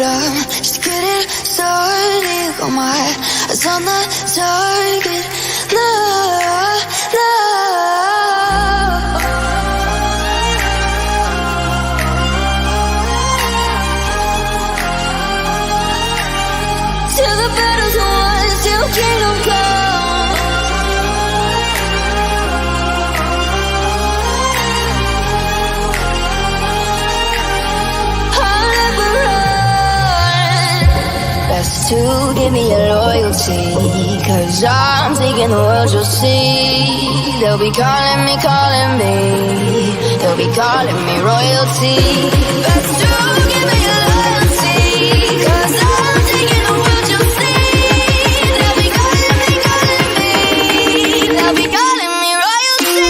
I'm just getting started. Got my eyes on the target. No, no. Till the battle's won, till kingdom come. I'll never run. Best to give me your loyalty, 'cause I'm taking the world, you'll see. They'll be calling me, they'll be calling me royalty. Best to give me your loyalty, 'cause I'm taking the world, you'll see. They'll be calling me, they'll be calling me royalty.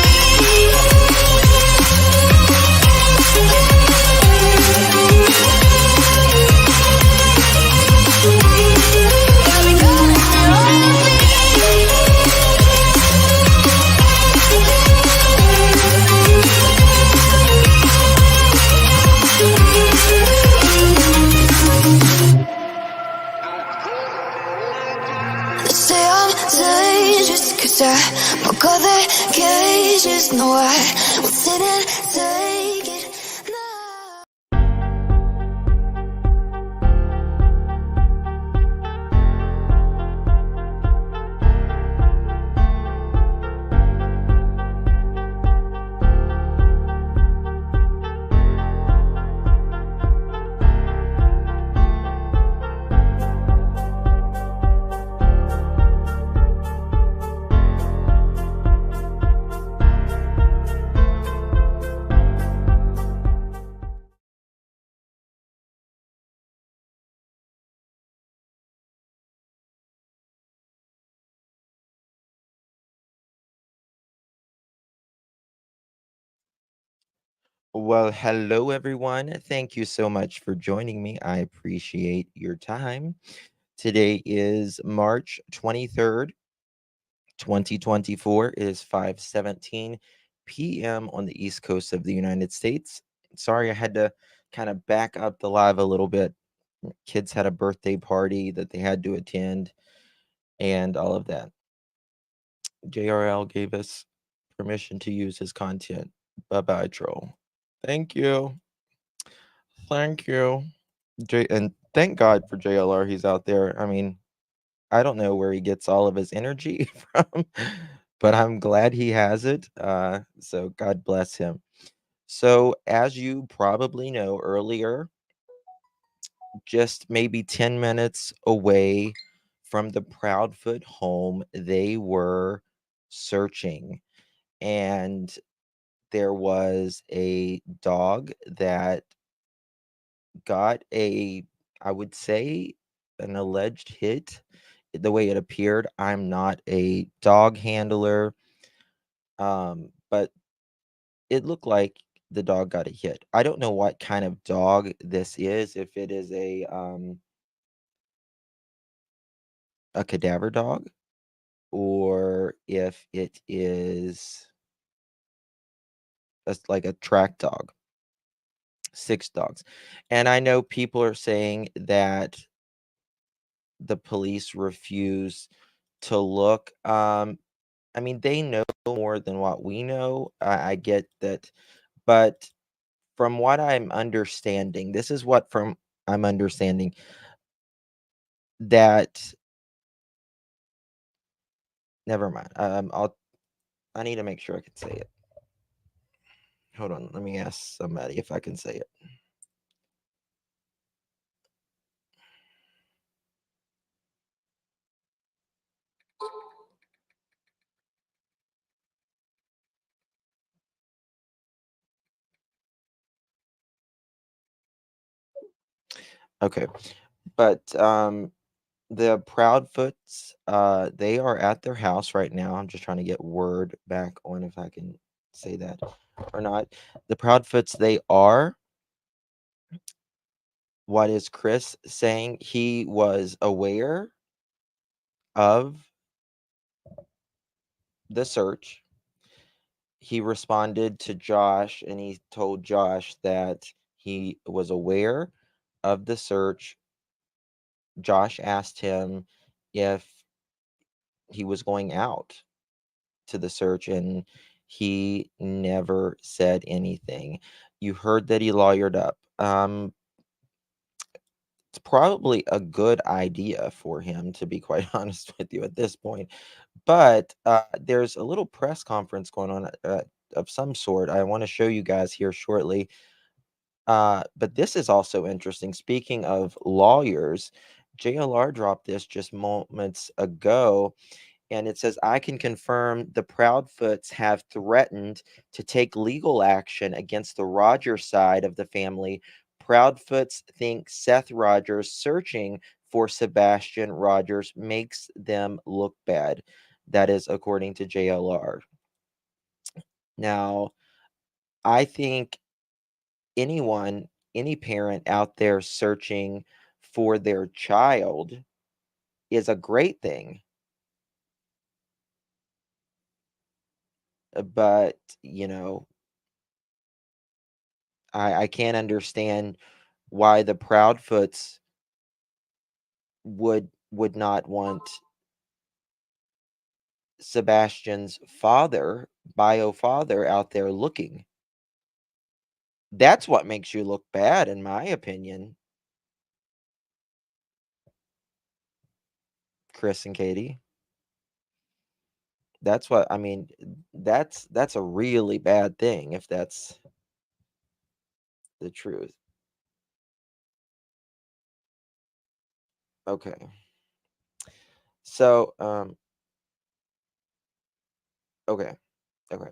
They say I'm dangerous, 'cause I broke all the cages. No, I will sit and take it. No. Well, hello everyone. Thank you so much for joining me. I appreciate your time. Today is March 23rd, 2024. It is 5:17 p.m. on the East Coast of the United States. Sorry, I had to kind of back up the live a little bit. Kids had a birthday party that they had to attend and all of that. JRL gave us permission to use his content. Bye-bye, troll. Thank you. Thank you. And thank God for JLR. He's out there. I mean, I don't know where he gets all of his energy from, but I'm glad he has it. So God bless him. So, as you probably know earlier, just maybe 10 minutes away from the Proudfoot home, they were searching. And there was a dog that got I would say, an alleged hit. The way it appeared, I'm not a dog handler, but it looked like the dog got a hit. I don't know what kind of dog this is, if it is a cadaver dog or if it is like a track dog, 6 dogs. And I know people are saying that the police refuse to look. I mean, they know more than what we know. I get that, but from what I'm understanding, this is what from I'm understanding that. Never mind. I need to make sure I can say it. Hold on. Let me ask somebody if I can say it. Okay, but the Proudfoots, they are at their house right now. I'm just trying to get word back on if I can say that or not. The Proudfoots, they are. What is Chris saying? He was aware of the search. He responded to Josh and he told Josh that he was aware of the search Josh asked him if he was going out to the search, and he never said anything. You heard that he lawyered up. It's probably a good idea for him, to be quite honest with you at this point. But there's a little press conference going on of some sort. I want to show you guys here shortly. But this is also interesting. Speaking of lawyers, JLR dropped this just moments ago, and it says, I can confirm the Proudfoots have threatened to take legal action against the Rogers side of the family. Proudfoots think Seth Rogers searching for Sebastian Rogers makes them look bad. That is according to JLR. Now, I think any parent out there searching for their child is a great thing. But, I can't understand why the Proudfoots would not want Sebastian's bio father out there looking. That's what makes you look bad, in my opinion. Chris and Katie. That's what I mean. That's a really bad thing if that's the truth. Okay. So, okay. Okay.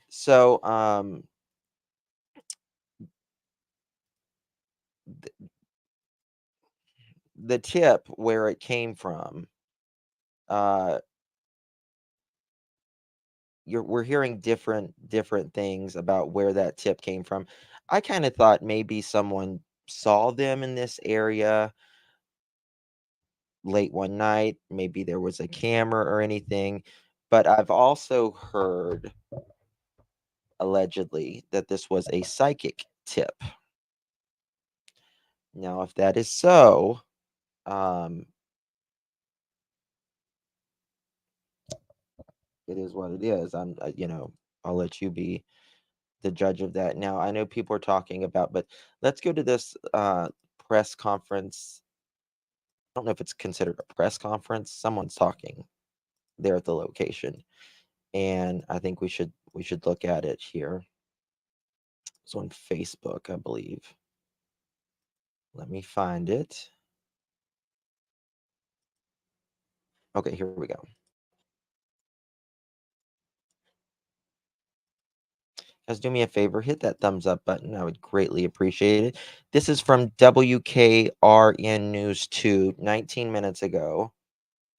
So, the tip where it came from, uh, we're hearing different things about where that tip came from. I kind of thought maybe someone saw them in this area late one night. Maybe there was a camera or anything. But I've also heard, allegedly, that this was a psychic tip. Now, if that is so, it is what it is. I'll let you be the judge of that. Now, I know people are talking about, but let's go to this press conference. I don't know if it's considered a press conference. Someone's talking there at the location, and I think we should look at it here. It's on Facebook, I believe. Let me find it. Okay, here we go. Guys, do me a favor, hit that thumbs up button. I would greatly appreciate it. This is from WKRN News 2, 19 minutes ago.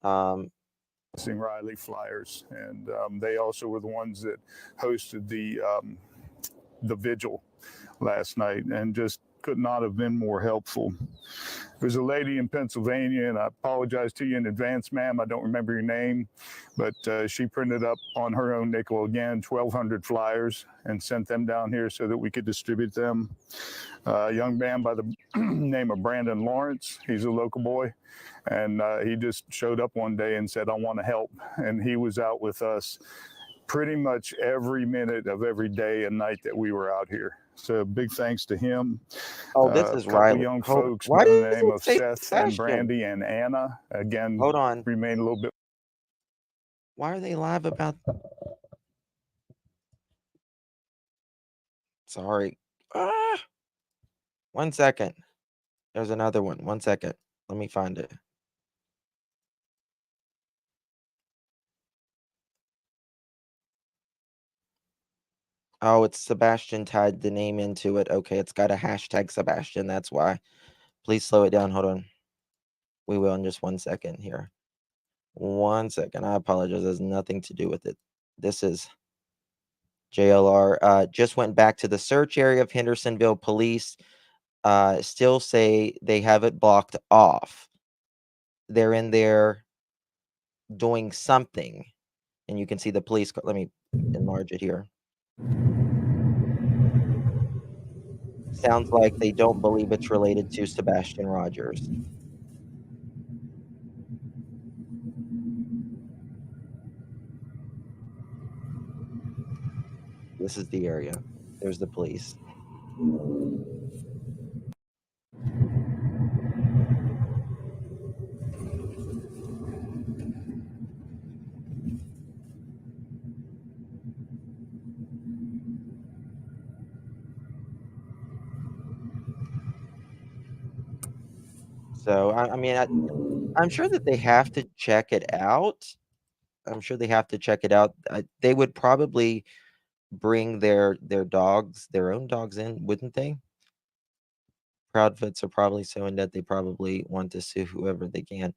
Riley Flyers, and they also were the ones that hosted the vigil last night, and just could not have been more helpful. There's a lady in Pennsylvania, and I apologize to you in advance, ma'am. I don't remember your name, but she printed up on her own nickel again 1,200 flyers and sent them down here so that we could distribute them. A young man by the name of Brandon Lawrence, he's a local boy, and he just showed up one day and said, I want to help. And he was out with us pretty much every minute of every day and night that we were out here. So big thanks to him. Oh, this is Riley. Young folks why by the does name it of say Seth Sebastian? and Brandy and Anna. Again, Hold on. remain a little bit. Why are they live about? Sorry. 1 second. There's another one. 1 second. Let me find it. Oh, it's Sebastian tied the name into it. Okay, it's got a hashtag Sebastian. That's why. Please slow it down. Hold on. We will in just 1 second here. 1 second. I apologize. It has nothing to do with it. This is JLR. Just went back to the search area of Hendersonville. Police still say they have it blocked off. They're in there doing something. And you can see the police. Let me enlarge it here. Sounds like they don't believe it's related to Sebastian Rogers. This is the area. There's the police. So I mean, I'm sure that they have to check it out. I'm sure they have to check it out. They would probably bring their dogs, their own dogs in, wouldn't they? Proudfoots are probably so in debt they probably want to sue whoever they can.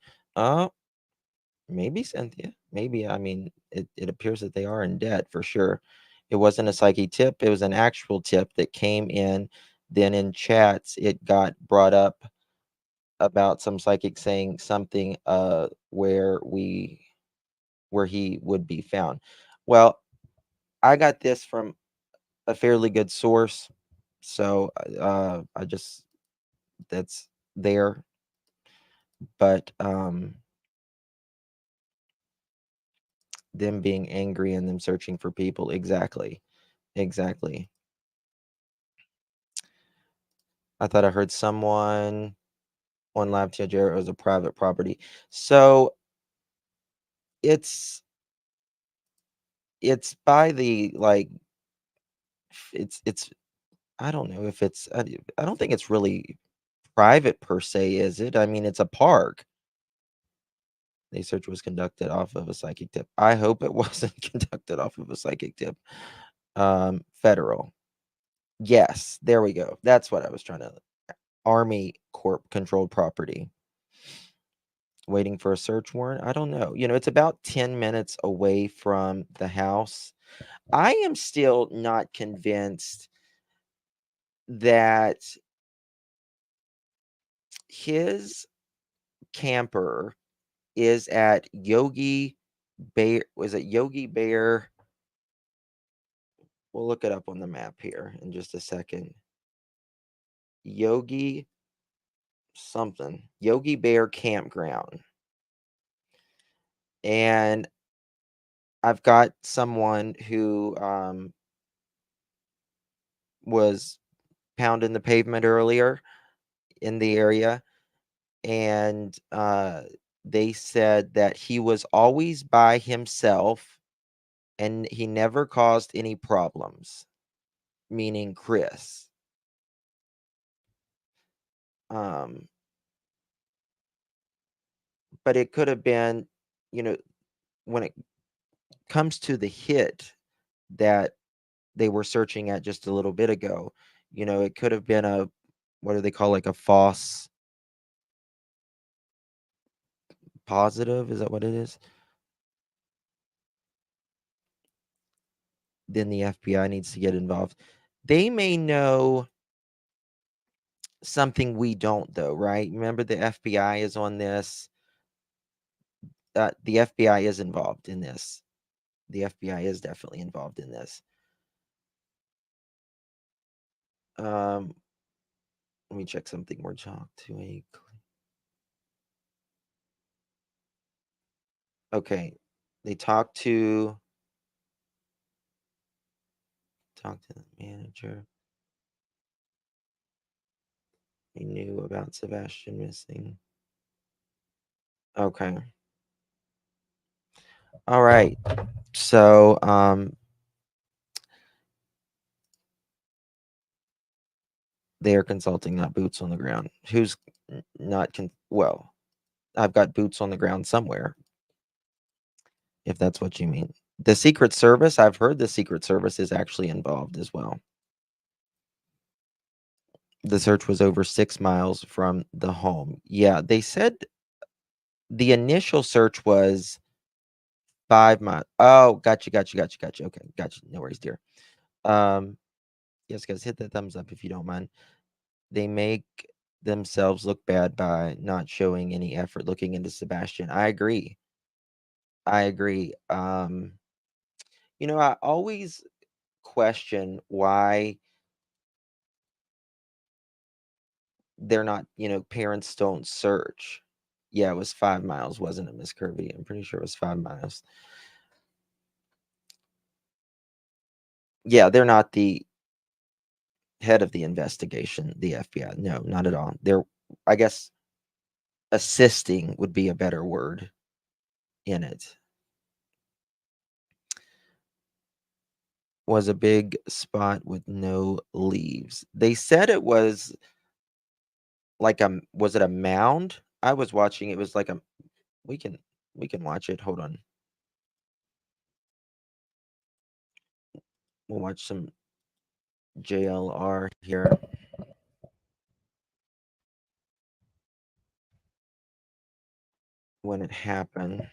Maybe Cynthia. Maybe. I mean, it appears that they are in debt for sure. It wasn't a psychic tip. It was an actual tip that came in. Then in chats, it got brought up about some psychic saying something where he would be found. Well, I got this from a fairly good source, so I just that's there. But them being angry and them searching for people, exactly. I thought I heard someone on Live TJ as a private property. So it's by the it's I don't know if it's I don't think it's really private per se, is it? I mean, it's a park. The search was conducted off of a psychic tip. I hope it wasn't conducted off of a psychic tip. Federal. Yes, there we go. That's what I was trying to. Army Corp controlled property. Waiting for a search warrant? I don't know. It's about 10 minutes away from the house. I am still not convinced that his camper is at Yogi Bear. Was it Yogi Bear? We'll look it up on the map here in just a second. Yogi Bear Campground. And I've got someone who was pounding the pavement earlier in the area, and they said that he was always by himself and he never caused any problems, meaning Chris. But it could have been, when it comes to the hit that they were searching at just a little bit ago, it could have been what do they call, like a false positive? Is that what it is? Then the FBI needs to get involved. They may know something we don't, though, right? Remember, the FBI is on this. The FBI is involved in this. The FBI is definitely involved in this. Let me check something more. Talk to a. Okay, they talk to the manager. He knew about Sebastian missing. Okay. All right. So, they are consulting, not boots on the ground. Who's not well, I've got boots on the ground somewhere, if that's what you mean. The Secret Service, I've heard the Secret Service is actually involved as well. The search was over 6 miles from the home. Yeah, they said the initial search was 5 miles. Oh, gotcha. Okay, gotcha. No worries, dear. Yes, guys, hit that thumbs up if you don't mind. They make themselves look bad by not showing any effort looking into Sebastian. I agree. I always question why they're not, parents don't search. Yeah, it was 5 miles, wasn't it, Miss Kirby? I'm pretty sure it was 5 miles. Yeah, they're not the head of the investigation, the FBI. No, not at all. They're, I guess, assisting would be a better word in it. Was a big spot with no leaves. They said it was like was it a mound? I was watching, it was like a, we can watch it. Hold on. We'll watch some JLR here. When it happened.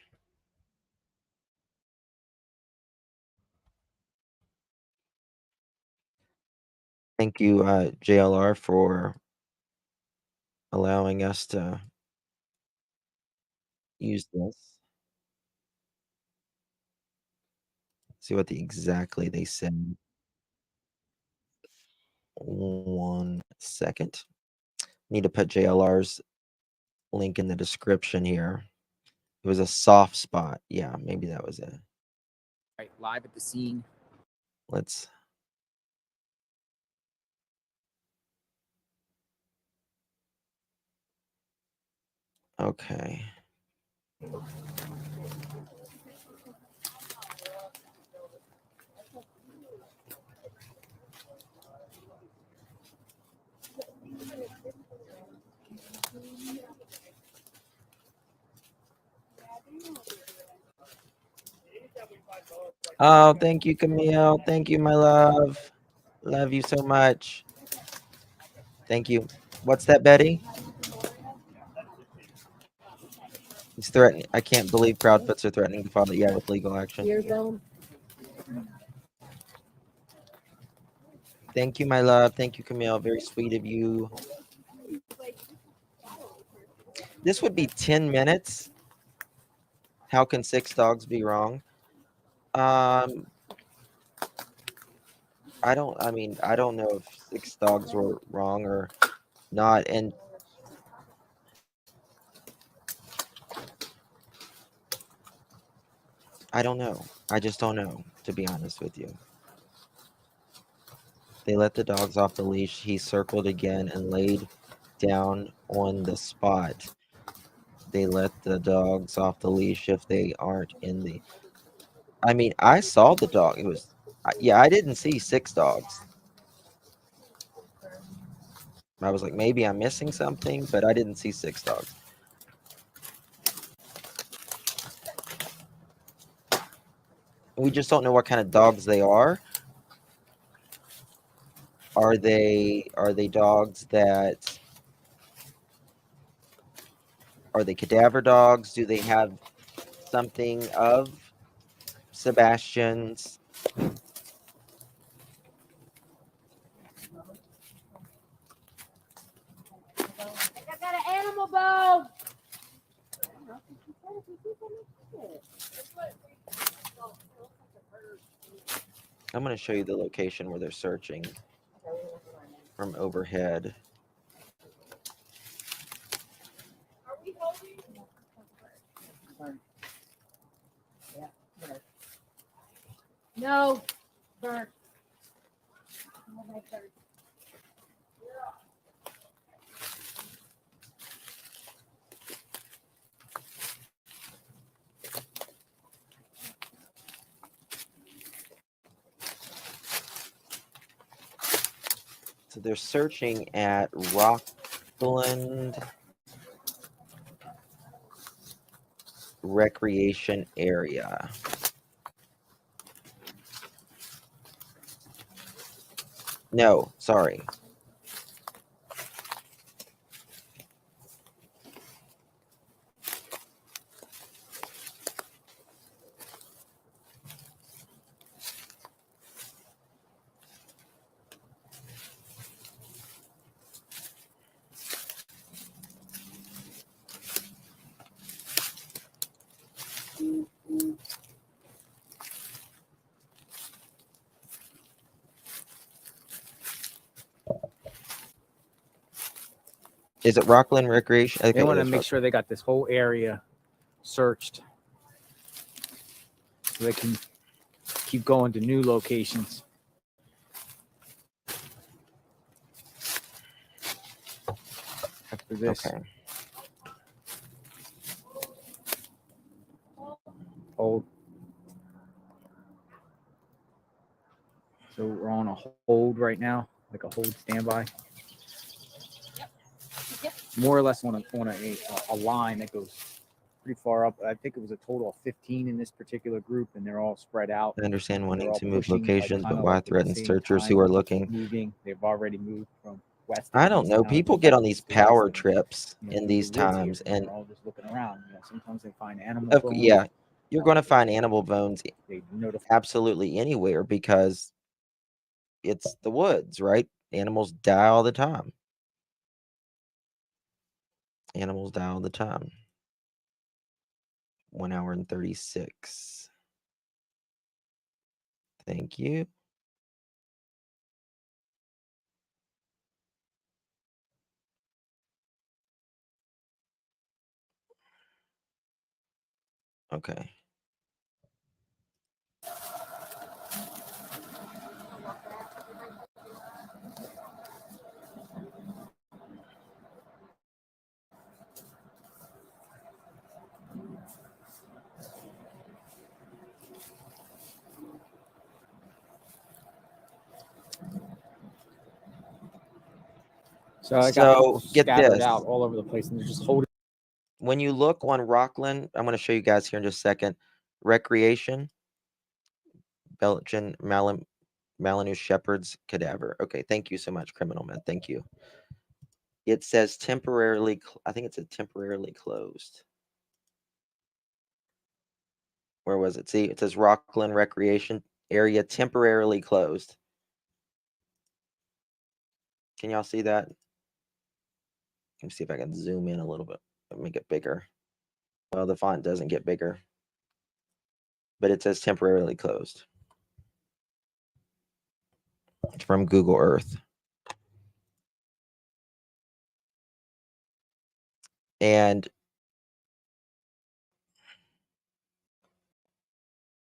Thank you, JLR, for allowing us to use this. See what exactly they said. 1 second. Need to put JLR's link in the description here. It was a soft spot. Yeah, maybe that was it. Right, live at the scene. Let's. Okay. Oh, thank you, Camille. Thank you, my love. Love you so much. Thank you. What's that, Betty? He's threatening. I can't believe Proudfoots are threatening to file with legal action. Thank you, my love. Thank you, Camille. Very sweet of you. This would be 10 minutes. How can 6 dogs be wrong? I don't know if 6 dogs were wrong or not. And I don't know. I just don't know, to be honest with you. They let the dogs off the leash. He circled again and laid down on the spot. They let the dogs off the leash if they aren't in the... I mean, I saw the dog. It was... Yeah, I didn't see 6 dogs. I was like, maybe I'm missing something, but I didn't see 6 dogs. We just don't know what kind of dogs they are. Are they dogs that... Are they cadaver dogs? Do they have something of Sebastian's? I got an animal bone. I'm going to show you the location where they're searching from overhead. No, Bert. So they're searching at Rockland Recreation Area. No, sorry. Is it Rockland Recreation? They want to make sure they got this whole area searched so they can keep going to new locations. after this. Okay. Hold. So we're on a hold right now, like a hold standby. More or less on a line that goes pretty far up. I think it was a total of 15 in this particular group, and they're all spread out. I understand They're wanting all to move pushing, like, locations, kinda but why like at the threaten same searchers time, who are keep looking? moving. They've already moved from west to I don't east. know. Now People it's get on back these east to west, power and, trips you know, in there's these the woods here, times, and and they're all just looking around. You know, sometimes they find animal bones. yeah, you're going to find They- animal bones They notify. absolutely anywhere because it's the woods, right? Animals die all the time. Animals die all the time. 1 hour and 36. Thank you. Okay. So I got So people get scattered this. out all over the place, and they're just holding. When you look on Rockland, I'm going to show you guys here in just a second. Recreation, Belgian Malinois Shepherd's cadaver. Okay, thank you so much, Criminal Man. Thank you. It says temporarily, I think it's a temporarily closed. Where was it? See, it says Rockland Recreation Area temporarily closed. Can y'all see that? Let me see if I can zoom in a little bit and make it bigger. Well, the font doesn't get bigger, but it says temporarily closed. It's from Google Earth. And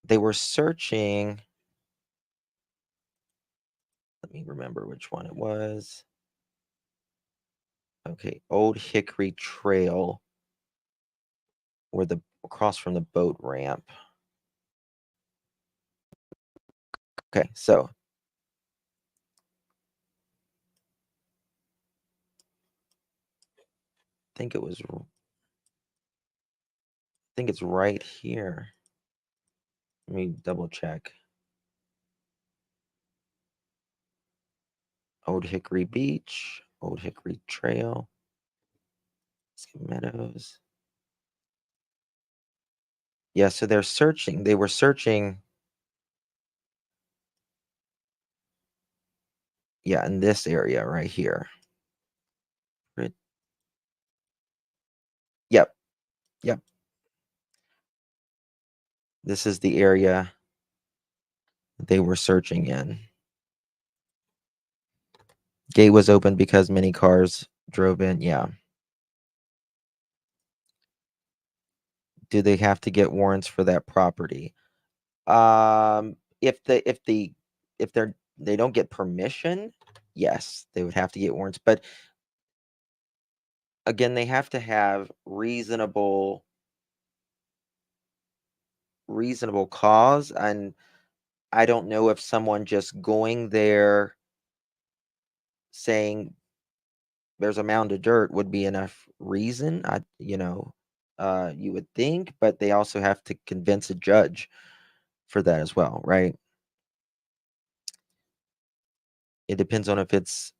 they were searching. Let me remember which one it was. Okay, Old Hickory Trail, or the across from the boat ramp. Okay, so I think it's right here. Let me double check. Old Hickory Beach, Old Hickory Trail, Meadows. Yeah, so they're searching. They were searching. Yeah, in this area right here. Right. Yep. Yep. This is the area they were searching in. Gate was open because many cars drove in. Yeah. Do they have to get warrants for that property? If they don't get permission, yes, they would have to get warrants. But again, they have to have reasonable cause, and I don't know if someone just going there saying there's a mound of dirt would be enough reason. You would think, but they also have to convince a judge for that as well, right? It depends on if it's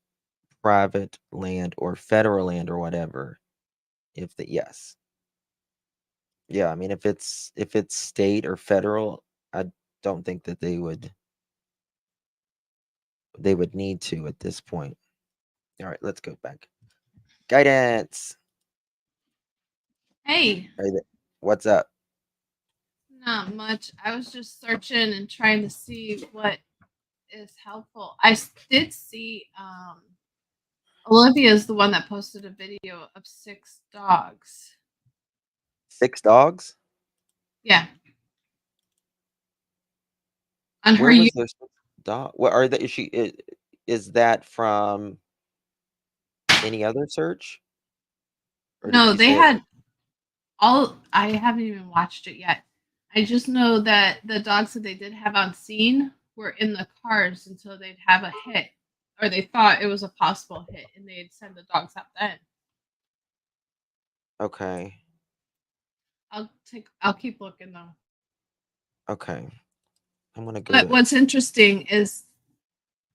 private land or federal land or whatever. Yes. Yeah, I mean if it's state or federal, I don't think that they would need to at this point. All right, let's go back. Guidance. Hey, What's up? not much. I was just searching and trying to see what is helpful. I did see Olivia's the one that posted a video of 6 dogs. 6 dogs? Yeah. On her Where was there 6 dog? What are is that from any other search? Or did No, you they say it? had all. I haven't even watched it yet. I just know that the dogs that they did have on scene were in the cars until they'd have a hit, or they thought it was a possible hit, and they'd send the dogs out then. Okay. I'll keep looking though. Okay. I'm gonna go But to what's interesting is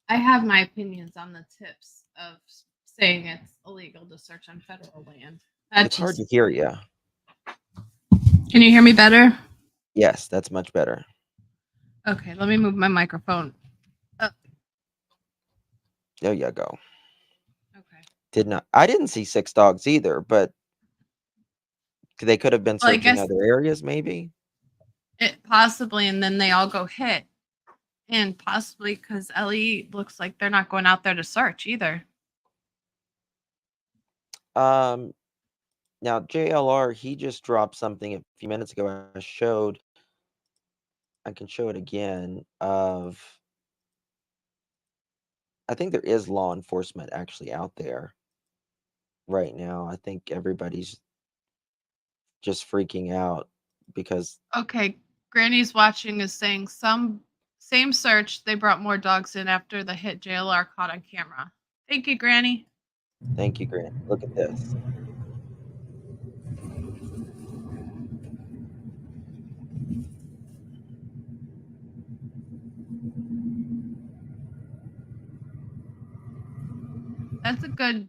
I have my opinions on the tips of saying it's illegal to search on federal land. That it's hard to just hear you. Can you hear me better? Yes, that's much better. Okay, let me move my microphone. There you go. Okay. I didn't see 6 dogs either, but they could have been Well, I searching guess other areas maybe. it possibly, and then they all go hit. And possibly because LE looks like they're not going out there to search either. Um Now JLR, he just dropped something a few minutes ago. I can show it again of I think there is law enforcement actually out there right now. I think everybody's just freaking out because Okay, Granny's watching is saying same search. They brought more dogs in after the hit JLR caught on camera. Thank you, Granny. thank you, Grant. Look at this. That's a good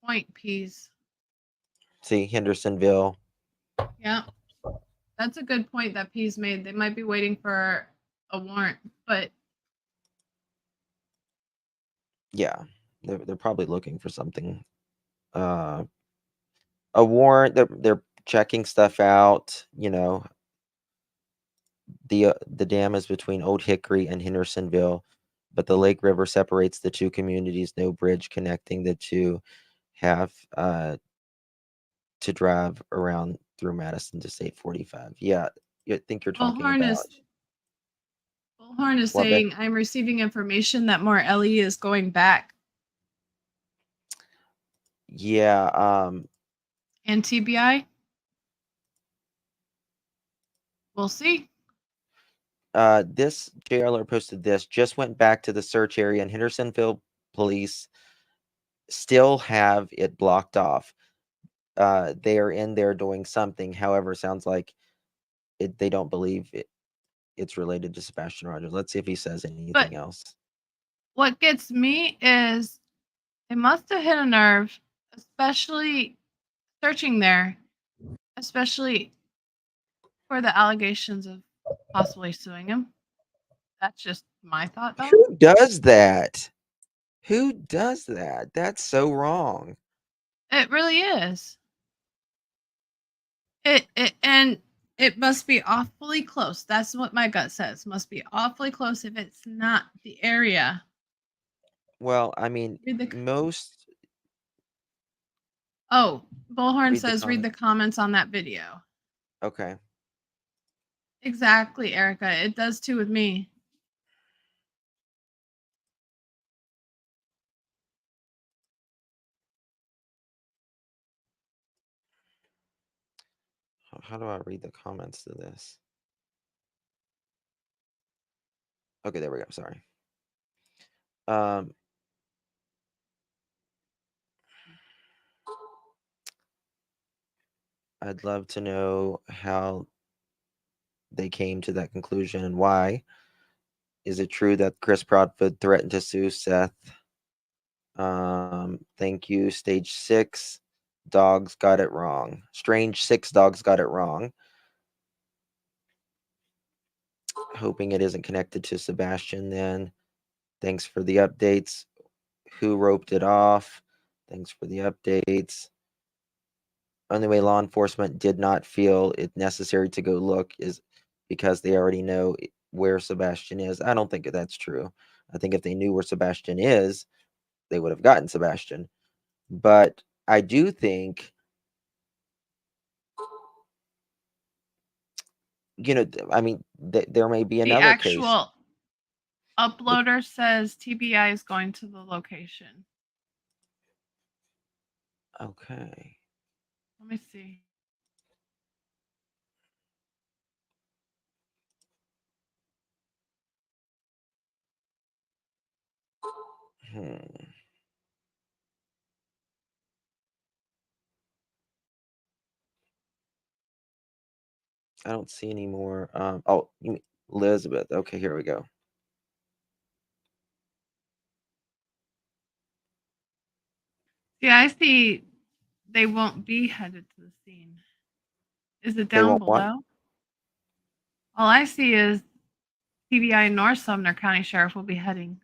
point, Peas. See Hendersonville. Yeah, that's a good point that Peas made. They might be waiting for a warrant, but Yeah. They're probably looking for something. A warrant. They're checking stuff out, the dam is between Old Hickory and Hendersonville, but the Lake River separates the two communities. No bridge connecting the two. Have to drive around through Madison to State 45. Yeah, I think you're talking about Bullhorn is what? saying I'm receiving information that more LE is going back. Yeah, And TBI? We'll see. this JLR posted this. Just went back to the search area, and Hendersonville police still have it blocked off. They are in there doing something. However, sounds like they don't believe it's related to Sebastian Rogers. Let's see if he says anything else. What gets me is it must have hit a nerve, especially searching there, especially for the allegations of possibly suing him. That's just my thought, though. Who does that? Who does that? That's so wrong. It really is. And it must be awfully close. That's what my gut says. Must be awfully close if it's not the area. Well, I mean, Read the most Oh, Bullhorn read the says read comment. the comments on that video. Okay. Exactly, Erica. It does too with me. How do I read the comments to this? Okay, there we go. Sorry. I'd love to know how they came to that conclusion and why. Is it true that Chris Broadfoot threatened to sue Seth? Thank you. Stage 6 dogs got it wrong. Strange 6 dogs got it wrong. Hoping it isn't connected to Sebastian then. Thanks for the updates. Who roped it off? Thanks for the updates. Only way law enforcement did not feel it necessary to go look is because they already know where Sebastian is. I don't think that's true. I think if they knew where Sebastian is, they would have gotten Sebastian. But I do think, I mean, there may be The another case. actual uploader says TBI is going to the location. Okay. Let me see. Hmm. I don't see any more. Oh, you mean Elizabeth. Okay, here we go. See, I see they won't be headed to the scene. Is it They down won't what? below? All I see is TBI North Sumner County Sheriff will be heading.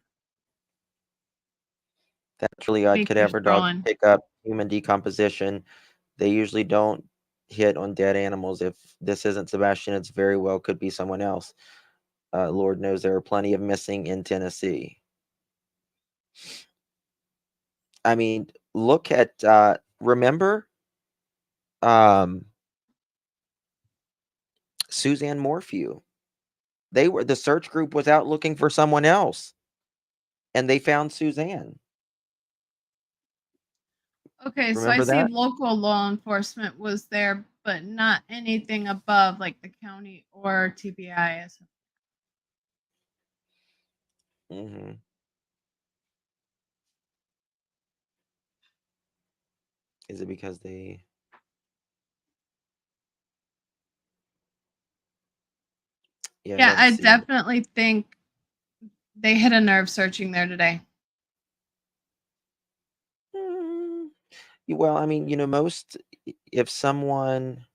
That's really odd. Me too, Cadaver dogs scrolling. pick up human decomposition. They usually don't hit on dead animals. If this isn't Sebastian, it's very well could be someone else. Lord knows there are plenty of missing in Tennessee. I mean, look at remember Suzanne Morphew. The search group was out looking for someone else, and they found Suzanne. Okay, so I Remember see that? local law enforcement was there, but not anything above like the county or TBI. Mm-hmm. Is it because they? Yeah, don't I see. definitely think they hit a nerve searching there today. Well, I mean, most if someone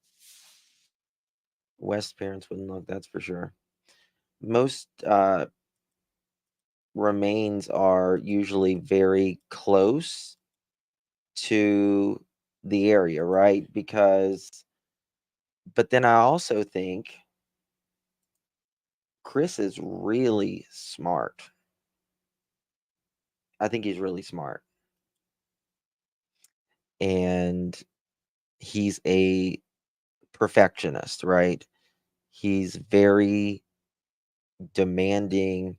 West parents wouldn't look, that's for sure. Most remains are usually very close to the area, right? But then I also think Chris is really smart. I think he's really smart. And he's a perfectionist, right? He's very demanding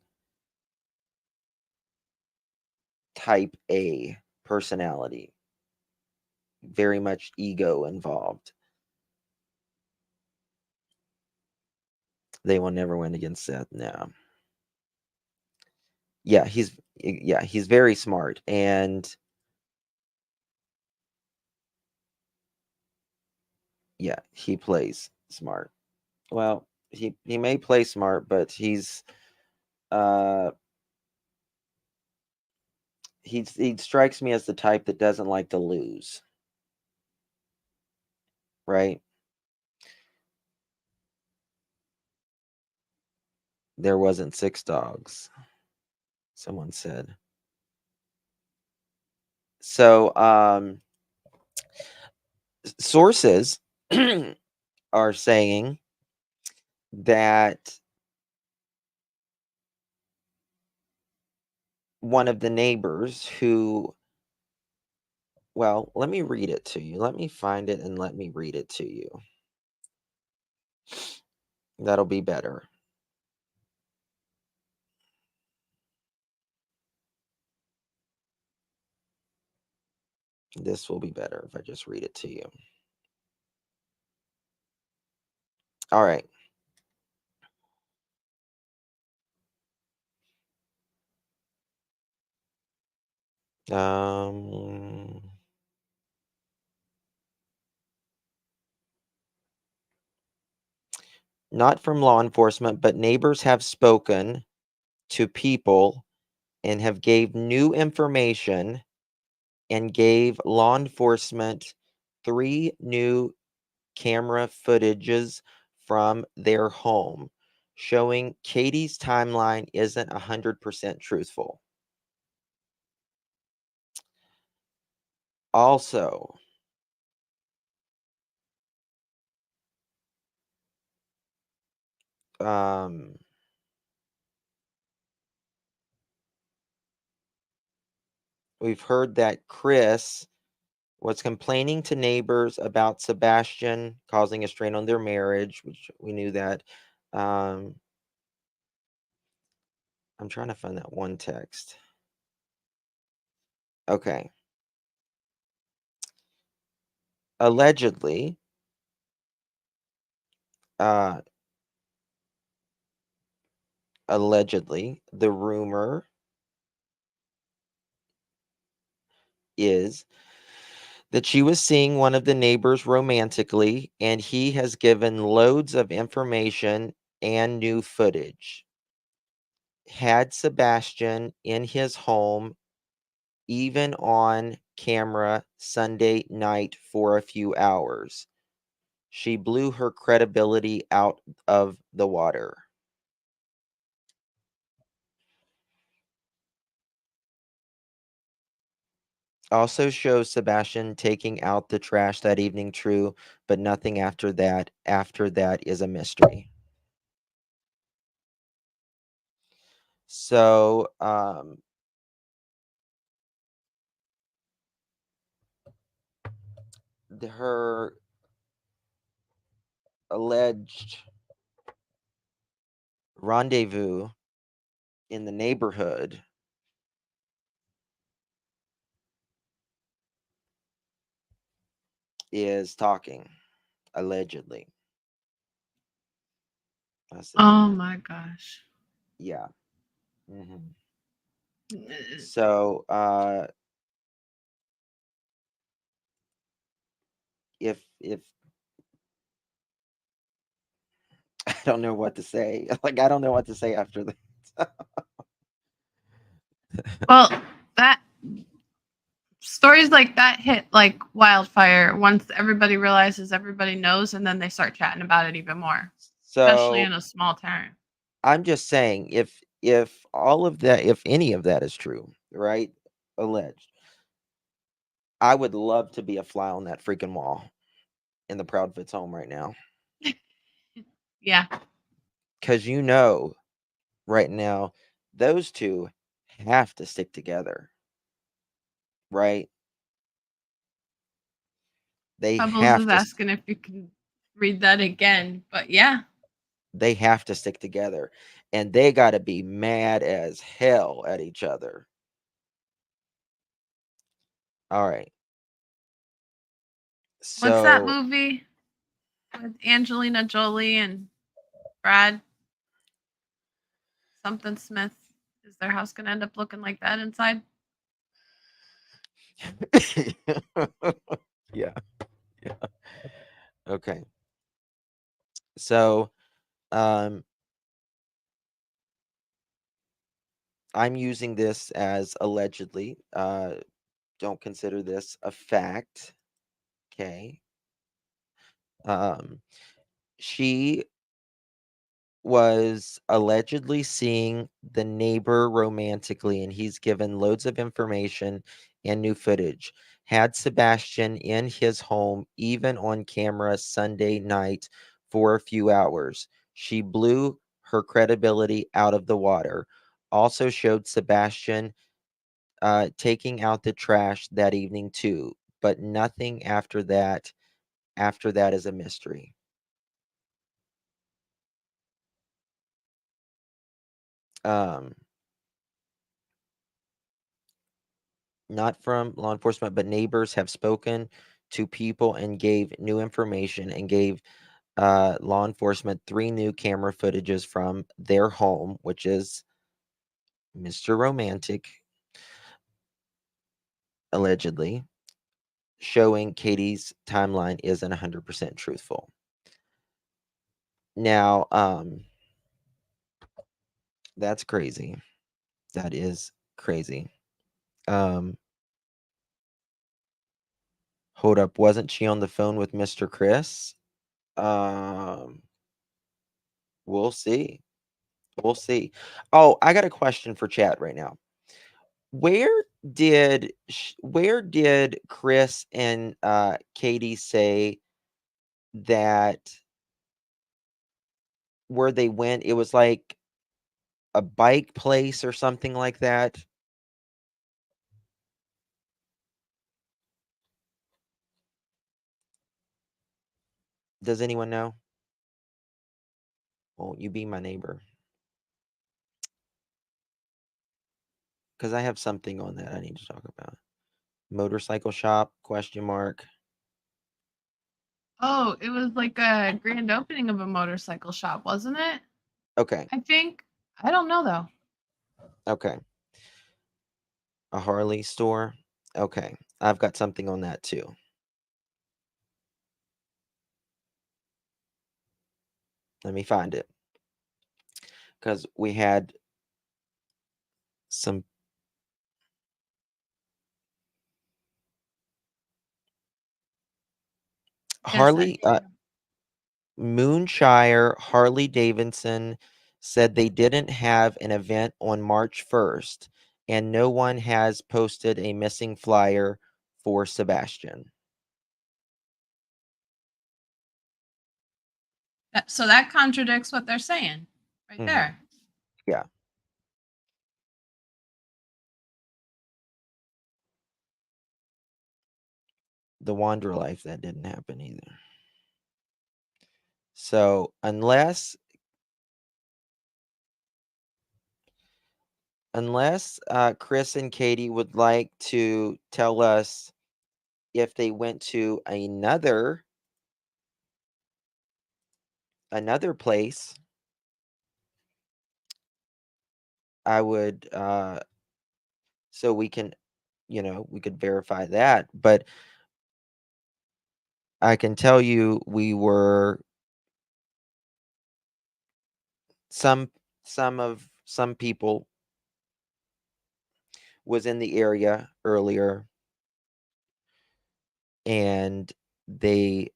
type A personality, very much ego involved. They will never win against Seth now. Yeah, he's very smart, and yeah, he plays smart. Well, he may play smart, but uh he strikes me as the type that doesn't like to lose. Right? There wasn't 6 dogs, someone said. So, sources are saying that one of the neighbors well, let me read it to you. Let me find it and let me read it to you. That'll be better. This will be better if I just read it to you. All right. Not from law enforcement, but neighbors have spoken to people and have gave new information and gave law enforcement 3 new camera footages from their home showing Katie's timeline isn't 100% truthful. Also, we've heard that Chris was complaining to neighbors about Sebastian causing a strain on their marriage, which we knew that. I'm trying to find that one text. Okay. allegedly, the rumor is that she was seeing one of the neighbors romantically, and he has given loads of information and new footage. Had Sebastian in his home, even on camera Sunday night for a few hours. She blew her credibility out of the water. Also shows Sebastian taking out the trash that evening, true, but nothing after that. After that is a mystery. So, her alleged rendezvous in the neighborhood is talking, allegedly. Oh my gosh. Yeah. Mm-hmm. Uh, So, if I don't know what to say. Like, I don't know what to say after that. Well, that stories like that hit like wildfire once everybody realizes everybody knows, and then they start chatting about it even more, especially So in a small town. I'm just saying, if all of that, if any of that is true, right? Alleged, I would love to be a fly on that freaking wall in the Proudfits home right now. Yeah. Because right now, those two have to stick together. Right? They Bubbles have is to asking if you can read that again, but yeah. they have to stick together. And they gotta be mad as hell at each other. All right. What's that So movie with Angelina Jolie and Brad something Smith? Is their house gonna end up looking like that inside? yeah. Yeah. Okay. So I'm using this as allegedly. Don't consider this a fact. Okay. She was allegedly seeing the neighbor romantically, and he's given loads of information and new footage. Had Sebastian in his home, even on camera Sunday night for a few hours. She blew her credibility out of the water. Also showed Sebastian taking out the trash that evening too, but nothing after that. After that is a mystery. Not from law enforcement, but neighbors have spoken to people and gave new information and gave law enforcement 3 new camera footages from their home, which is Mr. Romantic, allegedly, showing Katie's timeline isn't 100% truthful. Now, that's crazy. That is crazy. Hold up, wasn't she on the phone with Mr. Chris? We'll see. We'll see. Oh, I got a question for chat right now. Where did Chris and Katie say that where they went? It was like a bike place or something like that. Does anyone know? Won't you be my neighbor? Because I have something on that I need to talk about. Motorcycle shop? Question mark. Oh, it was like a grand opening of a motorcycle shop, wasn't it? Okay. I think. I don't know though. Okay. A Harley store. Okay. I've got something on that too. Let me find it. Because we had some Yes, Harley I do. Moonshire Harley Davidson said they didn't have an event on March 1st, and no one has posted a missing flyer for Sebastian. So that contradicts what they're saying right Mhm. there. Yeah. The Wander Life, that didn't happen either. So unless Chris and Katie would like to tell us if they went to another place, I would so we can, we could verify that. But I can tell you some some people was in the area earlier, and they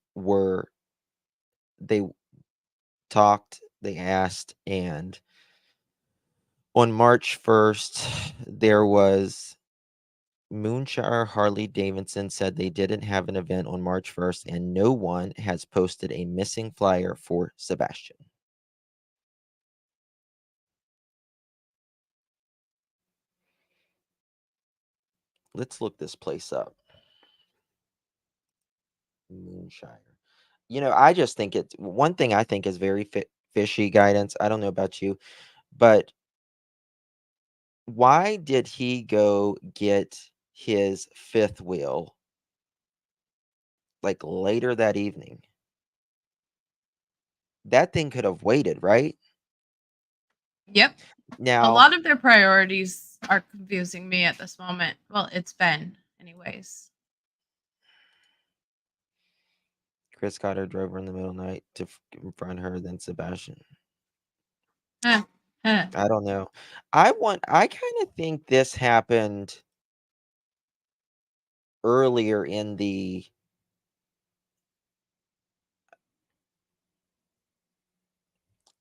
talked, they asked, and on March 1st there was Moonshire Harley Davidson said they didn't have an event on March 1st, and no one has posted a missing flyer for Sebastian. Let's look this place up. Moonshire. I just think it's one thing I think is very fishy, Guidance. I don't know about you, but why did he go get his fifth wheel like later that evening? That thing could have waited, right? Yep. A Now, lot of their priorities are confusing me at this moment. Well, it's been, anyways. Chris Cotter drove her in the middle of the night to confront her, then Sebastian. Huh. Huh. I don't know. I kind of think this happened earlier in the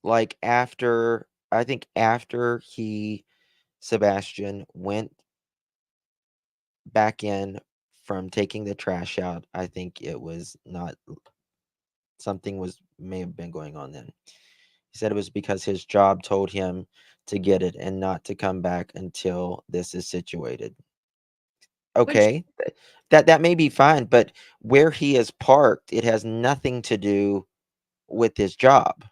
like after I think after Sebastian went back in from taking the trash out, I think it was not something may have been going on then. He said it was because his job told him to get it and not to come back until this is situated. Which Okay, that may be fine, but where he is parked, it has nothing to do with his job,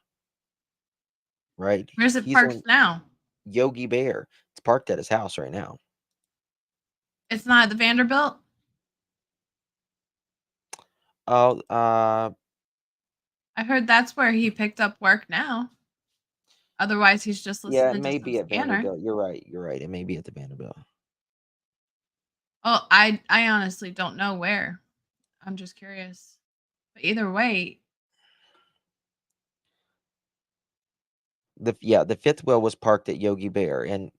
right? where's it He's parked on now? Yogi Bear. It's parked at his house right now. It's not at the Vanderbilt. Oh, I heard that's where he picked up work now. Otherwise, he's just yeah, it listening to may some be at scanner. Vanderbilt. You're right. You're right. It may be at the Vanderbilt. Oh, I honestly don't know where. I'm just curious. But either way, The fifth wheel was parked at Yogi Bear, and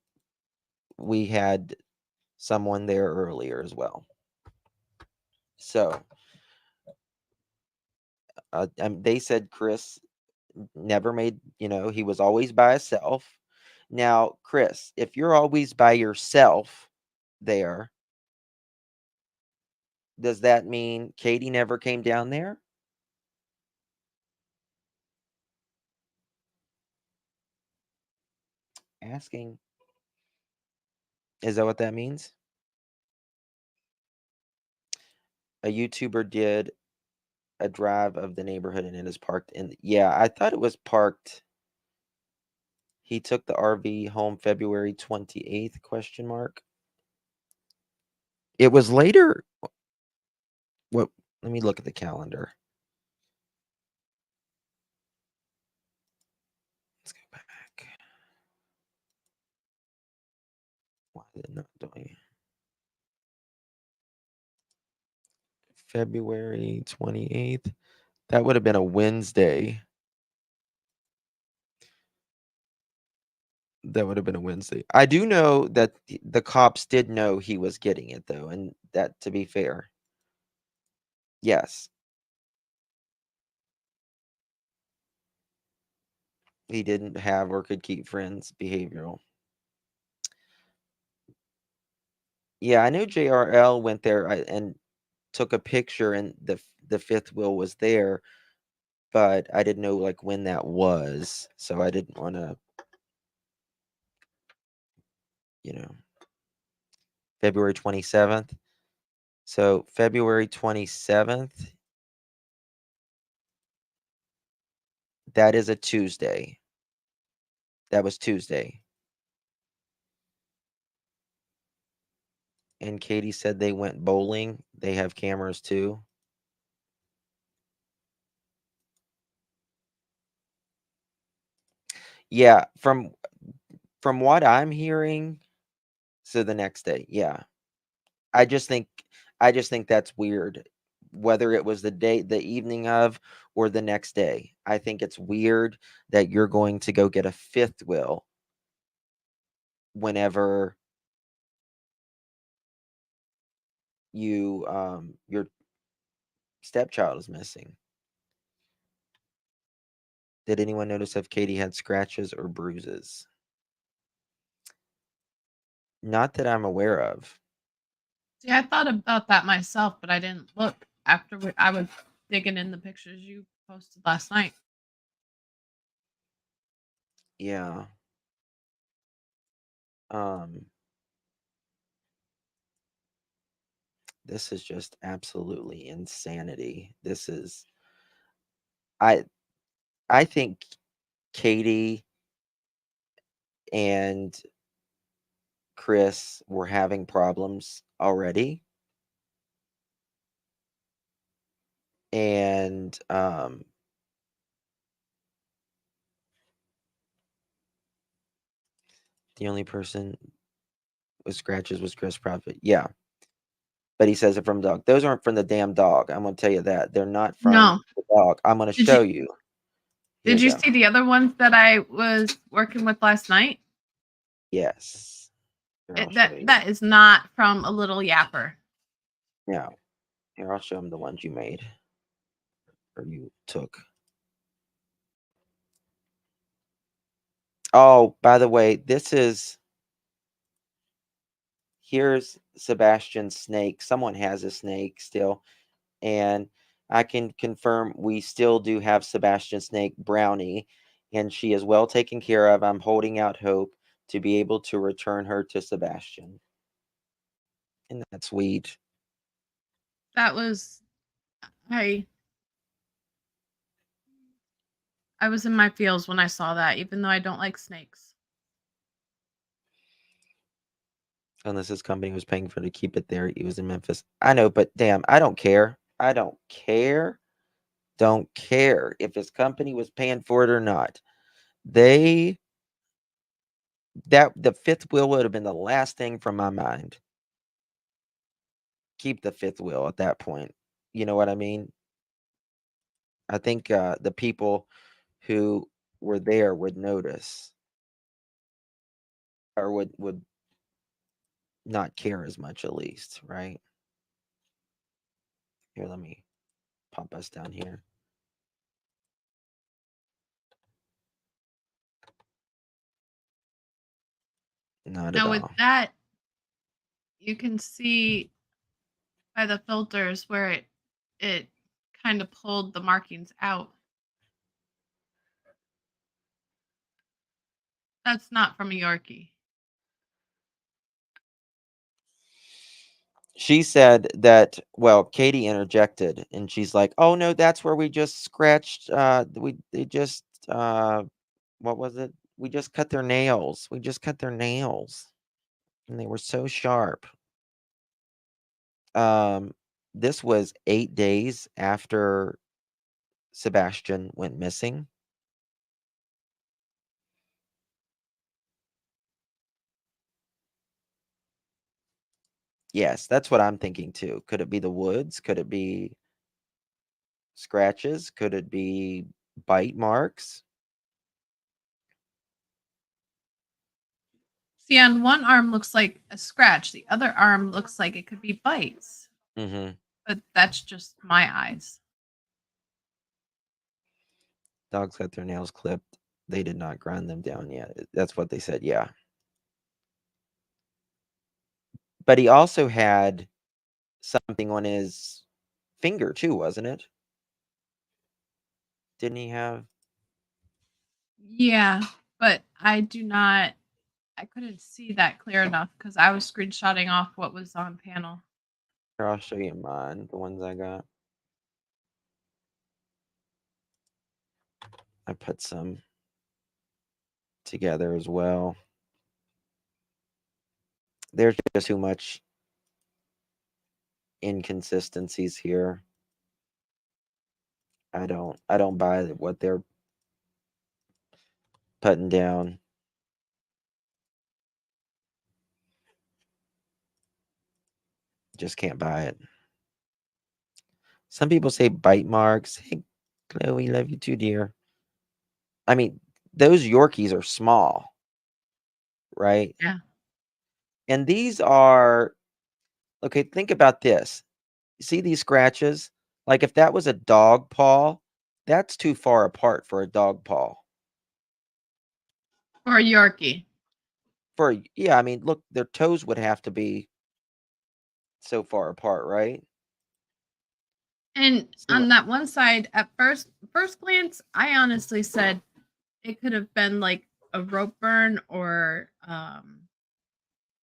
we had someone there earlier as well. So, they said Chris never made, he was always by himself. Now, Chris, if you're always by yourself there, does that mean Katie never came down there? Asking. Is that what that means? A YouTuber did a drive of the neighborhood and it is parked in. Yeah, I thought it was parked. He took the RV home February 28th, question mark. It was later. What? Let me look at the calendar. Let's go back. Why is it not doing it? February 28th. That would have been a Wednesday. That would have been a Wednesday. I do know that the cops did know he was getting it, though, and that, to be fair. Yes. He didn't have or could keep friends behavioral. Yeah, I know JRL went there and took a picture, and the fifth wheel was there, but I didn't know like when that was, so I didn't want to, February 27th. So February 27th, that is a Tuesday. That was Tuesday. And Katie said they went bowling. They have cameras too. Yeah, from what I'm hearing, so the next day, yeah. I just think that's weird. Whether it was the evening of, or the next day. I think it's weird that you're going to go get a fifth wheel whenever your stepchild is missing. Did anyone notice if Katie had scratches or bruises? Not that I'm aware of. See, I thought about that myself, but I didn't look after I was digging in the pictures you posted last night. Yeah. This is just absolutely insanity. This is I think Katie and Chris were having problems already. And the only person with scratches was Chris Profit. Yeah. But he says it from dog. Those aren't from the damn dog. I'm gonna tell you that. They're not from No. the dog. I'm gonna Did show you. Here Did we you go. see the other ones that I was working with last night? Yes. Here, I'll show you. That is not from a little yapper. Yeah. Here, I'll show them the ones you made. Or you took. Oh, by the way, here's Sebastian's snake. Someone has a snake still. And I can confirm we still do have Sebastian's snake, Brownie, and she is well taken care of. I'm holding out hope to be able to return her to Sebastian. And that's sweet. That was I was in my feels when I saw that, even though I don't like snakes. Unless his company was paying for to keep it there. He was in Memphis. I know, but damn, I don't care. I don't care. Don't care if his company was paying for it or not. The fifth wheel would have been the last thing from my mind. Keep the fifth wheel at that point. You know what I mean? I think the people who were there would notice, or would not care as much, at least, right? Here, let me pop us down here. Not Now at with all. that, you can see by the filters where it kind of pulled the markings out. That's not from a Yorkie. She said that, well, Katie interjected and she's like, "Oh no, that's where we just scratched they just what was it? We just cut their nails. We just cut their nails. And they were so sharp." This was 8 days after Sebastian went missing. Yes, that's what I'm thinking too. Could it be the woods? Could it be scratches? Could it be bite marks? See, on one arm looks like a scratch. The other arm looks like it could be bites. Mm-hmm. But that's just my eyes. Dogs got their nails clipped. They did not grind them down yet. That's what they said. Yeah. But he also had something on his finger too, wasn't it? Didn't he have? Yeah, but I couldn't see that clear enough because I was screenshotting off what was on panel. Here, I'll show you mine, the ones I got. I put some together as well. There's just too much inconsistencies here. I don't buy what they're putting down. Just can't buy it. Some people say bite marks. Hey, Chloe, love you too, dear. I mean, those Yorkies are small, right? Yeah. And these are, okay, think about this. You see these scratches? Like if that was a dog paw, that's too far apart for a dog paw. Or a Yorkie. Yeah, I mean, look, their toes would have to be so far apart, right? And See on what- that one side, at first glance, I honestly said it could have been like a rope burn or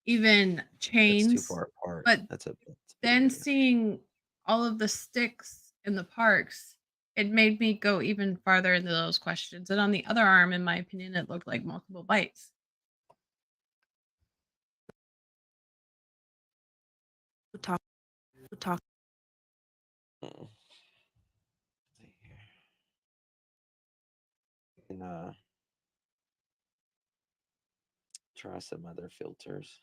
even That's too chains. far apart. But That's a then seeing all of the sticks in the parks, it made me go even farther into those questions. And on the other arm, in my opinion, it looked like multiple bites. Mm. See here. You can try some other filters.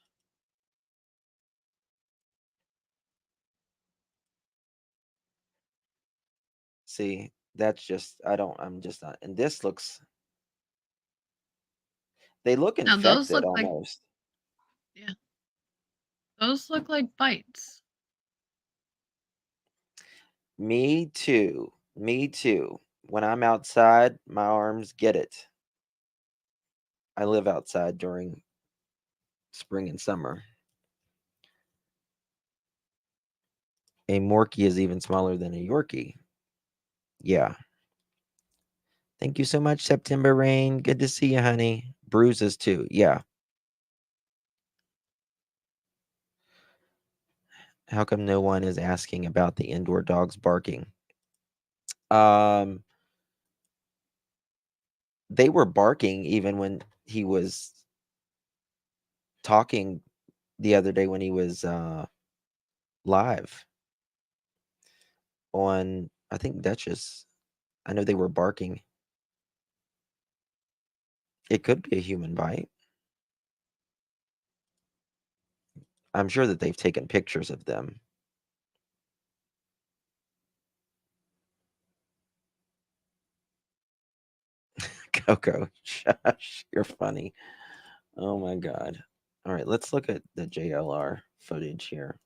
See, that's just I'm just not. And this looks. They look Now those infected look like almost. those look like bites. Me too. Me too. When I'm outside, my arms get it. I live outside during spring and summer. A Morkie is even smaller than a Yorkie. Yeah. Thank you so much, September Rain. Good to see you, honey. Bruises too. Yeah. How come no one is asking about the indoor dogs barking? They were barking even when he was talking the other day when he was live on, I think, Duchess. I know they were barking. It could be a human bite. I'm sure that they've taken pictures of them. Coco, shush, you're funny. Oh my God. All right, let's look at the JLR footage here.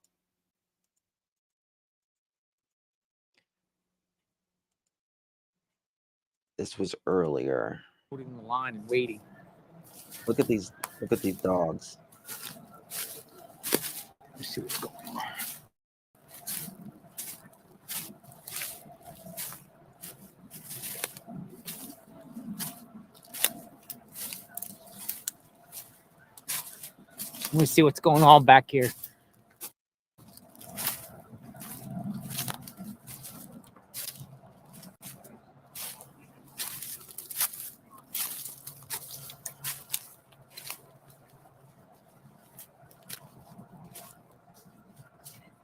This was earlier. Putting in the line and waiting. Look at these dogs. Let's see what's going on. Let me see what's going on back here.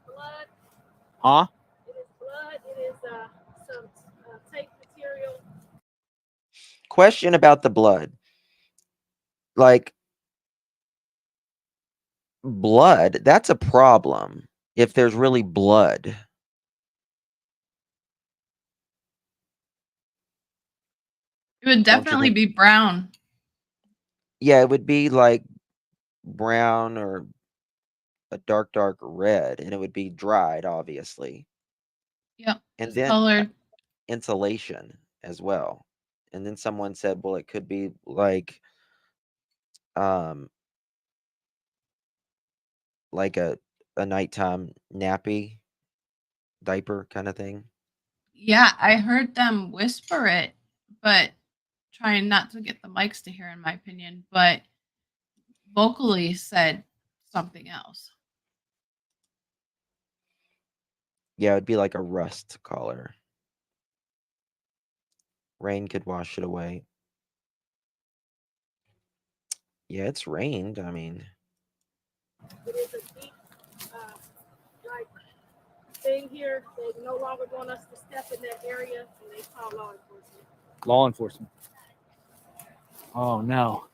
Blood. Huh? It is blood. It is some tape material. Question about the blood. Like, blood, that's a problem. If there's really blood. It would Don't you definitely think? be brown. Yeah, it would be like brown or a dark red, and it would be dried, obviously. Yep. And then Discolored. insulation as well. And then someone said, well, it could be like a nighttime nappy diaper kind of thing. Yeah, I heard them whisper it, but trying not to get the mics to hear, in my opinion, but vocally said something else. Yeah, it'd be like a rust color. Rain could wash it away. Yeah, it's rained. I mean, It is a deep, like, thing here. They no longer want us to step in that area, and they call law enforcement. Law enforcement. Oh no.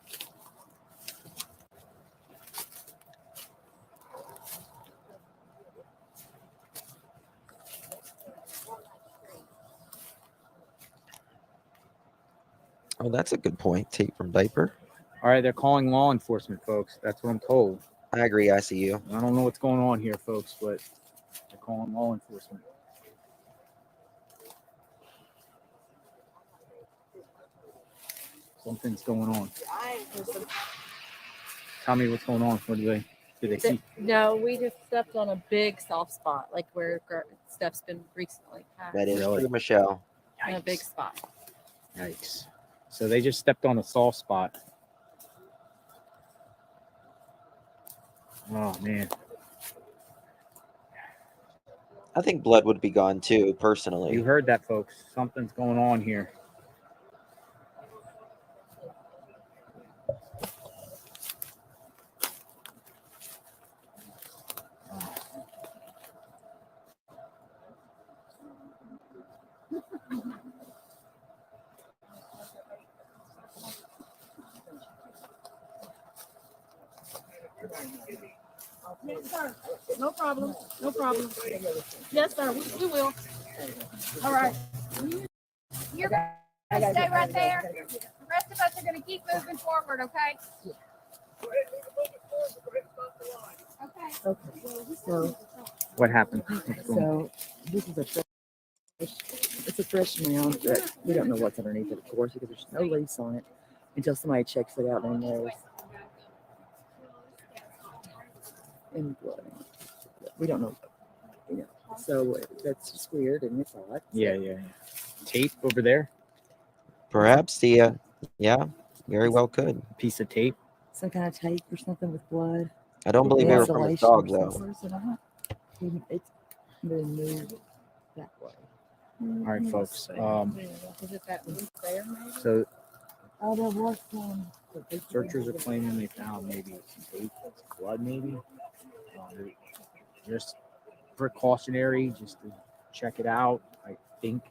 oh, that's a good point. Tape from diaper. All right, they're calling law enforcement, folks. That's what I'm told. I agree. I see you. I don't know what's going on here, folks, but they're calling law enforcement. Something's going on. Tell me what's going on. What do they see? No, we just stepped on a big soft spot, like where Steph's been recently. That is Really? true, Michelle. In a big spot. Yikes. So they just stepped on a soft spot. Oh man. I think blood would be gone too, personally. You heard that, folks. Something's going on here. Yes, sir. No problem. No problem. Yes, sir. We will. All right. You're gonna stay right there. The rest of us are gonna keep moving forward, okay? Okay. So, What happened? What's going on? so this is it's a fresh mound, but we don't know what's underneath it, of course, because there's no leaves on it until somebody checks it out and knows. And blood. We don't know, So that's just weird, and it's odd. Yeah. Tape over there. Perhaps the yeah, very well could. Piece of tape. Some kind of tape or something with blood. I don't believe they were from his Insulation dog or though. something. It's been moved that way. All right, folks. Is it that loose there, maybe? So Oh, there was some. searchers are claiming they found maybe some tape, some blood, maybe. Just precautionary, just to check it out. I think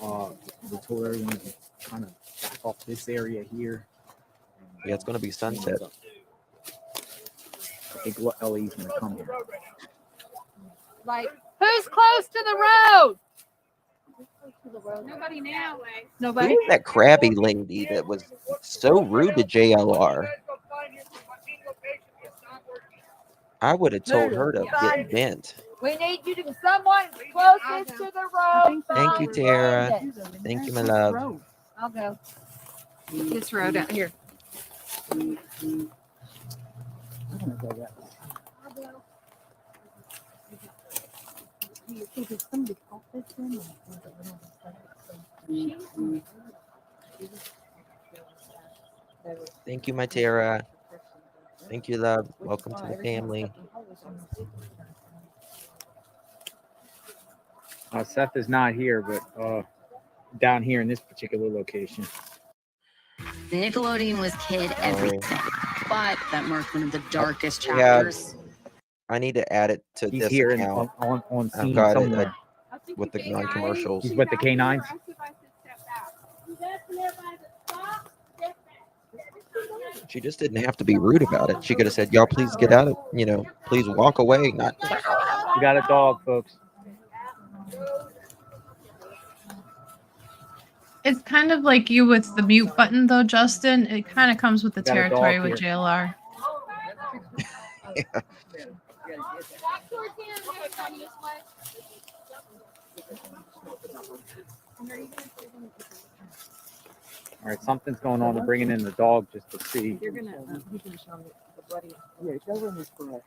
we told everyone to kind of back off this area here. Yeah, it's gonna be sunset. I think Ellie's gonna come here. Like, who's close to the road? Nobody now. Nobody. Who was that crabby lady that was so rude to JLR? I would have told her to get bent. We need you to someone closest to the road. Thank you, Tara. Thank you, my love. I'll go. This road out here. I'm gonna go that way. Thank you, my Tara. Thank you, love. Welcome to the family. Seth is not here, but down here in this particular location. The Nickelodeon was kid everything, but that marked one of the darkest Yeah. chapters. I need to add it to He's this here account. on I've scene got it somewhere. with the non-commercials. He's with the canines. That's everybody to stop. Step back. She just didn't have to be rude about it. She could have said, "Y'all, please get out of, please walk away." Not We got a dog, folks. It's kind of like you with the mute button, though, Justin. It kind of comes with the Got a dog territory with here. JLR. Back towards the end, here, come this way. All right, something's going on. They're bringing in the dog just to see. You're gonna, he's gonna show me the bloody, yeah, go in this brush.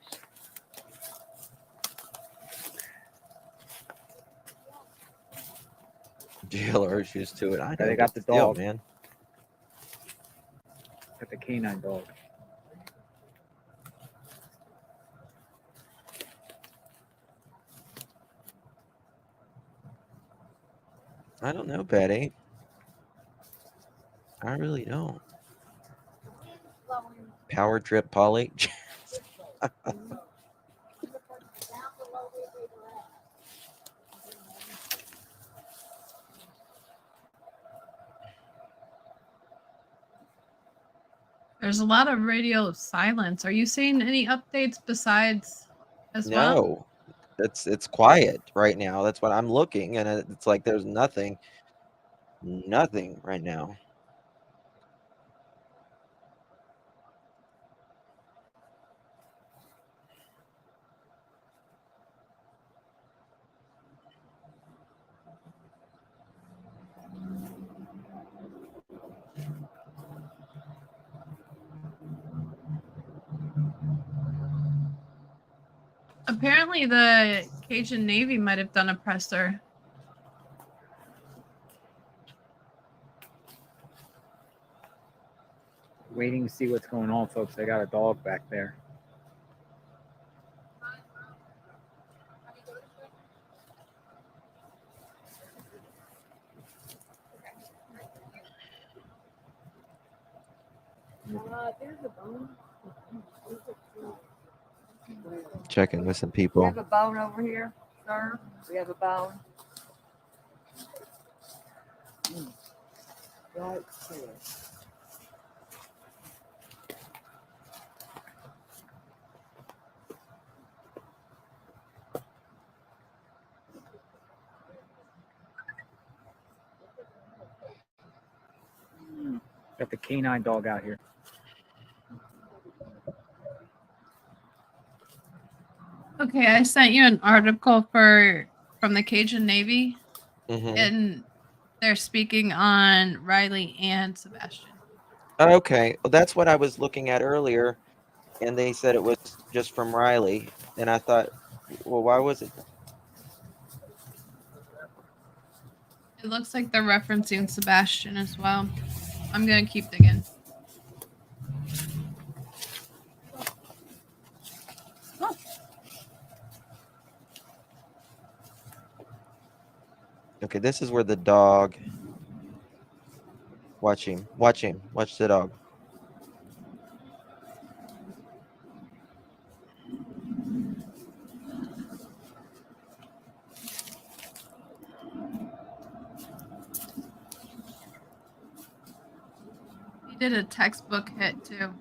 JLR's used to it. I know. They got what's the deal, dog. man. Got the canine dog. I don't know, Betty. I really don't. Power drip Polly. There's a lot of radio silence. Are you seeing any updates besides as well? No, it's quiet right now. That's what I'm looking, and it's like there's nothing right now. Apparently, the Cajun Navy might have done a presser. Waiting to see what's going on, folks. They got a dog back there. There's a bone. Checking with some We people. have a bone over here, sir. We have a bone. Right here. Got the canine dog out here. Okay, I sent you an article from the Cajun Navy, Mhm. and they're speaking on Riley and Sebastian. Okay, well, that's what I was looking at earlier, and they said it was just from Riley, and I thought, well, why was it? It looks like they're referencing Sebastian as well. I'm gonna keep digging. Okay, this is where the dog. Watch him. Watch the dog. He did a textbook hit too.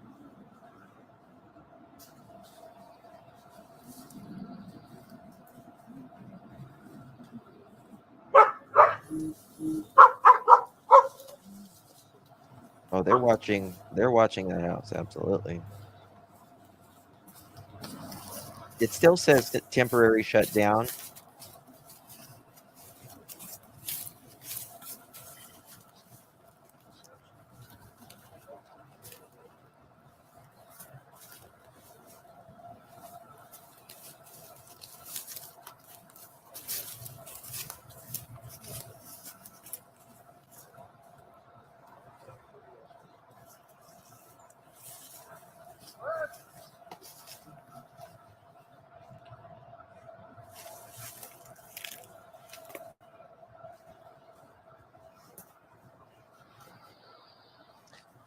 Oh, they're watching that house, absolutely. It still says that temporary shutdown.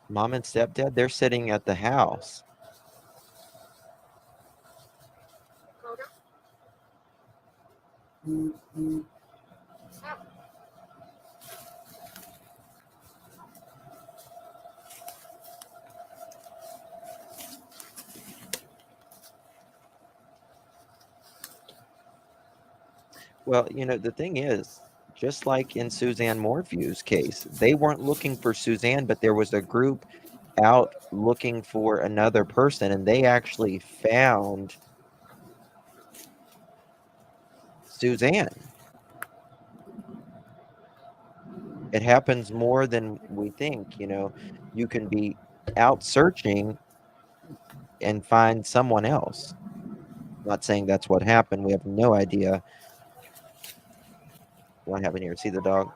Mom and stepdad, they're sitting at the house. Well, the thing is, just like in Suzanne Morphew's case, they weren't looking for Suzanne, but there was a group out looking for another person, and they actually found Suzanne. It happens more than we think. You can be out searching and find someone else. Not saying that's what happened. We have no idea what happened here. See the dog?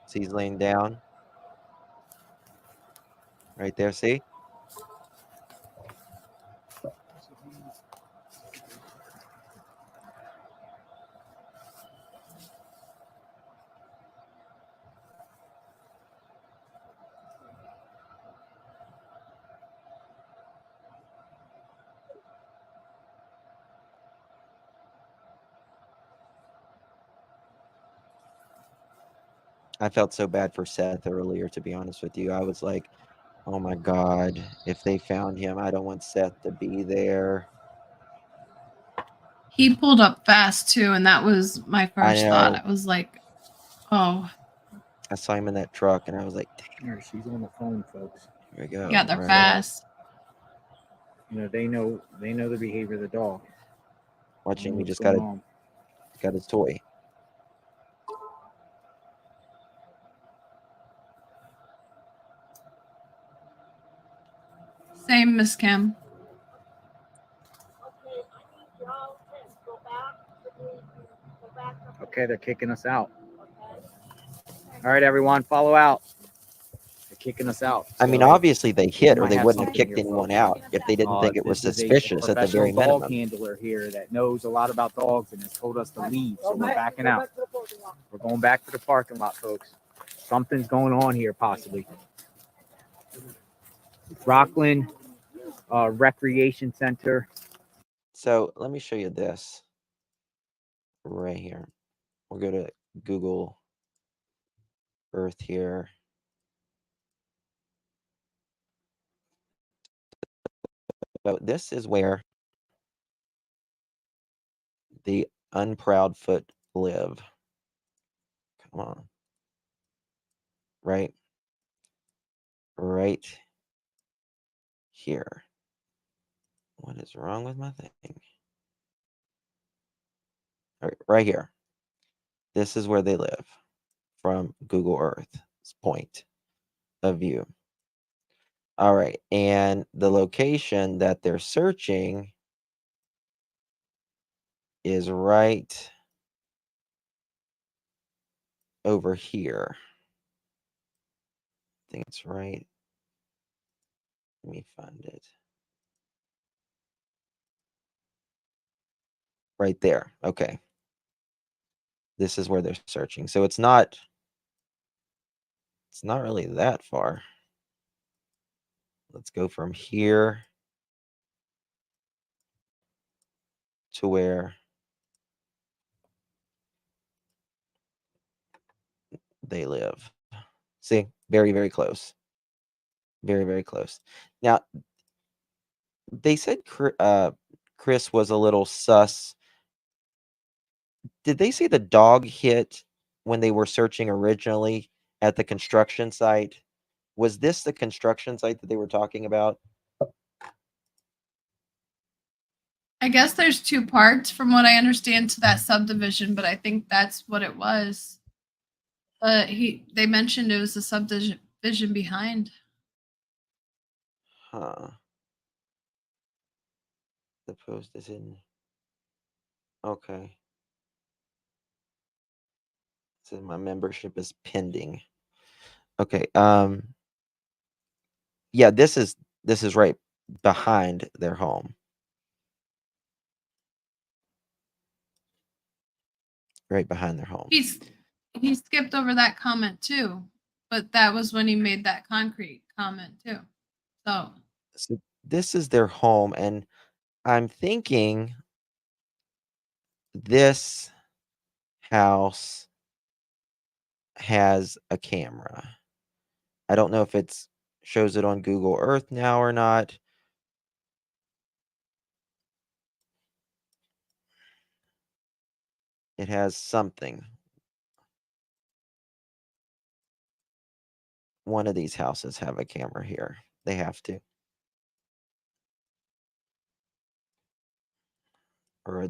See, he's laying down. Right there, see? I felt so bad for Seth earlier, to be honest with you. I was like, oh my God, if they found him, I don't want Seth to be there. He pulled up fast too, and that was my I first thought. know. I was like, oh, I saw him in that truck, and I was like, There, she's on the phone, folks. here we go. yeah, they're All right. fast. They know the behavior of the dog. Watching, he What's just going got on. his toy. Same, Miss Kim. Okay, I need y'all to go back to go back up. Okay, they're kicking us out. Okay. All right, everyone, follow out. They're kicking us out. I mean, So, obviously they hit, or might they have wouldn't have something kicked here, anyone folks. out if they didn't think it was this is a suspicious at the very professional dog minimum. handler here that knows a lot about dogs and has told us to leave. So we're backing out. We're going back to the parking lot, folks. Something's going on here, possibly. Rockland Recreation Center. So let me show you this right here. We'll go to Google Earth here. So this is where the Unproudfoot live. Come on. Right here. What is wrong with my thing? All right here. This is where they live from Google Earth's point of view. All right, and the location that they're searching is right over here. I think it's right. Let me find it. Right there. Okay. This is where they're searching. So it's not really that far. Let's go from here to where they live. See, very, very close. Very, very close. Now, they said Chris was a little sus. Did they say the dog hit when they were searching originally at the construction site? Was this the construction site that they were talking about? I guess there's two parts from what I understand to that subdivision, but I think that's what it was. They mentioned it was the subdivision behind. Huh. The post is in. Okay. So my membership is pending. Okay. Yeah, this is right behind their home. Right behind their home. He skipped over that comment too, but that was when he made that concrete comment too. So this is their home, and I'm thinking this house has a camera. I don't know if it's shows it on Google Earth now or not. It has something. One of these houses have a camera here. They have to. Or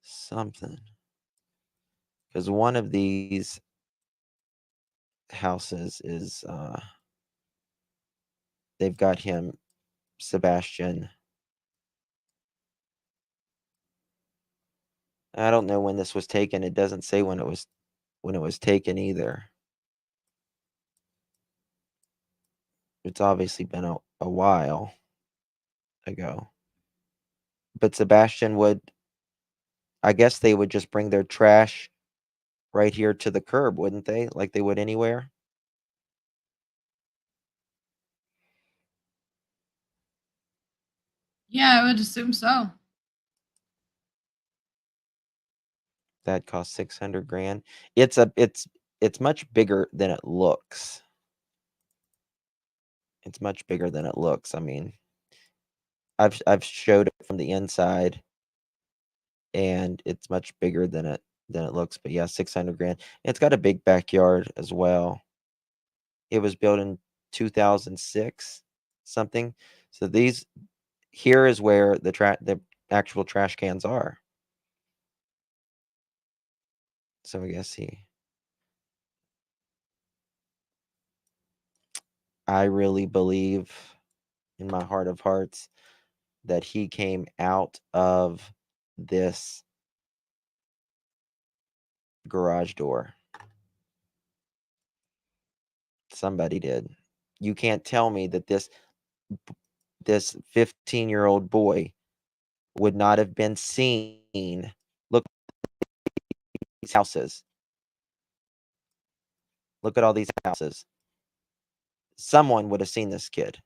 something. Because one of these houses is they've got him, Sebastian. I don't know when this was taken. It doesn't say when it was taken either. It's obviously been a while ago. But Sebastian would, I guess they would just bring their trash right here to the curb, wouldn't they? Like they would anywhere. Yeah, I would assume so. That cost 600 grand. It's much bigger than it looks. It's much bigger than it looks. I mean, I've showed it from the inside, and it's much bigger than it looks. But yeah, 600 grand. It's got a big backyard as well. It was built in 2006 something. So here is where the actual trash cans are. So I guess I really believe in my heart of hearts that he came out of this garage door. Somebody did. You can't tell me that this 15-year-old boy would not have been seen. Look at these houses. Look at all these houses. Someone would have seen this kid.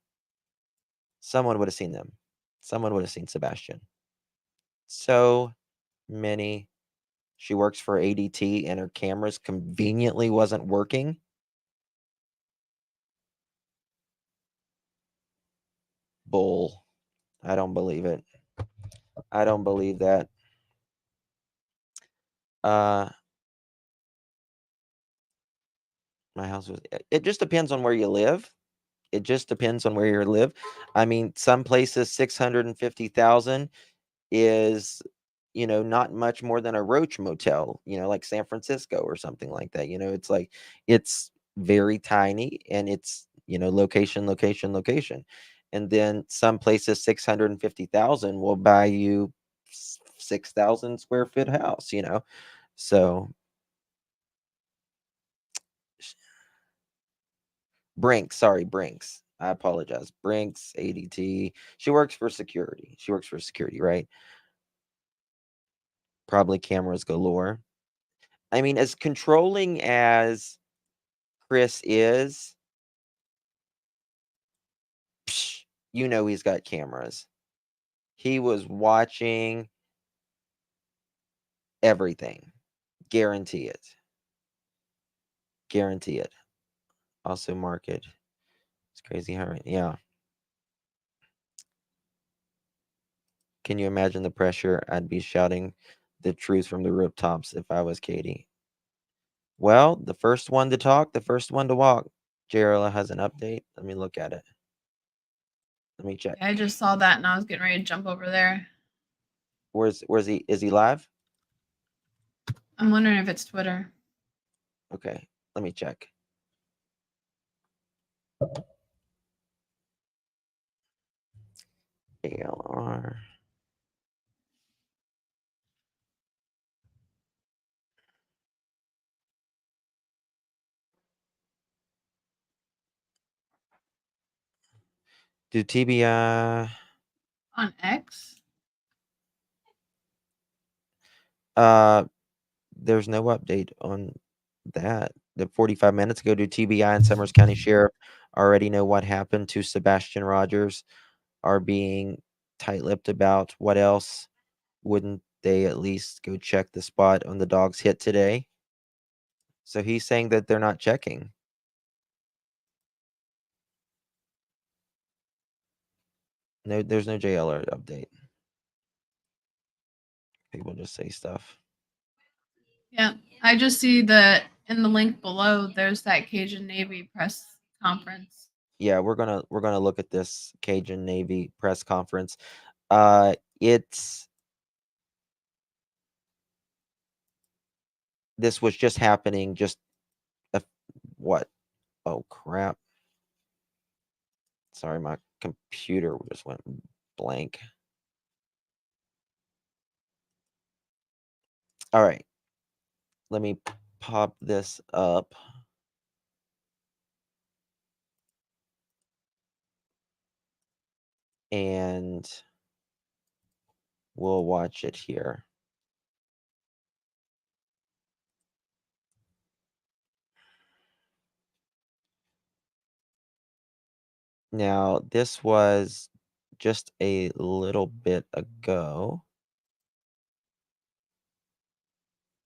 Someone would have seen them. Someone would have seen Sebastian. So many. She works for ADT and her cameras conveniently wasn't working. Bull. I don't believe it. I don't believe that. My house was. It just depends on where you live. It just depends on where you live. I mean, some places 650,000 is, not much more than a Roach Motel. Like San Francisco or something like that. It's like it's very tiny and it's location, location, location. And then some places 650,000 will buy you 6,000 square foot house. So Brinks, I apologize. Brinks, ADT. She works for security. Right? Probably cameras galore. I mean, as controlling as Chris is, he's got cameras. He was watching everything. Guarantee it. Also market. It's crazy how, yeah. Can you imagine the pressure? I'd be shouting the truth from the rooftops if I was Katie. Well, the first one to talk, the first one to walk. JRL has an update. Let me look at it. Let me check. I just saw that and I was getting ready to jump over there. Where's he? Is he live? I'm wondering if it's Twitter. Okay, let me check. ALR. Do TBI On X? There's no update on that. The 45 minutes ago, do TBI and Summers County Sheriff already know what happened to Sebastian Rogers? Are being tight-lipped about what else? Wouldn't they at least go check the spot on the dog's hit today. So he's saying that they're not checking. No, there's no JLR update. People just say stuff. Yeah, I just see that in the link below. There's that Cajun Navy press conference. Yeah, we're gonna look at this Cajun Navy press conference. This was just happening just what? Oh crap. Sorry, my computer just went blank. All right. Let me pop this up. And we'll watch it here. Now, this was just a little bit ago.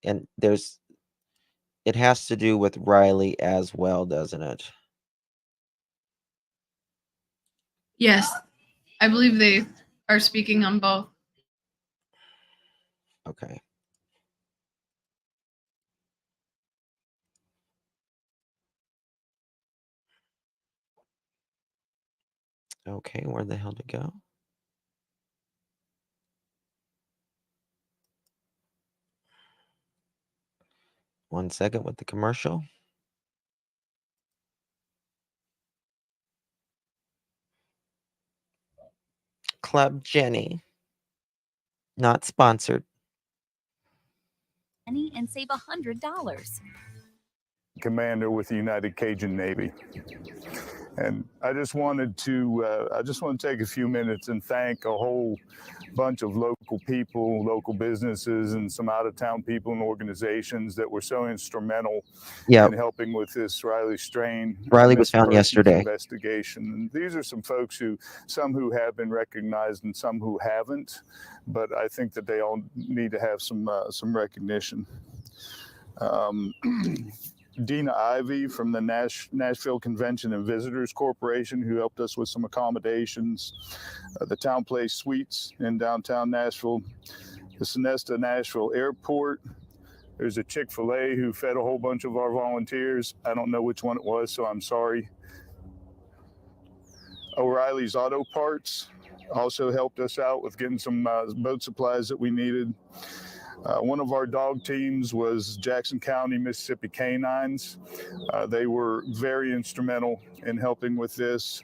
And it has to do with Riley as well, doesn't it? Yes, I believe they are speaking on both. Okay. Okay, where the hell to go? One second with the commercial. Club Jenny. Not sponsored. And save $100. Commander with the United Cajun Navy. And I just wanted to take a few minutes and thank a whole bunch of local people, local businesses, and some out-of-town people and organizations that were so instrumental in helping with this Riley Strain. Riley was found yesterday. Investigation. And these are some folks some who have been recognized and some who haven't, but I think that they all need to have some recognition. Dina Ivey from the Nashville Convention and Visitors Corporation, who helped us with some accommodations. The Town Place Suites in downtown Nashville. The Sonesta Nashville Airport. There's a Chick-fil-A who fed a whole bunch of our volunteers. I don't know which one it was, so I'm sorry. O'Reilly's Auto Parts also helped us out with getting some boat supplies that we needed. One of our dog teams was Jackson County, Mississippi Canines. They were very instrumental in helping with this.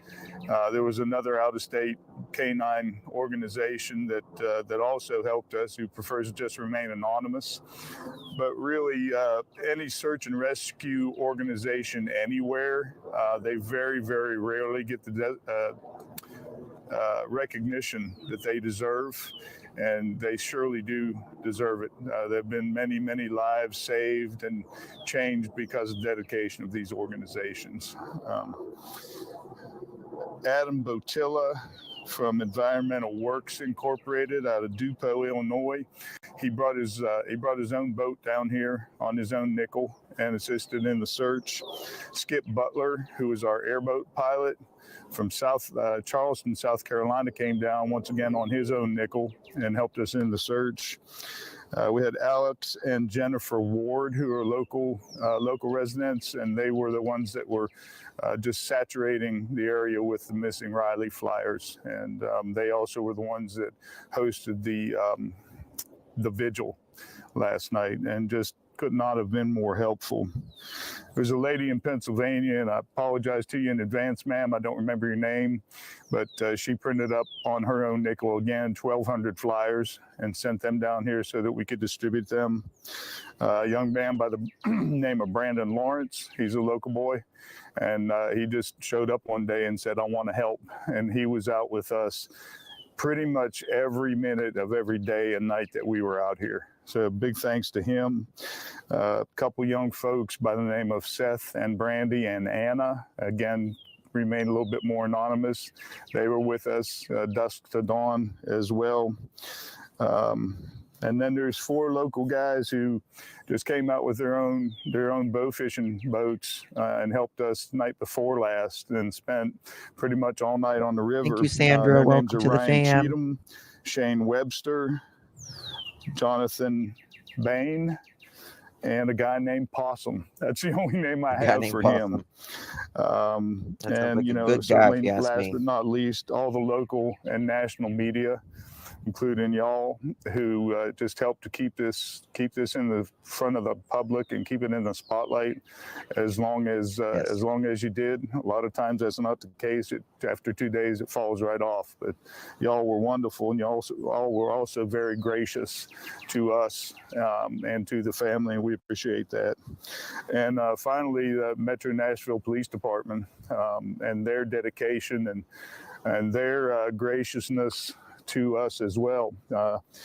There was another out-of-state canine organization that also helped us, who prefers to just remain anonymous. But really, any search and rescue organization anywhere, they very, very rarely get the recognition that they deserve. And they surely do deserve it. There have been many, many lives saved and changed because of dedication of these organizations. Adam Botilla from Environmental Works Incorporated out of DuPont, Illinois. He brought his own boat down here on his own nickel and assisted in the search. Skip Butler, who was our airboat pilot from Charleston, South Carolina, came down once again on his own nickel and helped us in the search. We had Alex and Jennifer Ward, who are local residents, and they were the ones that were just saturating the area with the missing Riley flyers. And they also were the ones that hosted the vigil last night, and just could not have been more helpful. There's a lady in Pennsylvania, and I apologize to you in advance, ma'am. I don't remember your name, but she printed up on her own nickel again 1,200 flyers and sent them down here so that we could distribute them. A young man by the name of Brandon Lawrence, he's a local boy, and he just showed up one day and said, "I want to help," and he was out with us pretty much every minute of every day and night that we were out here. So big thanks to him. A couple young folks by the name of Seth and Brandy and Anna, again, remain a little bit more anonymous. They were with us dusk to dawn as well. And then there's 4 local guys who just came out with their own bow fishing boats and helped us the night before last and spent pretty much all night on the river. Thank you, Sandra. Their Welcome names are to the Ryan fam. Cheatham, Shane Webster, Jonathan Bain, and a guy named Possum. That's the only name I A guy have named for Possum. him. That sounds And like you a know, good guy, if certainly you ask last me. but not least, all the local and national media, including y'all, who just helped to keep this in the front of the public and keep it in the spotlight as long as you did. A lot of times that's not the case. After 2 days, it falls right off. But y'all were wonderful, and y'all all were also very gracious to us and to the family, and we appreciate that. And finally, the Metro Nashville Police Department and their dedication and their graciousness to us as well.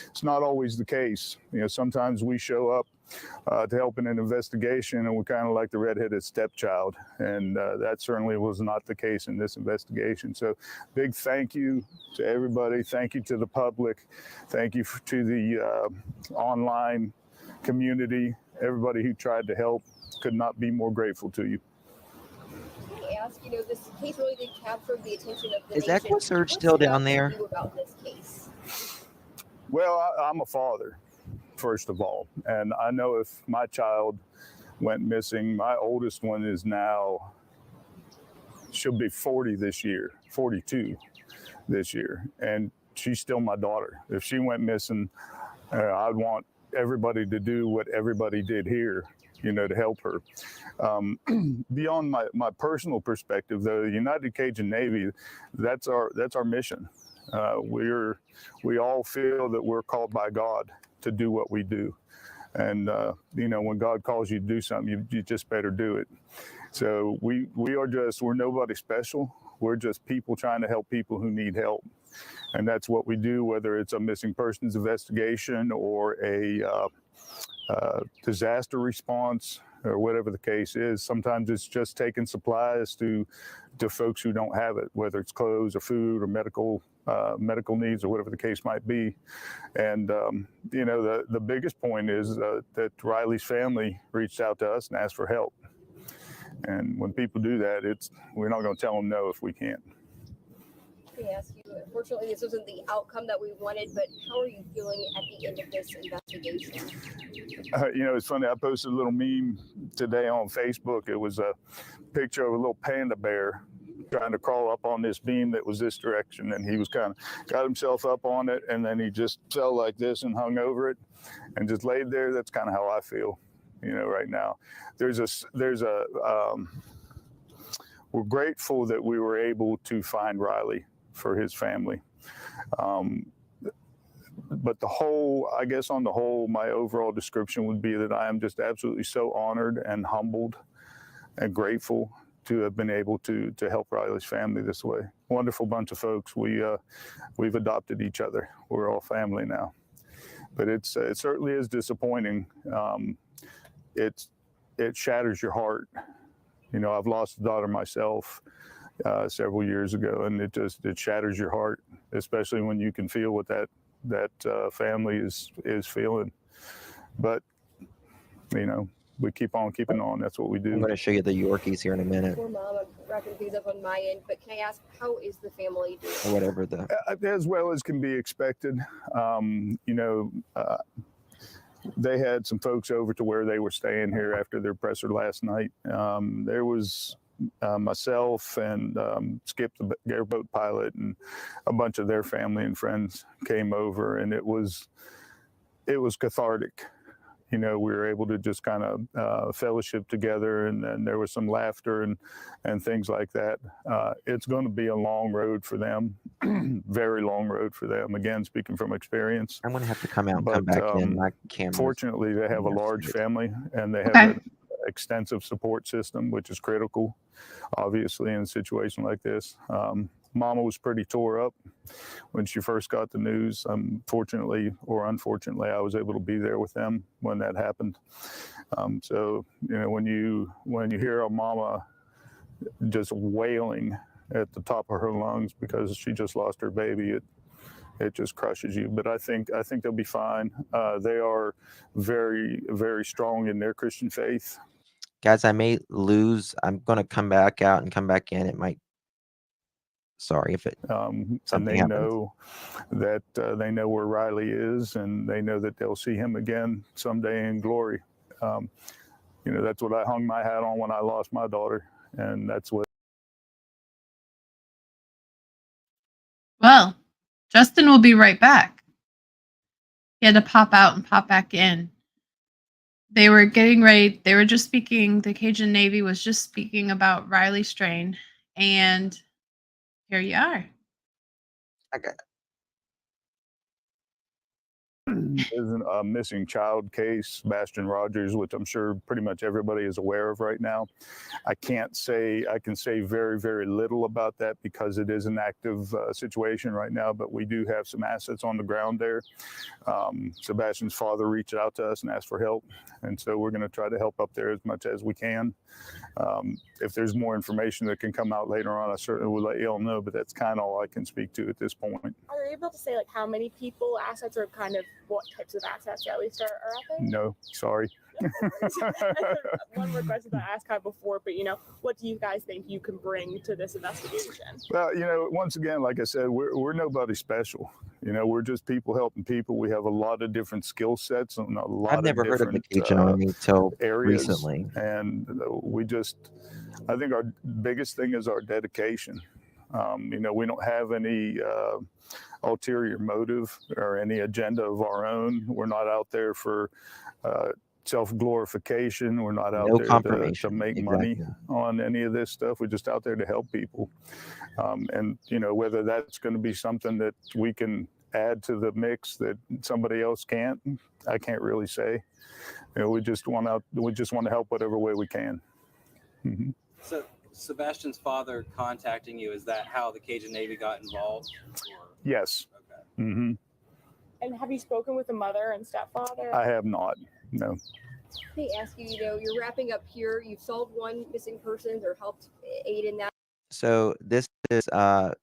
It's not always the case. You know, sometimes we show up to help in an investigation and we're kind of like the redheaded stepchild. And that certainly was not the case in this investigation. So big thank you to everybody. Thank you to the public. Thank you to the online community. Everybody who tried to help, could not be more grateful to you. Ask, you know, this case really did capture the attention of the Is nation. EquiSurge What still stood out down to there? you about this case? Well, I'm a father, first of all, and I know if my child went missing, my oldest one is now, she'll be 40 this year, 42 this year, and she's still my daughter. If she went missing, I'd want everybody to do what everybody did here, you know, to help her. Beyond my personal perspective, though, the United Cajun Navy, that's our mission. We all feel that we're called by God to do what we do. And, you know, when God calls you to do something, you just better do it. So we're nobody special. We're just people trying to help people who need help. And that's what we do, whether it's a missing persons investigation or a disaster response or whatever the case is. Sometimes it's just taking supplies to folks who don't have it, whether it's clothes or food or medical needs or whatever the case might be. And, you know, the biggest point is that Riley's family reached out to us and asked for help. And when people do that, we're not going to tell them no if we can't. Let me ask you, unfortunately, this wasn't the outcome that we wanted, but how are you feeling at the end of this investigation? You know, it's funny. I posted a little meme today on Facebook. It was a picture of a little panda bear trying to crawl up on this beam that was this direction, and he was got himself up on it, and then he just fell like this and hung over it and just laid there. That's kind of how I feel, you know, right now. We're grateful that we were able to find Riley for his family. But I guess on the whole, my overall description would be that I am just absolutely so honored and humbled and grateful to have been able to help Riley's family this way. Wonderful bunch of folks. We've adopted each other. We're all family now. But it certainly is disappointing. It shatters your heart. You know, I've lost a daughter myself several years ago, and it shatters your heart, especially when you can feel what that family is feeling. But, you know, we keep on keeping on. That's what we do. I'm going to show you the Yorkies here in a minute. Poor Mom, I'm wrapping things up on my end, but can I ask, how is the family doing? Or whatever as well as can be expected. You know, they had some folks over to where they were staying here after their presser last night. There was myself and Skip, the airboat pilot, and a bunch of their family and friends came over, and it was cathartic. You know, we were able to just kind of fellowship together, and there was some laughter and things like that. It's going to be a long road for them, very long road for them. Again, speaking from experience. I'm going to have to come out and come back in. My camera. Fortunately, they have a large family, and they have an extensive support system, which is critical, obviously, in a situation like this. Mama was pretty tore up when she first got the news. Fortunately or unfortunately, I was able to be there with them when that happened. So, you know, when you hear a mama just wailing at the top of her lungs because she just lost her baby, it just crushes you. But I think they'll be fine. They are very, very strong in their Christian faith. Guys, I may lose. I'm going to come back out and come back in. It might. Sorry if it And something they happens. know that they know where Riley is, and they know that they'll see him again someday in glory. You know, that's what I hung my hat on when I lost my daughter, and that's what. Well, Justin will be right back. He had to pop out and pop back in. They were getting ready. They were just speaking. The Cajun Navy was just speaking about Riley Strain, and here you are. Okay. There's a missing child case, Sebastian Rogers, which I'm sure pretty much everybody is aware of right now. I can say very, very little about that because it is an active situation right now, but we do have some assets on the ground there. Sebastian's father reached out to us and asked for help, and so we're going to try to help up there as much as we can. If there's more information that can come out later on, I certainly will let you all know, but that's kind of all I can speak to at this point. Are you able to say like how many people, assets, or kind of what types of assets at least are out there? No, sorry. One more question that I asked kind of before, but what do you guys think you can bring to this investigation? Well, once again, like I said, we're nobody special. We're just people helping people. We have a lot of different skill sets and a lot I've never of heard of the different Cajun Army till areas. recently. And I think our biggest thing is our dedication. We don't have any ulterior motive or any agenda of our own. We're not out there for self-glorification. We're not out there to make money on any of this stuff. We're just out there to help people. And whether that's going to be something that we can add to the mix that somebody else can't, I can't really say. We just want to help whatever way we can. Mm-hmm. So Sebastian's father contacting you, is that how the Cajun Navy got involved? Or? Yes. Okay. Mm-hmm. And have you spoken with the mother and stepfather? I have not, no. They ask you, you're wrapping up here. You've solved one missing person or helped aid in that. So this is also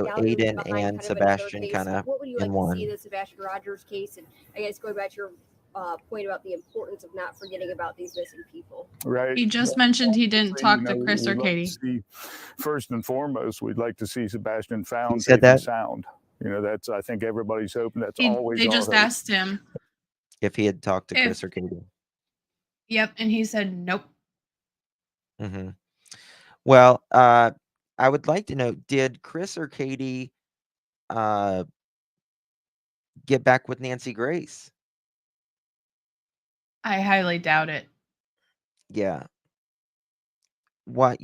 Aiden and Sebastian kind of What would you in like one. to see in the Sebastian Rogers case? And I guess going back to your point about the importance of not forgetting about these missing people. Right. He just mentioned he didn't talk to Chris or Katie. First and foremost, we'd like to see Sebastian found said safe that? and sound. That's, I think everybody's hoping. That's always They our just hope. asked him. If he had talked to Chris or Katie. Yep, and he said nope. Mm-hmm. Well, I would like to know, did Chris or Katie get back with Nancy Grace? I highly doubt it. Yeah. What,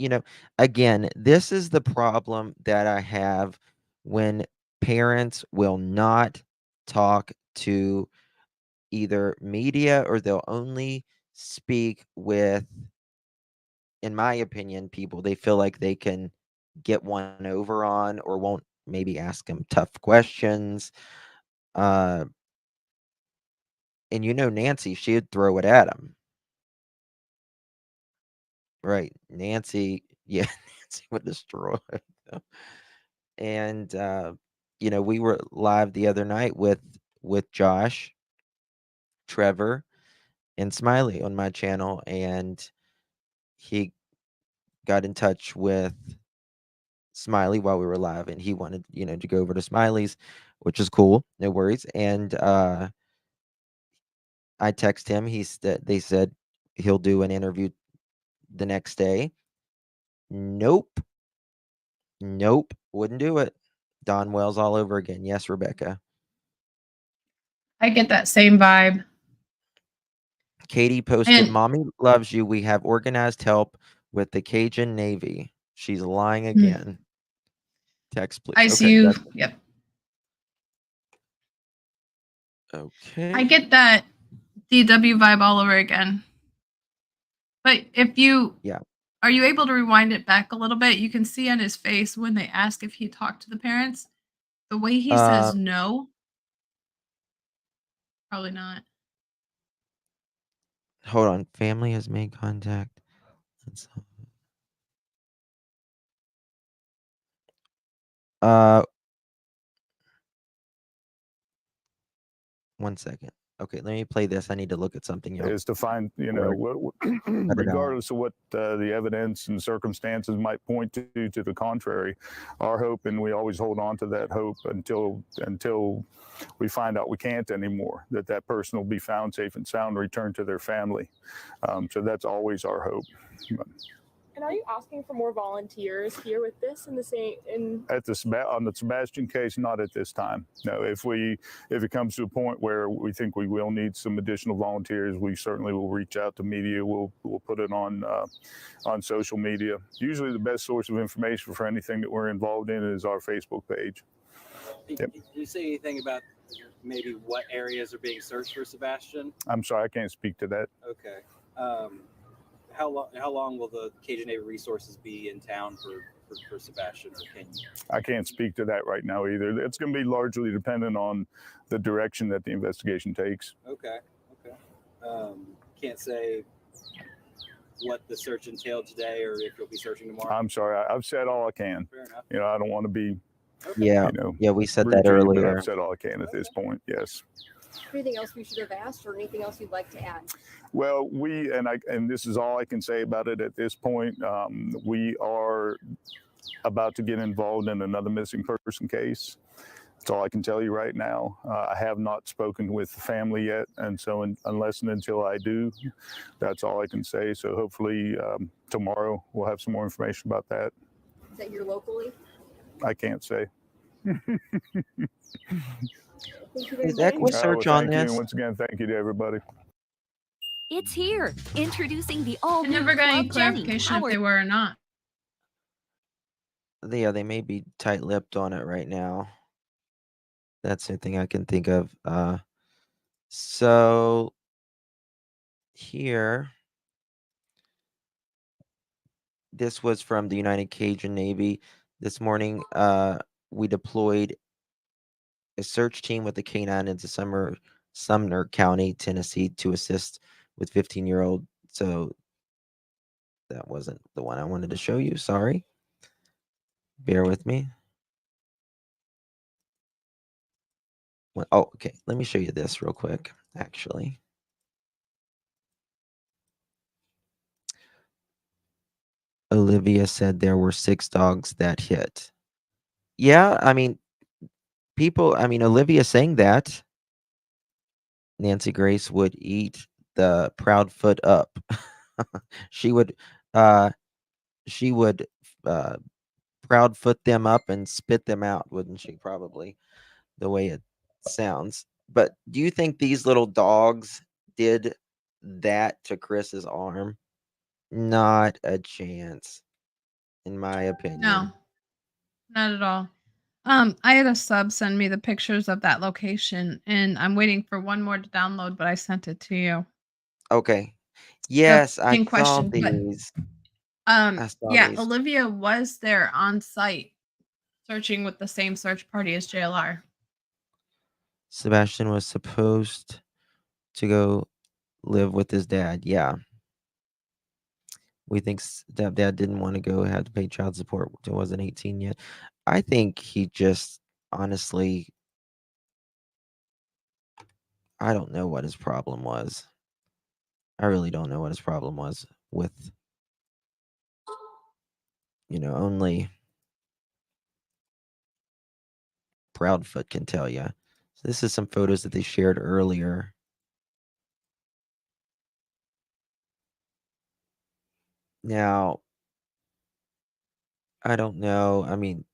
again, this is the problem that I have when parents will not talk to either media or they'll only speak with, in my opinion, people they feel like they can get one over on or won't maybe ask them tough questions. And Nancy, she'd throw it at him. Right. Nancy, yeah, Nancy would destroy them. And we were live the other night with Josh, Trevor, and Smiley on my channel, and he got in touch with Smiley while we were live, and he wanted, to go over to Smiley's, which is cool, no worries. And I text him. They said he'll do an interview the next day. Nope, wouldn't do it. Don Wells all over again. Yes, Rebecca. I get that same vibe. Katie posted, "Mommy loves you. We have organized help with the Cajun Navy." She's lying again. Text, please. I see you. Yep. Okay. I get that DW vibe all over again. But if you are you able to rewind it back a little bit? You can see on his face when they ask if he talked to the parents, the way he says no. Probably not. Hold on. Family has made contact. 1 second. Okay, let me play this. I need to look at something else. is to find, you know, out. regardless of what the evidence and circumstances might point to the contrary, our hope, and we always hold on to that hope until we find out we can't anymore, that person will be found safe and sound, returned to their family. So that's always our hope. And are you asking for more volunteers here with this in the same At on the Sebastian case, not at this time. No, if it comes to a point where we think we will need some additional volunteers, we certainly will reach out to media. We'll put it on social media. Usually, the best source of information for anything that we're involved in is our Facebook page. Did you say anything about maybe what areas are being searched for Sebastian? I'm sorry, I can't speak to that. Okay. How long will the Cajun Navy resources be in town for Sebastian? Or can you? I can't speak to that right now either. It's going to be largely dependent on the direction that the investigation takes. Okay. Can't say what the search entailed today, or if you'll be searching tomorrow. I'm sorry. I've said all I can. Fair enough. You know, I don't want to be. Okay. Yeah. You know, yeah, we said rude that to you, but earlier. I've said all I can at this point. Yes. Anything else we should have asked, or anything else you'd like to add? Well, and this is all I can say about it at this point. We are about to get involved in another missing person case. That's all I can tell you right now. I have not spoken with the family yet, and so unless and until I do, that's all I can say. So hopefully tomorrow we'll have some more information about that. Is that your locally? I can't say. Is EquiSearch on thank you. this? And once again, thank you to everybody. It's here. Introducing the all I new never got any Club Jenny, clarification if powered they were or not. Yeah, they may be tight-lipped on it right now. That's the thing I can think of. So here, this was from the United Cajun Navy. This morning, we deployed a search team with the K9 into Sumner County, Tennessee, to assist with 15-year-old. So that wasn't the one I wanted to show you. Sorry. Bear with me. Oh, okay. Let me show you this real quick, actually. Olivia said there were 6 dogs that hit. Yeah, I mean, Olivia saying that Nancy Grace would eat the Proudfoot up. she would Proudfoot them up and spit them out, wouldn't she? Probably, the way it sounds. But do you think these little dogs did that to Chris's arm? Not a chance, in my opinion. No, not at all. I had a sub send me the pictures of that location, and I'm waiting for one more to download, but I sent it to you. Okay. Yes, I in saw question, but these. I saw yeah, these. Olivia was there on site searching with the same search party as JLR. Sebastian was supposed to go live with his dad. Yeah. We think stepdad didn't want to go, had to pay child support. It wasn't 18 yet. I think he just, honestly, I don't know what his problem was. I really don't know what his problem was with, only Proudfoot can tell you. So this is some photos that they shared earlier. Now, I don't know. I mean,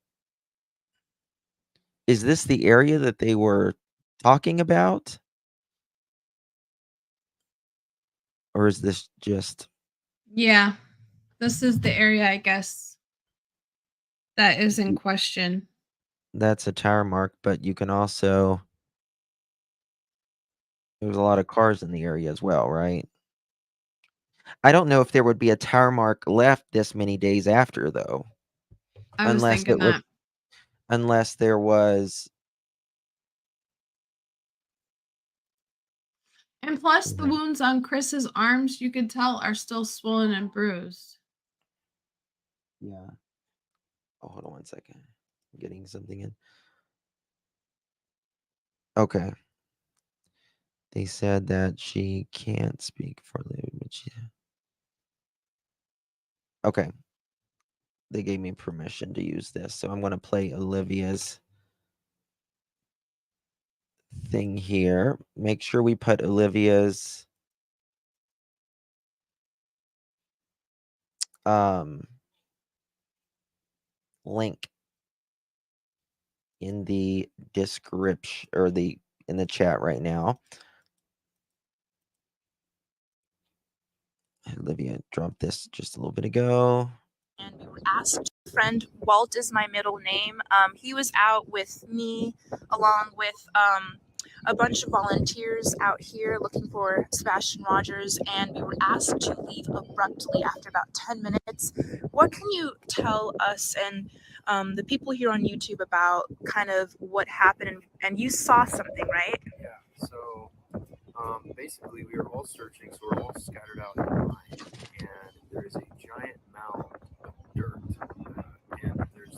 is this the area that they were talking about? Or is this just... Yeah, this is the area, I guess, that is in question. That's a tire mark, but you can also... There's a lot of cars in the area as well, right? I don't know if there would be a tire mark left this many days after, though. I was thinking that. Unless there was... And plus, the wounds on Chris's arms, you could tell, are still swollen and bruised. Yeah. Oh, hold on 1 second. I'm getting something in. Okay. They said that she can't speak for Olivia, but she. Okay. They gave me permission to use this, so I'm going to play Olivia's thing here. Make sure we put Olivia's link in the description or in the chat right now. Olivia dropped this just a little bit ago. And we were asked, friend Walt is my middle name. He was out with me along with a bunch of volunteers out here looking for Sebastian Rogers, and we were asked to leave abruptly after about 10 minutes. What can you tell us and the people here on YouTube about kind of what happened? And you saw something, right? Yeah, so basically we were all searching, so we're all scattered out in the line, and there is a giant mound of dirt, and there's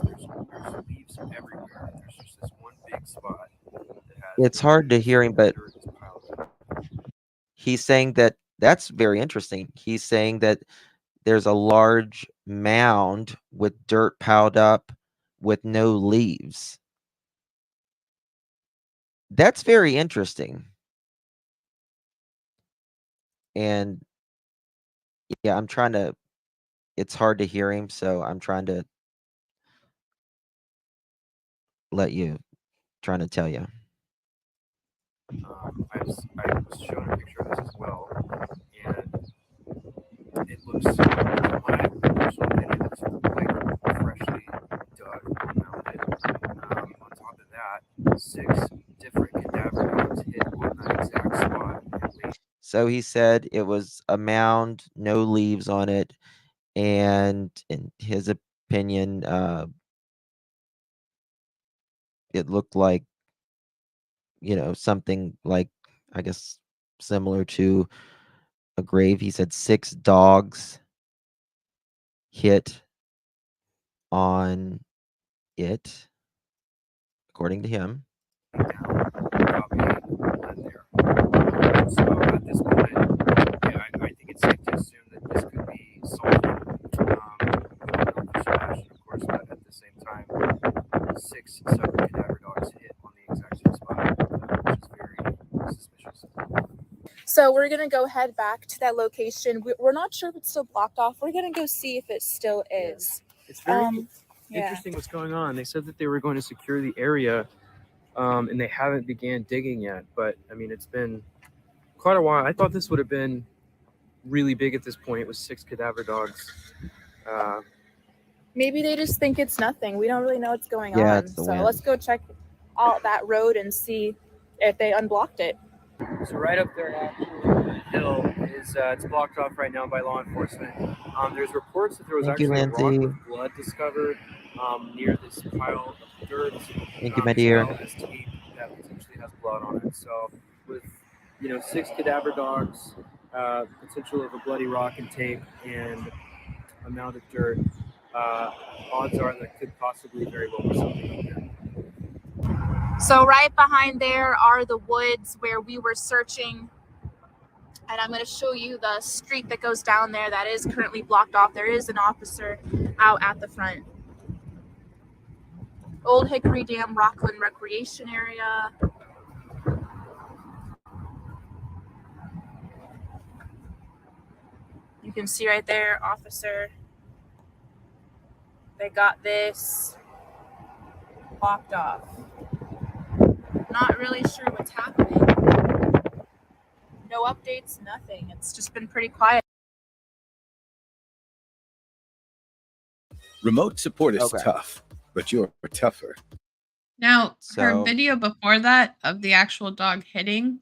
leaves everywhere. There's just this one big spot that has. It's hard to hear him, but he's saying that that's very interesting. He's saying that there's a large mound with dirt piled up with no leaves. That's very interesting. And yeah, it's hard to hear him, so I'm trying to trying to tell you. I was shown a picture of this as well, and it looks, in my personal opinion, it's like freshly dug and mounted. On top of that, 6 different cadaver dogs hit on that exact spot. So he said it was a mound, no leaves on it, and in his opinion, it looked like, something like, I guess, similar to a grave. He said 6 dogs hit on it, according to him. So at this point, yeah, I think it's safe to assume that this could be solved. We don't know for Sebastian, of course, but at the same time, 6 separate cadaver dogs hit on the exact same spot, which is very suspicious. So we're gonna go head back to that location. We're not sure if it's still blocked off. We're gonna go see if it still is. It's very interesting what's going on. They said that they were going to secure the area, and they haven't began digging yet. But I mean, it's been quite a while. I thought this would have been really big at this point with 6 cadaver dogs. Maybe they just think it's nothing. We don't really know what's going Yeah, on. it's the So wind. let's go check out that road and see if they unblocked it. So right up there on the hill is it's blocked off right now by law enforcement. There's reports that there was Thank you, actually a rock Lindsay. with blood discovered near this pile of dirt. Thank you, my dear. As well as tape that potentially has blood on it. So with 6 cadaver dogs, potential of a bloody rock and tape, and a mound of dirt, odds are that could possibly very well be something like that. So right behind there are the woods where we were searching. And I'm going to show you the street that goes down there that is currently blocked off. There is an officer out at the front. Old Hickory Dam Rockland Recreation Area. You can see right there, officer. They got this blocked off. Not really sure what's happening. No updates, nothing. It's just been pretty quiet. Remote support is Okay. tough, but you're tougher. Now, her So- video before that of the actual dog hitting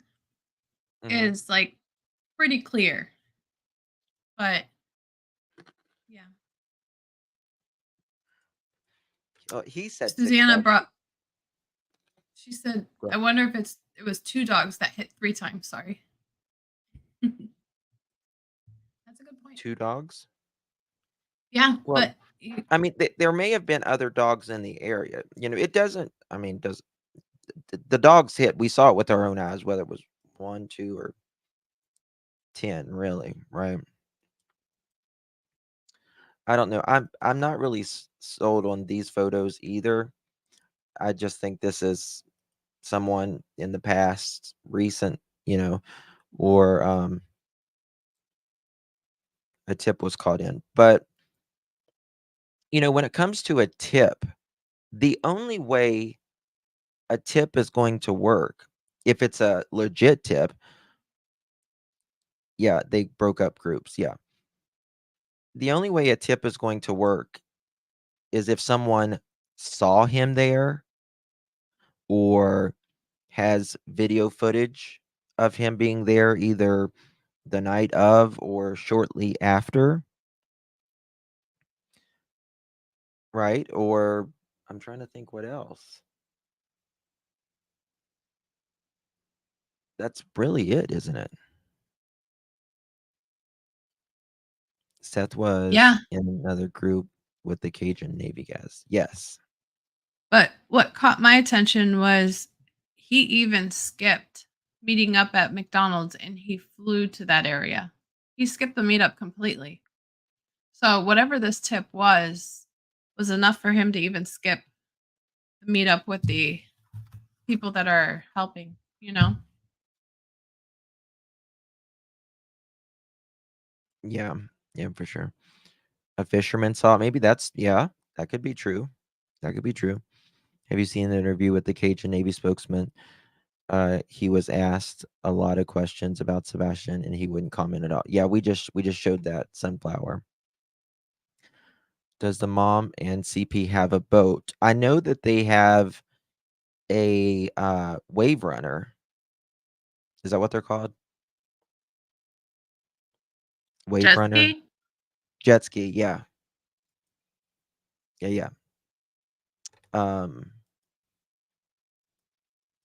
is like pretty clear. But yeah. He said 6 Susanna dogs. brought she said, Go I wonder if it was 2 dogs that hit 3 times, sorry. That's a good point. 2 dogs. Yeah, Well, but I mean, there may have been other dogs in the area. It doesn't. I mean, the dogs hit? We saw it with our own eyes, whether it was 1, 2, or 10, really, right? I don't know. I'm not really sold on these photos either. I just think this is someone in the past, recent, or a tip was called in. But when it comes to a tip, the only way a tip is going to work, if it's a legit tip, yeah, they broke up groups. Yeah. The only way a tip is going to work is if someone saw him there or has video footage of him being there either the night of or shortly after, right? Or I'm trying to think what else. That's really it, isn't it? Seth was Yeah. in another group with the Cajun Navy guys. Yes. But what caught my attention was he even skipped meeting up at McDonald's and he flew to that area. He skipped the meetup completely. So whatever this tip was enough for him to even skip the meetup with the people that are helping, Yeah. Yeah, for sure. A fisherman saw it. Maybe that could be true. That could be true. Have you seen the interview with the Cajun Navy spokesman? He was asked a lot of questions about Sebastian and he wouldn't comment at all. Yeah, we just showed that sunflower. Does the mom and CP have a boat? I know that they have a wave runner. Is that what they're called? Wave Jet runner? ski? Jet ski, yeah. Yeah.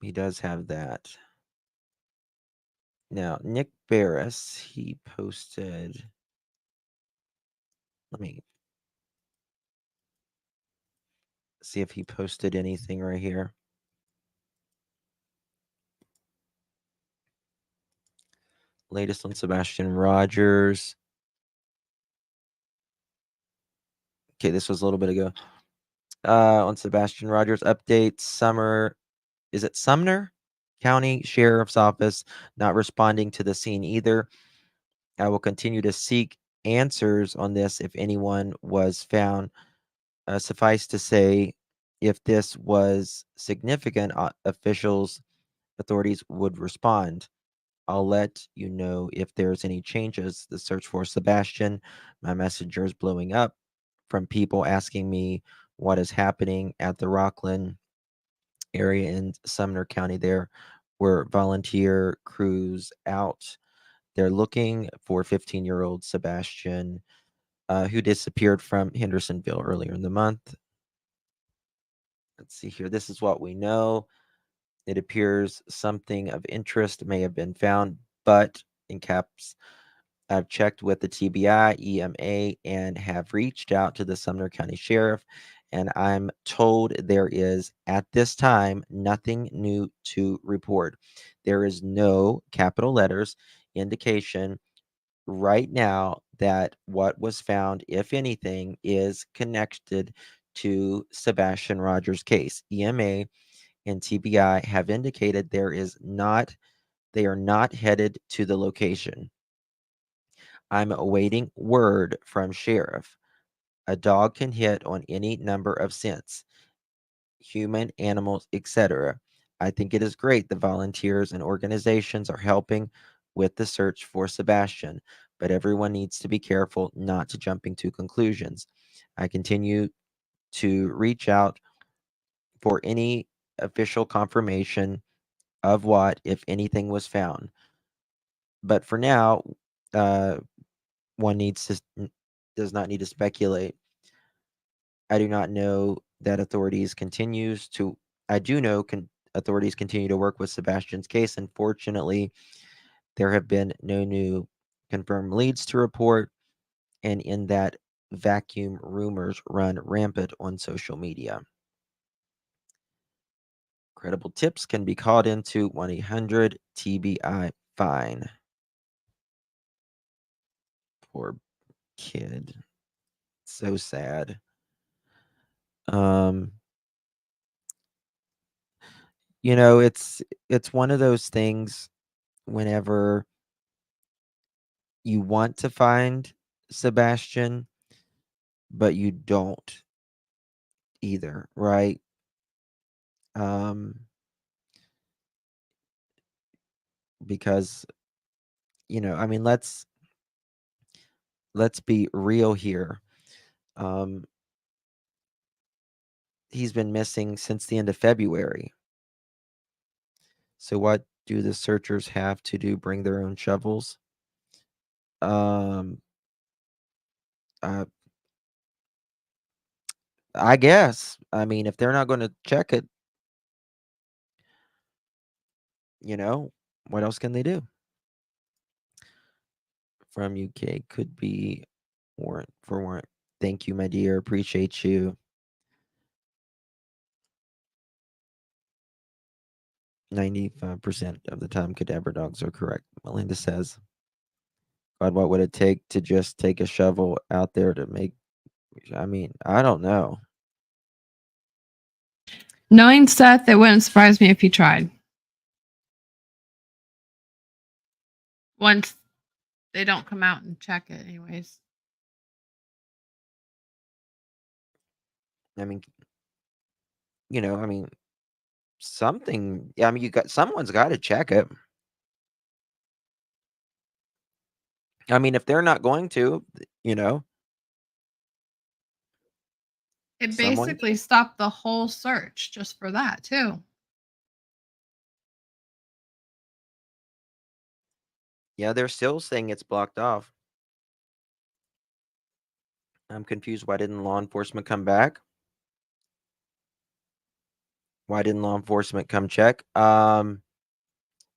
He does have that. Now, Nick Barris, he posted. Let me see if he posted anything right here. Latest on Sebastian Rogers. Okay, this was a little bit ago. On Sebastian Rogers update, Sumner County Sheriff's Office not responding to the scene either. I will continue to seek answers on this if anyone was found. Suffice to say, if this was significant, authorities would respond. I'll let you know if there's any changes. The search for Sebastian, my messenger is blowing up from people asking me what is happening at the Rockland area in Sumner County. There were volunteer crews out. They're looking for 15-year-old Sebastian, who disappeared from Hendersonville earlier in the month. Let's see here. This is what we know. It appears something of interest may have been found, but in caps, I've checked with the TBI, EMA, and have reached out to the Sumner County Sheriff, and I'm told there is, at this time, nothing new to report. There is no capital letters indication right now that what was found, if anything, is connected to Sebastian Rogers' case. EMA and TBI have indicated they are not headed to the location. I'm awaiting word from sheriff. A dog can hit on any number of scents, human, animals, etc. I think it is great the volunteers and organizations are helping with the search for Sebastian, but everyone needs to be careful not to jumping to conclusions. I continue to reach out for any official confirmation of what, if anything, was found. But for now, one does not need to speculate. I do not know that authorities authorities continue to work with Sebastian's case. Unfortunately, there have been no new confirmed leads to report, and in that vacuum, rumors run rampant on social media. Credible tips can be called into 1-800-TBI fine. Poor kid. So sad. You know, it's one of those things whenever you want to find Sebastian, but you don't either, right? Because, you know, I mean, let's be real here. He's been missing since the end of February. So what do the searchers have to do? Bring their own shovels? I guess. I mean, if they're not going to check it, you know, what else can they do? From UK could be warrant for warrant. Thank you, my dear. Appreciate you. 95% of the time, cadaver dogs are correct. Melinda says, God, what would it take to just take a shovel out there to make? I mean, I don't know. Knowing Seth, it wouldn't surprise me if he tried. Once they don't come out and check it, anyways. I mean, you know, I mean, something. I mean, someone's got to check it. I mean, if they're not going to, you know, It someone. basically stopped the whole search just for that, too. Yeah, they're still saying it's blocked off. I'm confused. Why didn't law enforcement come back? Why didn't law enforcement come check? You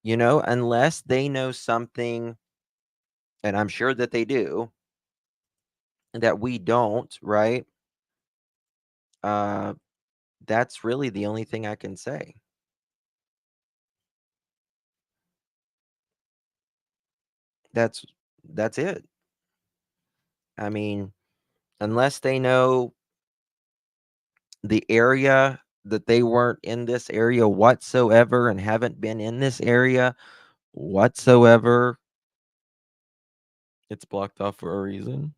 know, unless they know something, and I'm sure that they do, that we don't, right? That's really the only thing I can say. That's it. I mean, unless they know the area, that they weren't in this area whatsoever and haven't been in this area whatsoever, it's blocked off for a reason.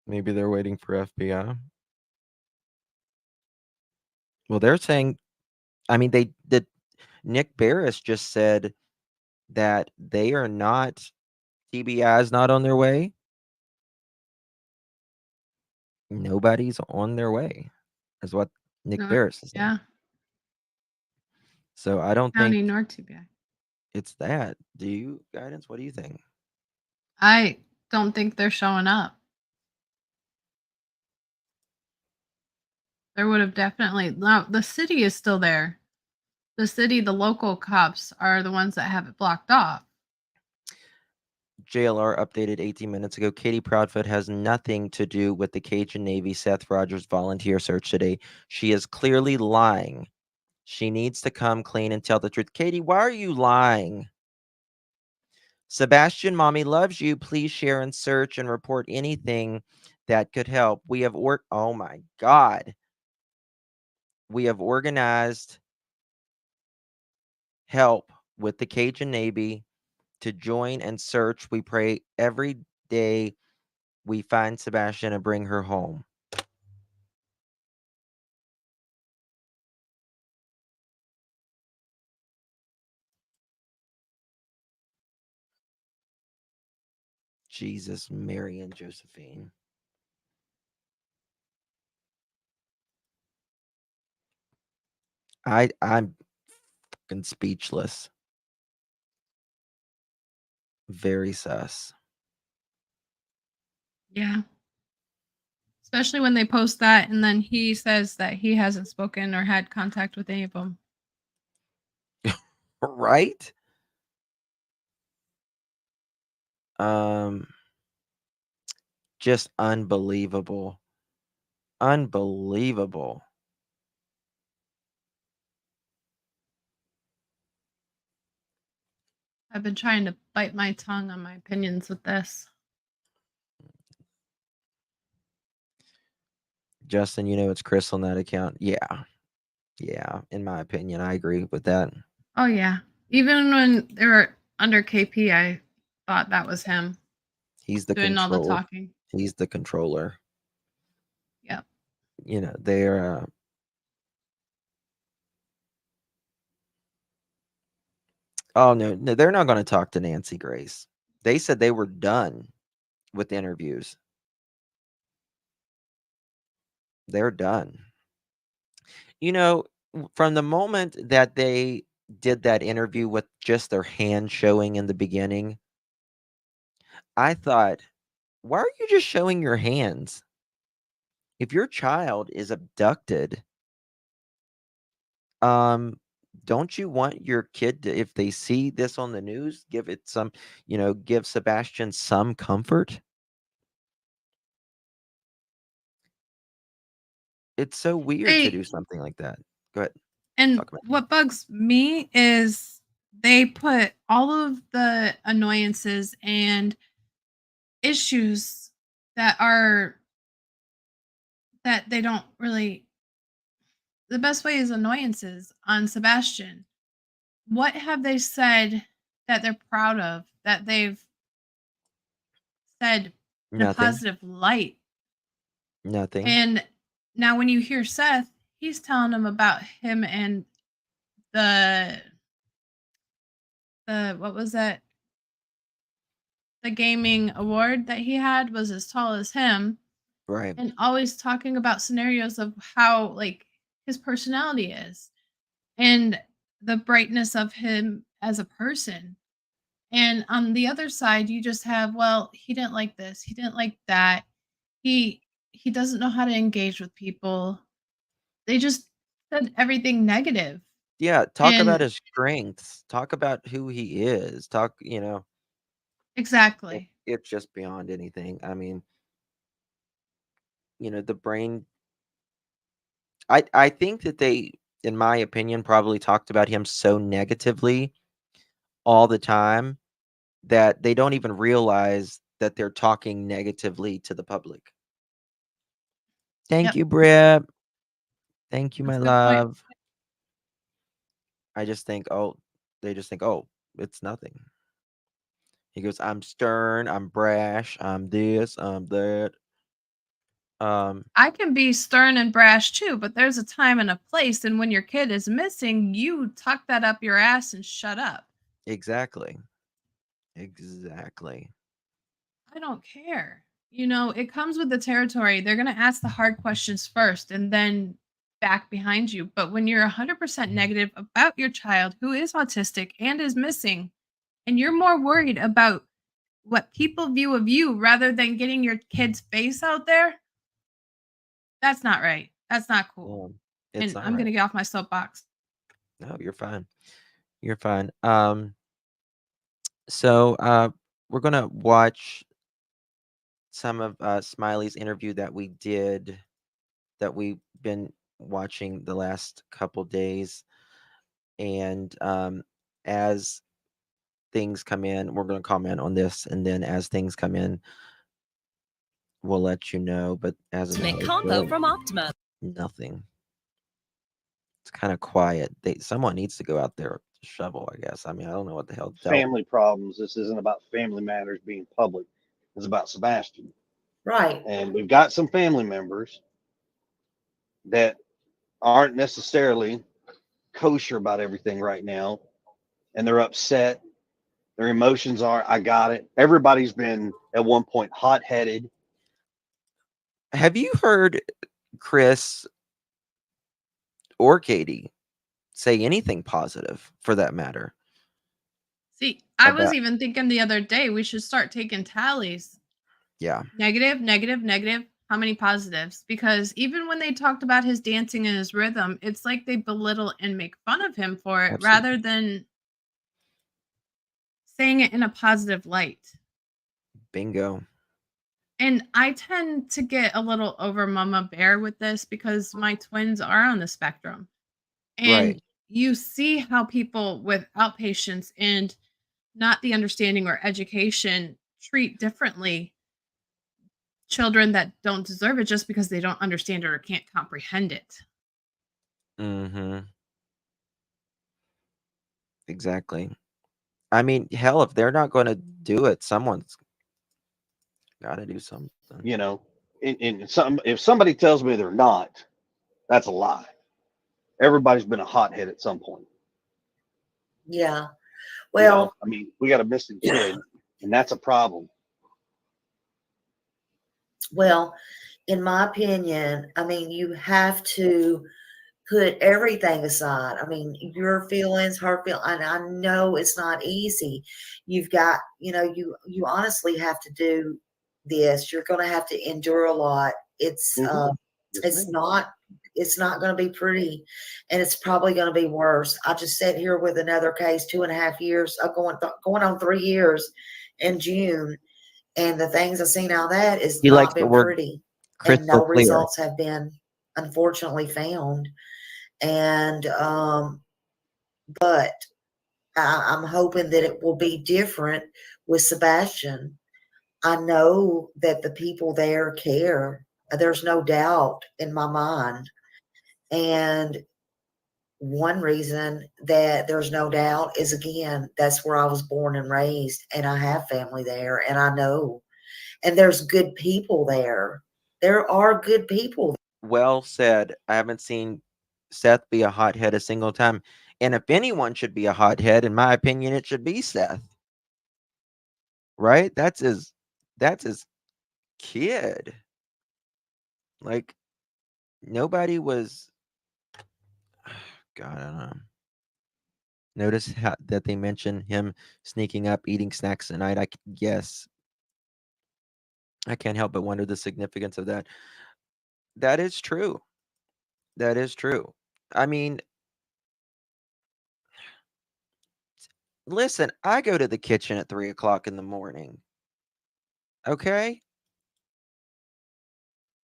Maybe they're waiting for FBI. Well, they're saying, I mean, Nick Barris just said that they are not, TBI is not on their way. Nobody's on their way, is what Nick No, Barris is saying. yeah. So I don't County think nor TBI. it's that. Do you, Guidance? What do you think? I don't think they're showing up. There would have definitely. No, the city is still there. The city, the local cops are the ones that have it blocked off. JLR updated 18 minutes ago. Katie Proudfoot has nothing to do with the Cajun Navy Seth Rogers volunteer search today. She is clearly lying. She needs to come clean and tell the truth. Katie, why are you lying? Sebastian, mommy loves you. Please share and search and report anything that could help. We have oh my God. We have organized help with the Cajun Navy to join and search. We pray every day we find Sebastian and bring her home. Jesus, Mary, and Josephine. I'm fucking speechless. Very sus. Yeah. Especially when they post that and then he says that he hasn't spoken or had contact with any of them. Right? Just unbelievable. Unbelievable. I've been trying to bite my tongue on my opinions with this. Justin, you know it's Chris on that account. Yeah. Yeah. In my opinion, I agree with that. Oh yeah. Even when they were under KP, I thought that was him He's the doing all the control. talking. He's the controller. Yep. You know, they're oh no, they're not going to talk to Nancy Grace. They said they were done with interviews. They're done. You know, from the moment that they did that interview with just their hand showing in the beginning, I thought, why are you just showing your hands? If your child is abducted, don't you want your kid to, if they see this on the news, give it some, give Sebastian some comfort? It's so weird to do something like that. Go ahead. And Talk about it. what bugs me is they put all of the annoyances and issues that they don't really, the best way is annoyances on Sebastian. What have they said that they're proud of, that they've said in a Nothing. positive light? Nothing. And now when you hear Seth, he's telling them about him and the what was that? The gaming award that he had was as tall as him. Right. And always talking about scenarios of how like his personality is and the brightness of him as a person. And on the other side, you just have, well, he didn't like this, he didn't like that. He doesn't know how to engage with people. They just said everything negative. Yeah, talk about And his strengths. Talk about who he is. Talk, exactly. it's just beyond anything. I mean, the brain. I think that they, in my opinion, probably talked about him so negatively all the time that they don't even realize that they're talking negatively to the public. Thank Yep. you, Britt. Thank you, my That's a good point. love. I just think, they just think, it's nothing. He goes, I'm stern, I'm brash, I'm this, I'm that. I can be stern and brash too, but there's a time and a place, and when your kid is missing, you tuck that up your ass and shut up. Exactly. Exactly. I don't care. It comes with the territory. They're going to ask the hard questions first and then back behind you. But when you're 100% negative about your child who is autistic and is missing, and you're more worried about what people view of you rather than getting your kid's face out there, that's not right. That's not cool. It's And not I'm going to right. get off my soapbox. No, you're fine. You're fine. So we're gonna watch some of Smiley's interview that we've been watching the last couple days, and as things come in, we're gonna comment on this, and then as things come in, we'll let you know. But as of Ultimate now, combo from Optima. nothing. It's kind of quiet. Someone needs to go out there to shovel, I guess. I mean, I don't know what the hell to tell. Family problems. This isn't about family matters being public. It's about Sebastian. Right. And we've got some family members that aren't necessarily kosher about everything right now. And they're upset. Their emotions are, I got it. Everybody's been at one point hot-headed. Have you heard Chris or Katie say anything positive for that matter? See, I was About- even thinking the other day we should start taking tallies. Yeah. Negative, negative, negative. How many positives? Because even when they talked about his dancing and his rhythm, it's like they belittle and make fun of him for it rather than saying it in a positive light. Bingo. And I tend to get a little over Mama Bear with this because my twins are on the spectrum. And Right. you see how people with outpatients and not the understanding or education, treat differently children that don't deserve it just because they don't understand it or can't comprehend it. Mm-hmm. Exactly. I mean, hell, if they're not going to do it, someone's got to do something. You know, if somebody tells me they're not, that's a lie. Everybody's been a hothead at some point. Yeah. You know, Well, I mean, we got a missing kid, and that's a problem. well, in my opinion, I mean, you have to put everything aside. I mean, your feelings, her feel, and I know it's not easy. You've got, you honestly have to do this. You're going to have to endure a lot. It's Yes, not going to be pretty, and it's probably going to be worse. I just sat here with another case, 2.5 years, going on 3 years in June, and the things I've seen out of that is He likes not the been word pretty, and crystal no clear. results have been unfortunately found. And but I'm hoping that it will be different with Sebastian. I know that the people there care. There's no doubt in my mind. And one reason that there's no doubt is, again, that's where I was born and raised, and I have family there, and I know. And there's good people there. There are good people. Well said. I haven't seen Seth be a hothead a single time. And if anyone should be a hothead, in my opinion, it should be Seth. Right? That's his kid. Like, nobody was God, I don't know. Notice that they mention him sneaking up, eating snacks at night. I guess I can't help but wonder the significance of that. That is true. That is true. I mean, listen, I go to the kitchen at 3 o'clock in the morning. Okay?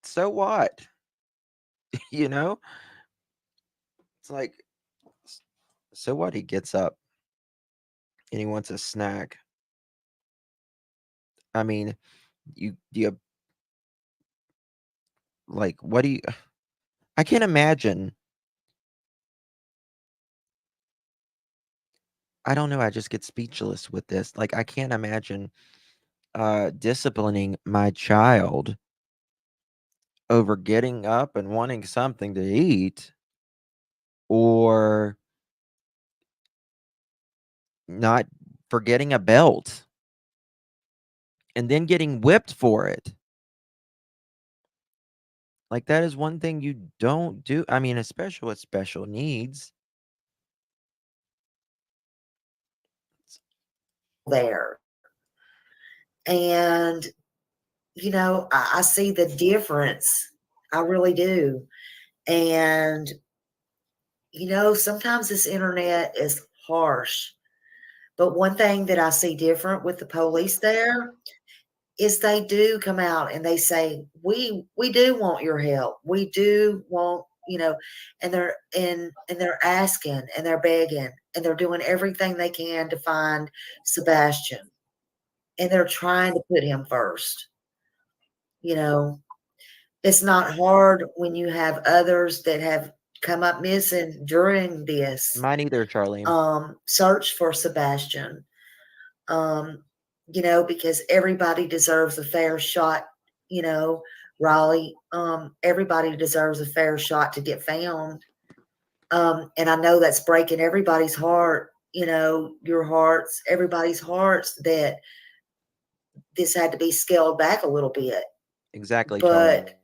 So what? You know? It's like, so what? He gets up and he wants a snack. I mean, you like, what do you, I can't imagine. I don't know. I just get speechless with this. Like, I can't imagine disciplining my child over getting up and wanting something to eat or not forgetting a belt and then getting whipped for it. Like, that is one thing you don't do. I mean, especially with special needs. There. And, I see the difference. I really do. And, sometimes this internet is harsh. But one thing that I see different with the police there is they do come out and they say, we do want your help. We do want, and they're asking and they're begging and they're doing everything they can to find Sebastian. And they're trying to put him first. It's not hard when you have others that have come up missing during this Mine either, Charlie. search for Sebastian. Because everybody deserves a fair shot, Raleigh. Everybody deserves a fair shot to get found. And I know that's breaking everybody's heart, your hearts, everybody's hearts, that this had to be scaled back a little bit. Exactly, Charlie. But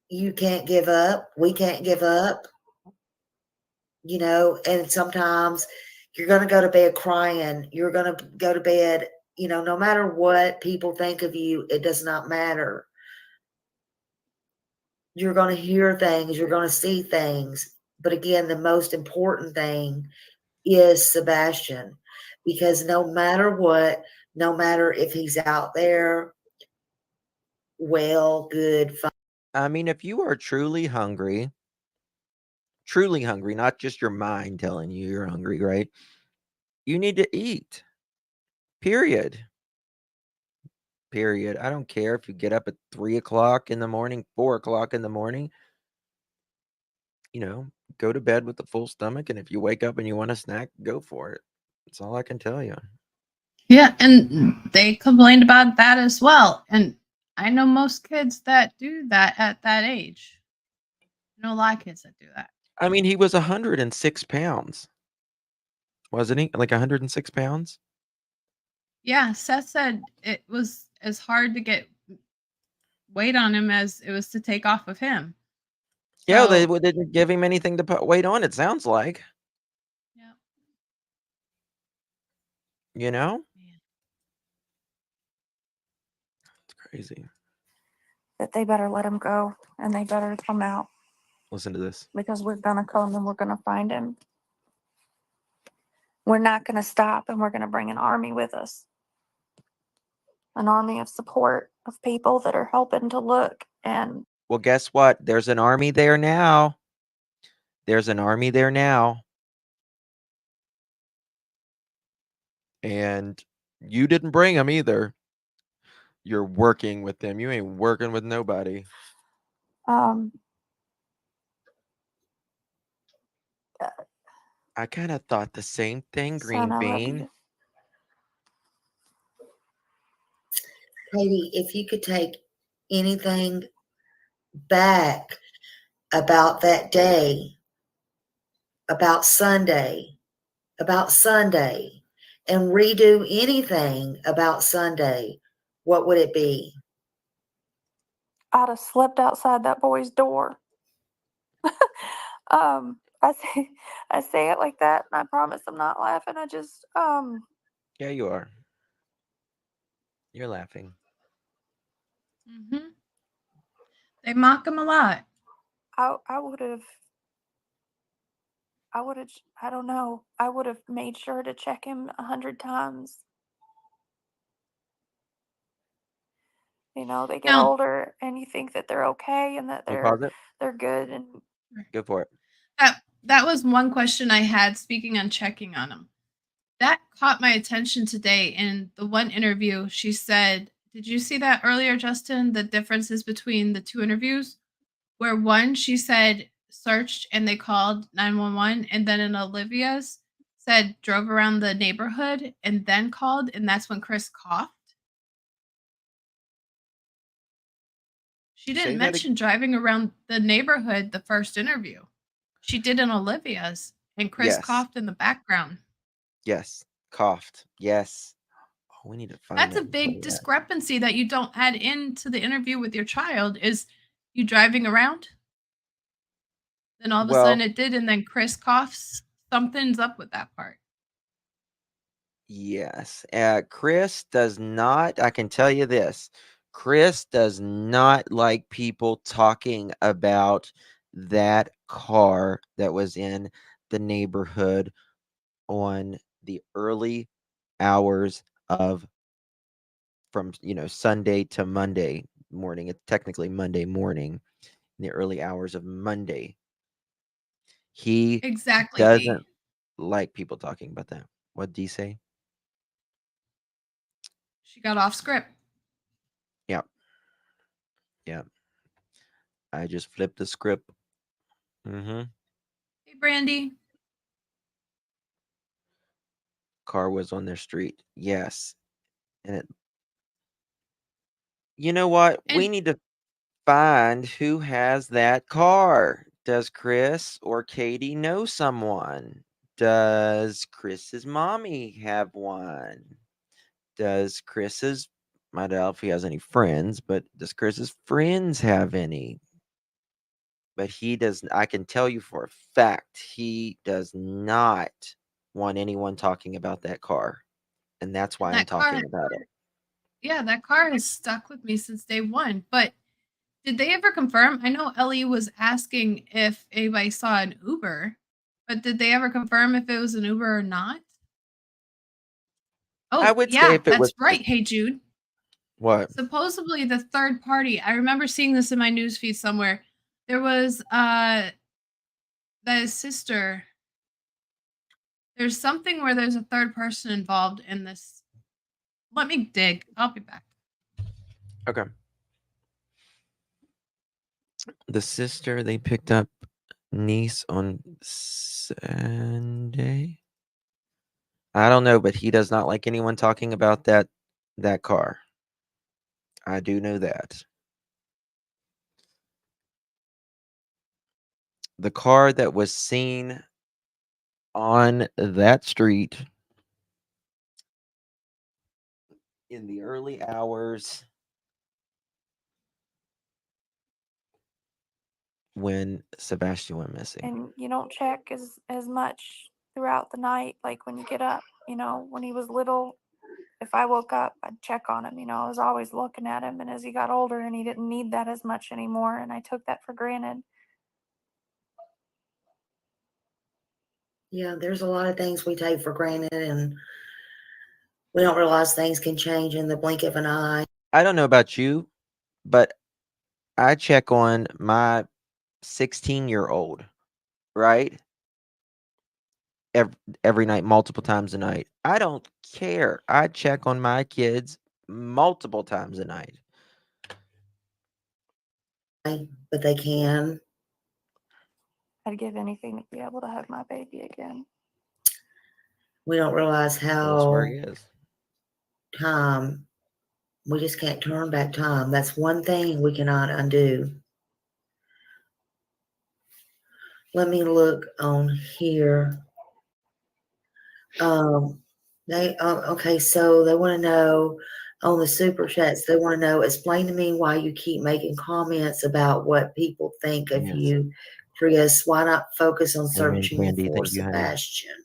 you can't give up. We can't give up. And sometimes you're going to go to bed crying. You're going to go to bed, no matter what people think of you, it does not matter. You're going to hear things. You're going to see things. But again, the most important thing is Sebastian, because no matter what, no matter if he's out there, well, good, fine. I mean, if you are truly hungry, not just your mind telling you you're hungry, right? You need to eat. Period. Period. I don't care if you get up at 3 o'clock in the morning, 4 o'clock in the morning. Go to bed with a full stomach, and if you wake up and you want a snack, go for it. That's all I can tell you. Yeah, and they complained about that as well. And I know most kids that do that at that age. I know a lot of kids that do that. I mean, he was 106 pounds, wasn't he? Like 106 pounds? Yeah, Seth said it was as hard to get weight on him as it was to take off of him. Yeah, they So, didn't give him anything to put weight on, it sounds like. yeah. You know? It's crazy. That they better let him go and they better come out Listen to this. because we're gonna come and we're gonna find him. We're not gonna stop and we're gonna bring an army with us. An army of support of people that are helping to look and Well, guess what? There's an army there now. There's an army there now. And you didn't bring them either. You're working with them. You ain't working with nobody. I kind of thought the same thing, Green son, I love Bean. you. Katie, if you could take anything back about that day, about Sunday, and redo anything about Sunday, what would it be? I'd have slept outside that boy's door. I say it like that and I promise I'm not laughing. I just Yeah, you are. You're laughing. Mm-hmm. They mock him a lot. I would have I don't know. I would have made sure to check him 100 times. You know, they get Now, older and you think that they're okay and that Can you pause it? they're good and Go for it. that was one question I had, speaking on checking on him. That caught my attention today in the one interview. She said, did you see that earlier, Justin? The differences between the two interviews, where one, she said, searched and they called 911, and then in Olivia's said drove around the neighborhood and then called, and that's when Chris coughed. She Say didn't that mention driving around the neighborhood the first interview. She did in Olivia's, and Chris Yes. coughed in the background. Yes. Coughed. Yes. Oh, we need to find That's that a and play big that. discrepancy that you don't add into the interview with your child. Is you driving around? Then all of a sudden Well, it did, and then Chris coughs. Something's up with that part. yes. Chris does not, I can tell you this. Chris does not like people talking about that car that was in the neighborhood on the early hours of from Sunday to Monday morning. It's technically Monday morning, in the early hours of Monday. He Exactly. doesn't like people talking about that. What do you say? She got off script. Yep. Yep. I just flipped the script. Mm-hmm. Hey, Brandy. Car was on their street. Yes. And it, you know what? We need to find who has that car. Does Chris or Katie know someone? Does Chris's mommy have one? Does Chris's, I don't know if he has any friends, but does Chris's friends have any? But he does, I can tell you for a fact, he does not want anyone talking about that car. And that's why I'm That car, talking about it. yeah, that car has stuck with me since day one. But did they ever confirm? I know Ellie was asking if anybody saw an Uber, but did they ever confirm if it was an Uber or not? I Oh, would say yeah, if it was that's right. Hey, Jude. what? Supposedly the third party, I remember seeing this in my newsfeed somewhere. There was the sister There's something where there's a third person involved in this. Let me dig. I'll be back. Okay. The sister, they picked up niece on Sunday. I don't know, but he does not like anyone talking about that car. I do know that. The car that was seen on that street in the early hours when Sebastian went missing. And you don't check as much throughout the night, like when you get up. You know, when he was little, if I woke up, I'd check on him. You know, I was always looking at him. And as he got older, and he didn't need that as much anymore, and I took that for granted. Yeah, there's a lot of things we take for granted, and we don't realize things can change in the blink of an eye. I don't know about you, but I check on my 16-year-old, right? Every night, multiple times a night. I don't care. I check on my kids multiple times a night. But they can. I'd give anything to be able to hug my baby again. We don't realize That's where how he is. time, we just can't turn back time. That's one thing we cannot undo. Let me look on here. Okay, so they want to know on the super chats, they want to know, explain to me why you keep making comments about what people think of Yes. you, Chris. Why not focus on Amen, searching Candy. for Thank you, honey. Sebastian?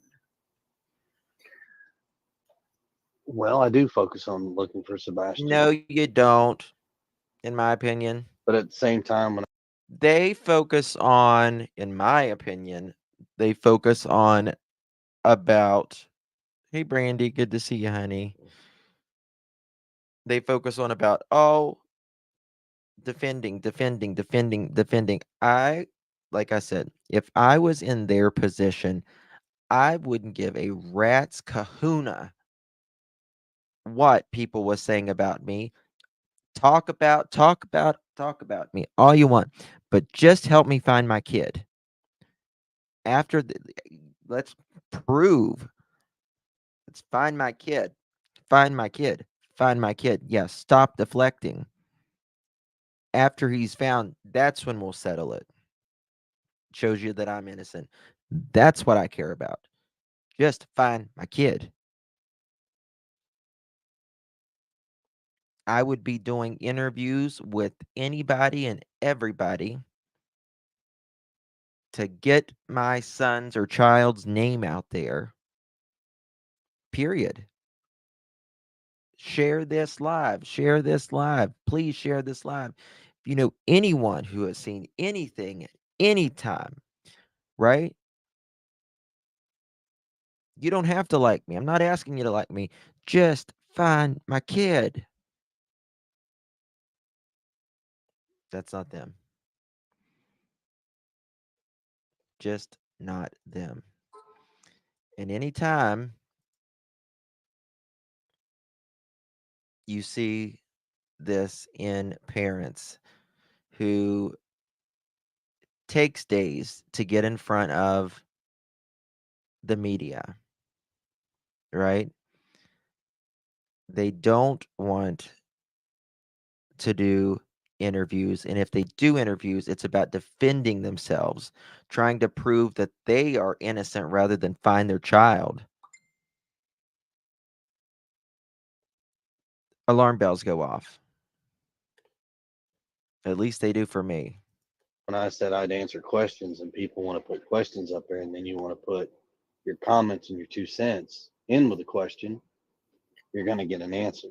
Well, I do focus on looking for Sebastian. No, you don't, in my opinion. But at the same time, when They focus on, in my opinion, they focus on about, hey, Brandy, good to see you, honey. They focus on about, oh, defending. Like I said, if I was in their position, I wouldn't give a rat's kahuna what people was saying about me. Talk about me all you want, but just help me find my kid. Let's prove. Let's find my kid. Find my kid. Find my kid. Yes, stop deflecting. After he's found, that's when we'll settle it. Shows you that I'm innocent. That's what I care about. Just find my kid. I would be doing interviews with anybody and everybody to get my son's or child's name out there. Period. Share this live. Share this live. Please share this live. If you know anyone who has seen anything at any time, right? You don't have to like me. I'm not asking you to like me. Just find my kid. That's not them. Just not them. And anytime you see this in parents who takes days to get in front of the media, right? They don't want to do interviews. And if they do interviews, it's about defending themselves, trying to prove that they are innocent rather than find their child. Alarm bells go off. At least they do for me. when I said I'd answer questions and people want to put questions up there and then you want to put your comments and your 2 cents in with a question, you're going to get an answer.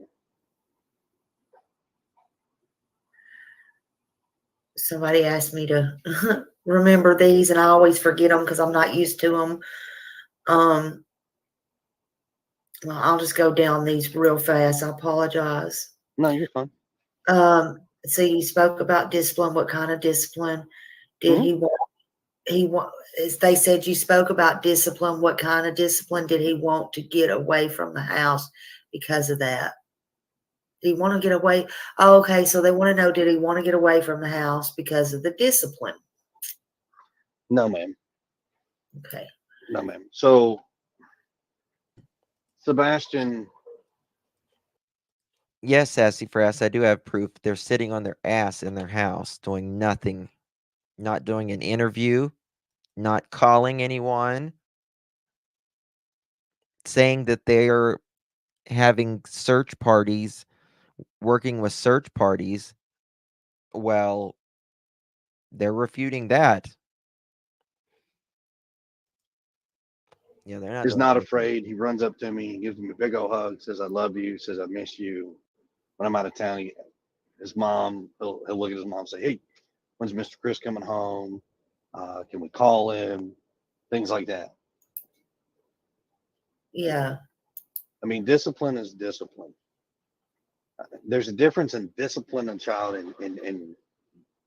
Somebody asked me to remember these, and I always forget them because I'm not used to them. Well, I'll just go down these real fast. I apologize. No, you're fine. So you spoke about discipline. What kind of discipline did he want? they said you spoke about discipline. What kind of discipline did he want to get away from the house because of that? Did he want to get away? Oh, okay, so they want to know, did he want to get away from the house because of the discipline? No, ma'am. Okay. No, ma'am. So, Sebastian, Yes, Sassy Fresh, I do have proof. They're sitting on their ass in their house doing nothing, not doing an interview, not calling anyone, saying that they're having search parties, working with search parties. Well, they're refuting that. Yeah, they're not is doing not anything. afraid. He runs up to me, gives me a big old hug, says, I love you, says, I miss you. When I'm out of town, his mom, he'll look at his mom and say, hey, when's Mr. Chris coming home? Can we call him? Things like that. Yeah. I mean, discipline is discipline. There's a difference in discipline a child and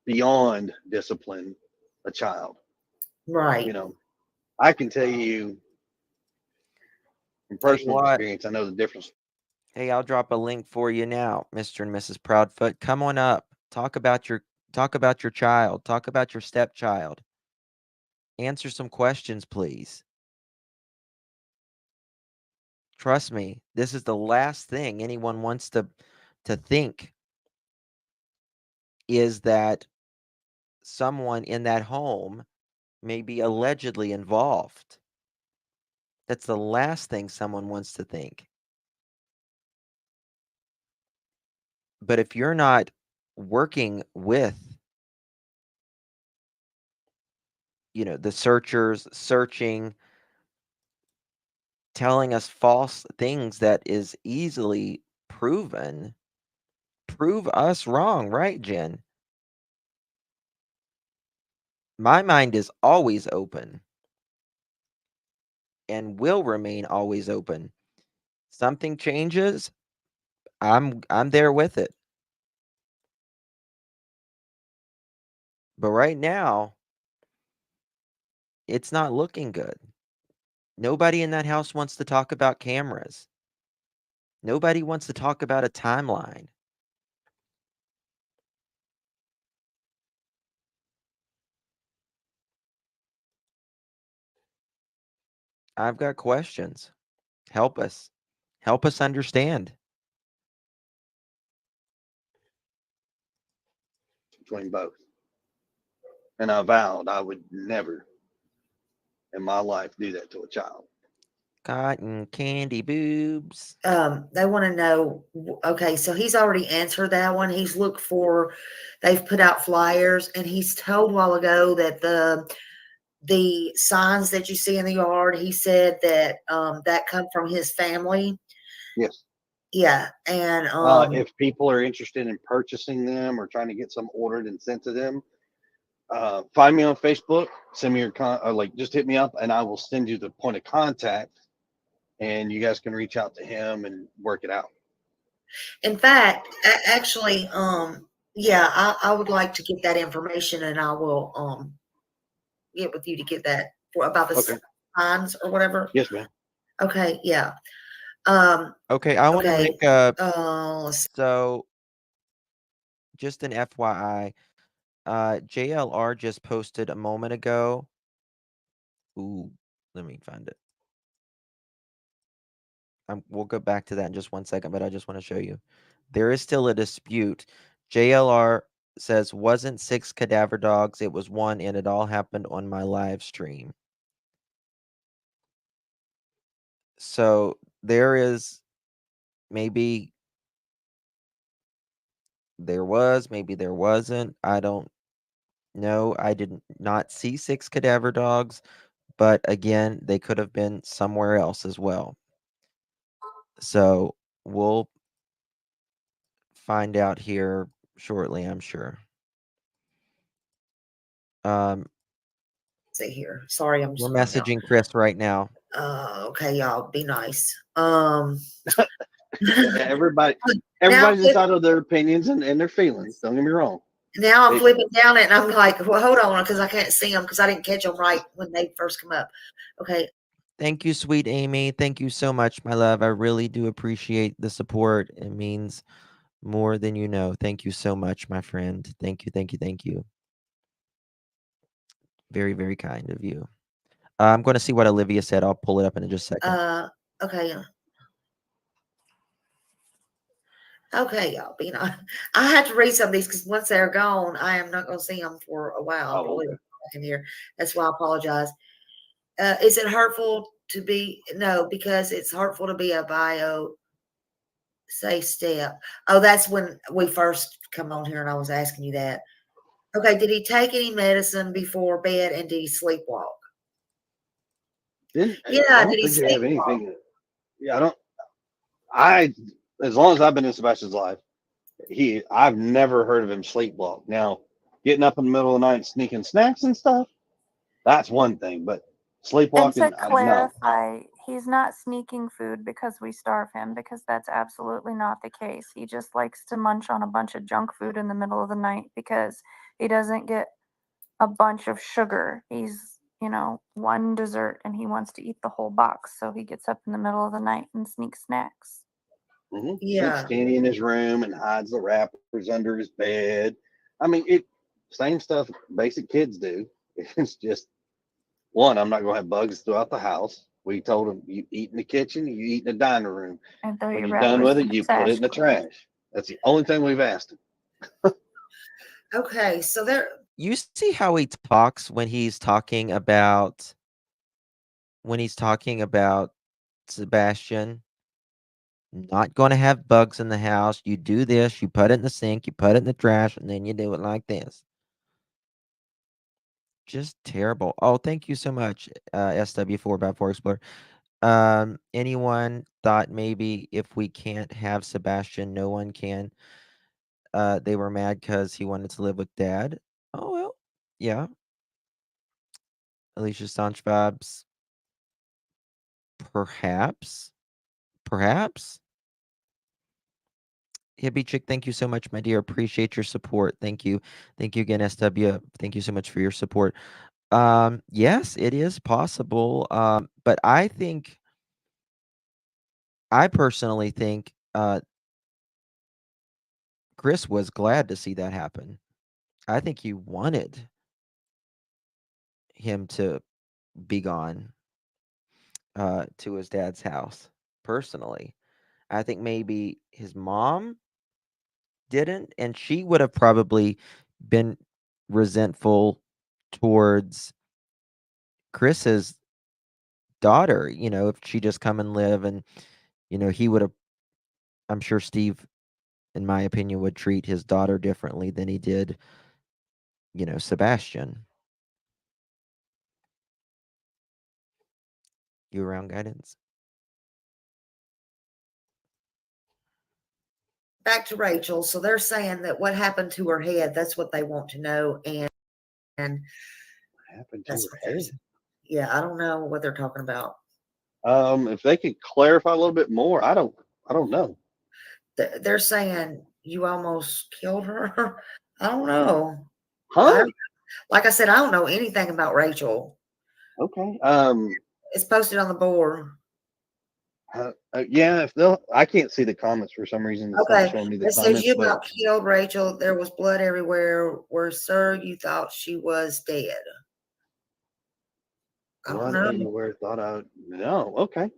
beyond discipline a child. Right. You know, I can tell you from personal experience, I know the difference. Hey, I'll drop a link for you now, Mr. and Mrs. Proudfoot. Come on up. Talk about your child. Talk about your stepchild. Answer some questions, please. Trust me, this is the last thing anyone wants to think, is that someone in that home may be allegedly involved. That's the last thing someone wants to think. But if you're not working with, the searchers searching, telling us false things that is easily proven, prove us wrong, right, Jen? My mind is always open and will remain always open. Something changes, I'm there with it. But right now, it's not looking good. Nobody in that house wants to talk about cameras. Nobody wants to talk about a timeline. I've got questions. Help us. Help us understand. Between both. And I vowed I would never in my life do that to a child. Cotton candy boobs. They want to know, okay, so he's already answered that one. He's looked for, they've put out flyers, and he's told a while ago that the signs that you see in the yard, he said that that come from his family. Yes. Yeah. And if people are interested in purchasing them or trying to get some ordered and sent to them, find me on Facebook, send me your just hit me up, and I will send you the point of contact, and you guys can reach out to him and work it out. in fact, actually, yeah, I would like to get that information, and I will get with you to get that about the signs or whatever. Yes, ma'am. Okay. Yeah. Okay, I want to okay. make a Let's see. so just an FYI, JLR just posted a moment ago. Ooh, let me find it. We'll go back to that in just 1 second, but I just want to show you. There is still a dispute. JLR says wasn't 6 cadaver dogs, it was 1, and it all happened on my live stream. So there is, maybe there was, maybe there wasn't. I don't know. I did not see 6 cadaver dogs, but again, they could have been somewhere else as well. So we'll find out here shortly, I'm sure. See here. Sorry, I'm just We're messaging Chris right now. okay, y'all be nice. Everybody's entitled to their opinions and their feelings. Don't get me wrong. Now I'm It- flipping down it and I'm like, well, hold on, because I can't see them because I didn't catch them right when they first come up. Okay. Thank you, sweet Amy. Thank you so much, my love. I really do appreciate the support. It means more than you know. Thank you so much, my friend. Thank you, thank you, thank you. Very, very kind of you. I'm going to see what Olivia said. I'll pull it up in just a second. Okay. Okay, y'all. You know, I have to read some of these because once they're gone, I am not going to see them for a while. I'll probably back in here. That's why I apologize. Is it hurtful to be? No, because it's hurtful to be a bio safe step. Oh, that's when we first come on here and I was asking you that. Okay, did he take any medicine before bed and did he sleepwalk? I Yeah, don't did he think you have sleepwalk? anything. Yeah, as long as I've been in Sebastian's life, I've never heard of him sleepwalk. Now, getting up in the middle of the night and sneaking snacks and stuff, that's one thing, but And to sleepwalking, no. clarify, he's not sneaking food because we starve him, because that's absolutely not the case. He just likes to munch on a bunch of junk food in the middle of the night because he doesn't get a bunch of sugar. He's, one dessert and he wants to eat the whole box. So he gets up in the middle of the night and sneaks snacks. Sneaks candy in his room and hides the wrappers under his bed. I mean, same stuff basic kids do. It's just one, I'm not going to have bugs throughout the house. We told him, you eat in the kitchen, you eat in the dining room. And throw When your you're done wrappers with in it, the you put it in the trash. That's the only thing we've asked him. Okay, so there. You see how he talks when he's talking about Sebastian? Not going to have bugs in the house. You do this, you put it in the sink, you put it in the trash, and then you do it like this. Just terrible. Oh, thank you so much, SW4x4 Explorer. Anyone thought maybe if we can't have Sebastian, no one can? They were mad because he wanted to live with dad. Oh, well, yeah. Alicia Staunch Vibes. Perhaps. Hippie Chick, thank you so much, my dear. Appreciate your support. Thank you. Thank you again, SW. Thank you so much for your support. Yes, it is possible. But I personally think Chris was glad to see that happen. I think he wanted him to be gone to his dad's house, personally. I think maybe his mom didn't, and she would have probably been resentful towards Chris's daughter, if she just come and live and, he would have, I'm sure Steve, in my opinion, would treat his daughter differently than he did, Sebastian. You around, Guidance? Back to Rachel. So they're saying that what happened to her head, that's what they want to know. And What happened to that's her what they're head? saying. Yeah, I don't know what they're talking about. If they could clarify a little bit more, I don't know. They're saying you almost killed her. I don't know. Huh? Like I said, I don't know anything about Rachel. Okay. It's posted on the board. Yeah, I can't see the comments for some reason. It's not Okay. showing me the It says comments, you but about killed Rachel. There was blood everywhere. Where, sir, you thought she was dead. I don't blood know. everywhere. No. Okay.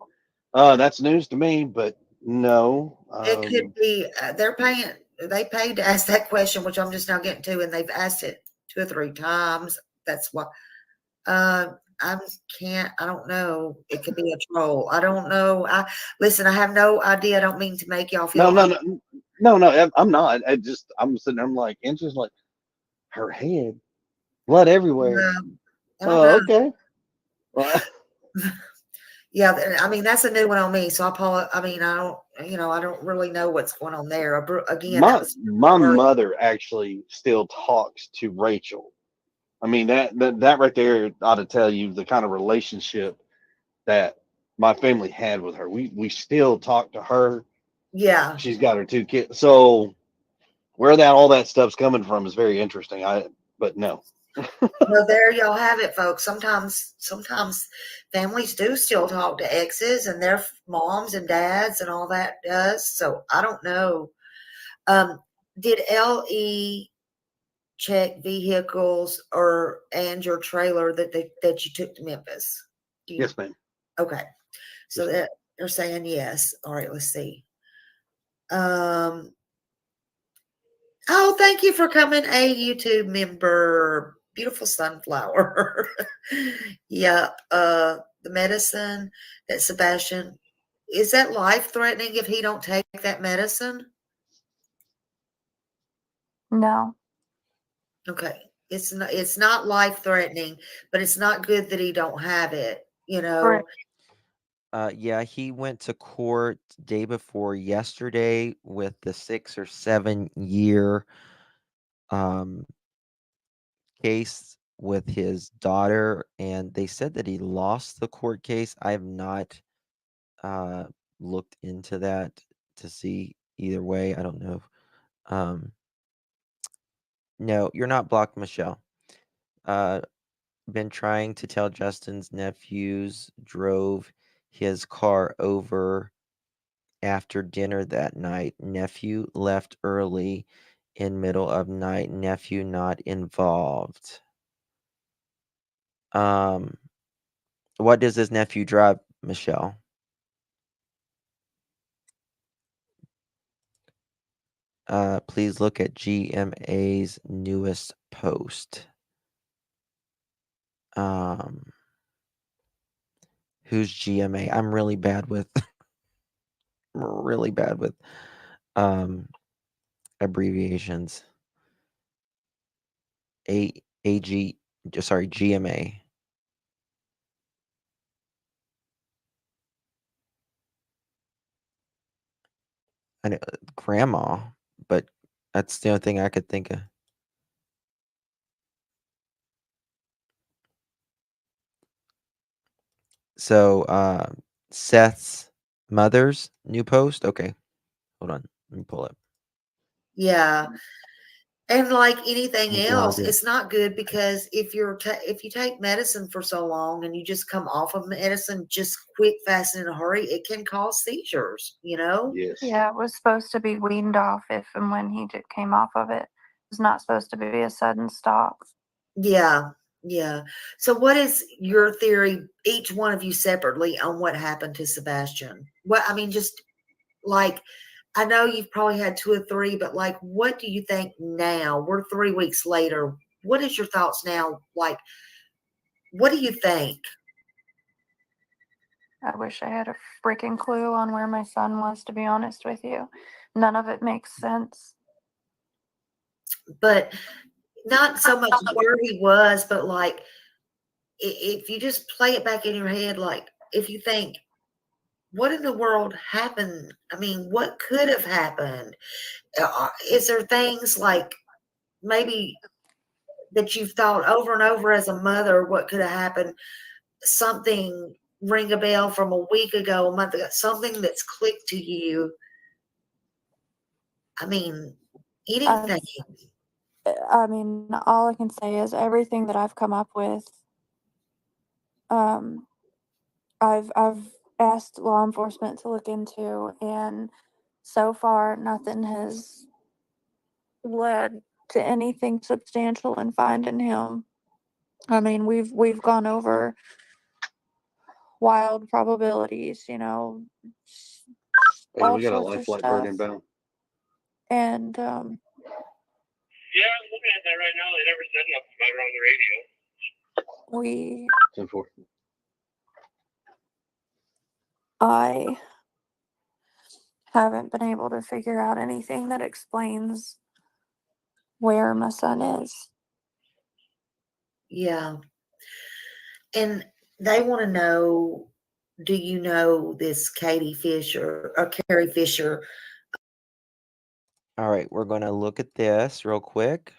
That's news to me, but no. It could be they paid to ask that question, which I'm just now getting to, and they've asked it 2 or 3 times. That's why I don't know. It could be a troll. I don't know. Listen, I have no idea. I don't mean to make y'all feel No. I'm not. I'm sitting there. I'm like, interested, like her head, blood everywhere. I don't know. Okay. Well, yeah, I mean that's a new one on me. So I mean, I don't really know what's going on there. Again, my mother actually still talks to Rachel. I mean that right there ought to tell you the kind of relationship that my family had with her. We still talk to her. Yeah. She's got her 2 kids. So where that all that stuff's coming from is very interesting. But no. Well, there y'all have it, folks. Sometimes families do still talk to exes and their moms and dads and all that does. So I don't know. Did LE check vehicles and your trailer that you took to Memphis? Yes, ma'am. Okay. So they're saying yes. All right, let's see. Oh, thank you for coming, a YouTube member. Beautiful sunflower. Yeah, the medicine that Sebastian, is that life-threatening if he don't take that medicine? No. Okay. It's not life-threatening, but it's not good that he don't have it, you know. Yeah, he went to court day before yesterday with the 6 or 7 year case with his daughter, and they said that he lost the court case. I have not looked into that to see either way. I don't know. No, you're not blocked, Michelle. Been trying to tell Justin's nephews drove his car over after dinner that night. Nephew left early in middle of night. Nephew not involved. What does his nephew drive, Michelle? Please look at GMA's newest post. Who's GMA? I'm really bad with abbreviations. GMA. I know grandma, but that's the only thing I could think of. So Seth's mother's new post. Okay, hold on. Let me pull it. Yeah. And like anything I'm else, blinded. it's not good because if you take medicine for so long and you just come off of medicine just quick, fast, and in a hurry, it can cause seizures, you know? Yes. Yeah, it was supposed to be weaned off if and when he came off of it. It was not supposed to be a sudden stop. Yeah. Yeah. So what is your theory, each one of you separately, on what happened to Sebastian? What, I mean, just like, I know you've probably had 2 or 3, but like, what do you think now? We're 3 weeks later. What is your thoughts now? Like, what do you think? I wish I had a freaking clue on where my son was, to be honest with you. None of it makes sense. But not so much where he was, but like, if you just play it back in your head, like, if you think, what in the world happened? I mean, what could have happened? Is there things like maybe that you've thought over and over as a mother, what could have happened? Something ring a bell from a week ago, a month ago, something that's clicked to you. I mean, anything. I mean, all I can say is everything that I've come up with, I've asked law enforcement to look into, and so far nothing has led to anything substantial in finding him. I mean, we've gone over wild probabilities, you know, Hey, all we got a sorts of lifelike bird stuff. inbound. And Yeah, I'm looking at that right now. They never said nothing about it on the radio. we 10-4. I haven't been able to figure out anything that explains where my son is. Yeah. And they want to know, do you know this Katie Fisher or Carrie Fisher? All right, we're going to look at this real quick.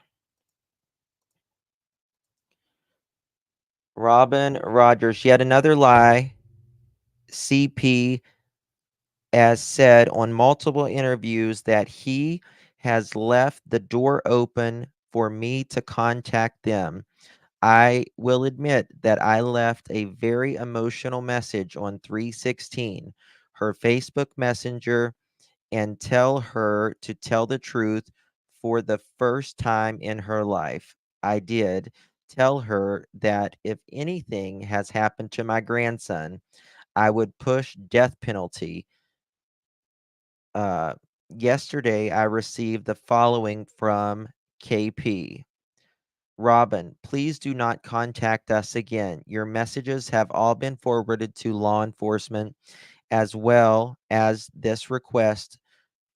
Robin Rogers, yet another lie. CP has said on multiple interviews that he has left the door open for me to contact them. I will admit that I left a very emotional message on 316, her Facebook Messenger, and tell her to tell the truth for the first time in her life. I did tell her that if anything has happened to my grandson, I would push death penalty. Yesterday, I received the following from KP. Robin, please do not contact us again. Your messages have all been forwarded to law enforcement, as well as this request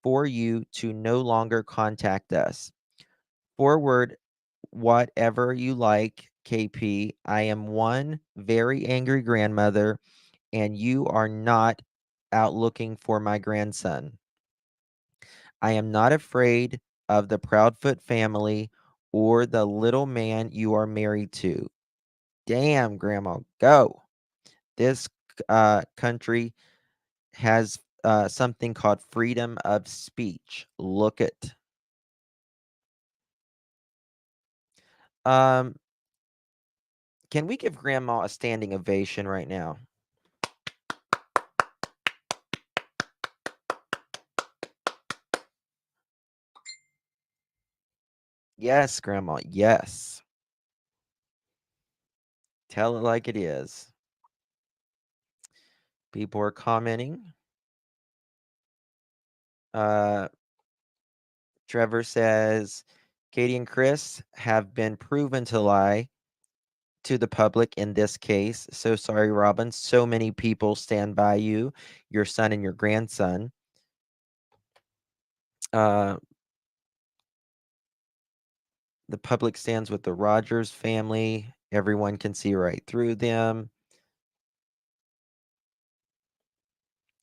for you to no longer contact us. Forward whatever you like, KP. I am one very angry grandmother, and you are not out looking for my grandson. I am not afraid of the Proudfoot family or the little man you are married to. Damn, Grandma, go. This country has something called freedom of speech. Look it. Can we give Grandma a standing ovation right now? Yes, Grandma. Yes. Tell it like it is. People are commenting. Trevor says, Katie and Chris have been proven to lie to the public in this case. So sorry, Robin. So many people stand by you, your son and your grandson. The public stands with the Rogers family. Everyone can see right through them.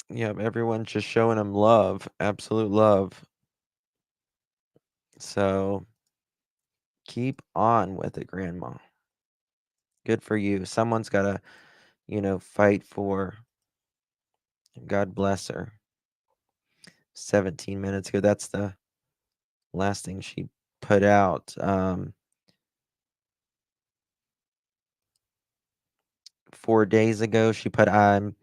Yep, everyone's just showing them love, absolute love. So keep on with it, Grandma. Good for you. Someone's got to, fight for. God bless her. 17 minutes ago. That's the last thing she put out. 4 days ago, she put, I'm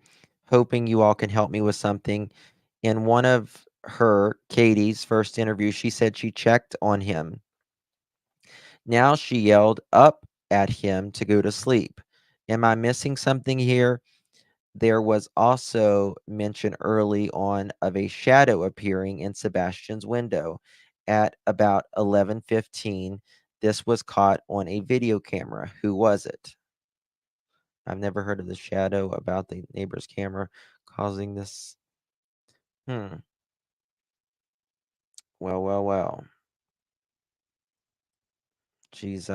hoping you all can help me with something. In one of her, Katie's first interview, she said she checked on him. Now she yelled up at him to go to sleep. Am I missing something here? There was also mention early on of a shadow appearing in Sebastian's window at about 11:15. This was caught on a video camera. Who was it? I've never heard of the shadow about the neighbor's camera causing this. Well. She's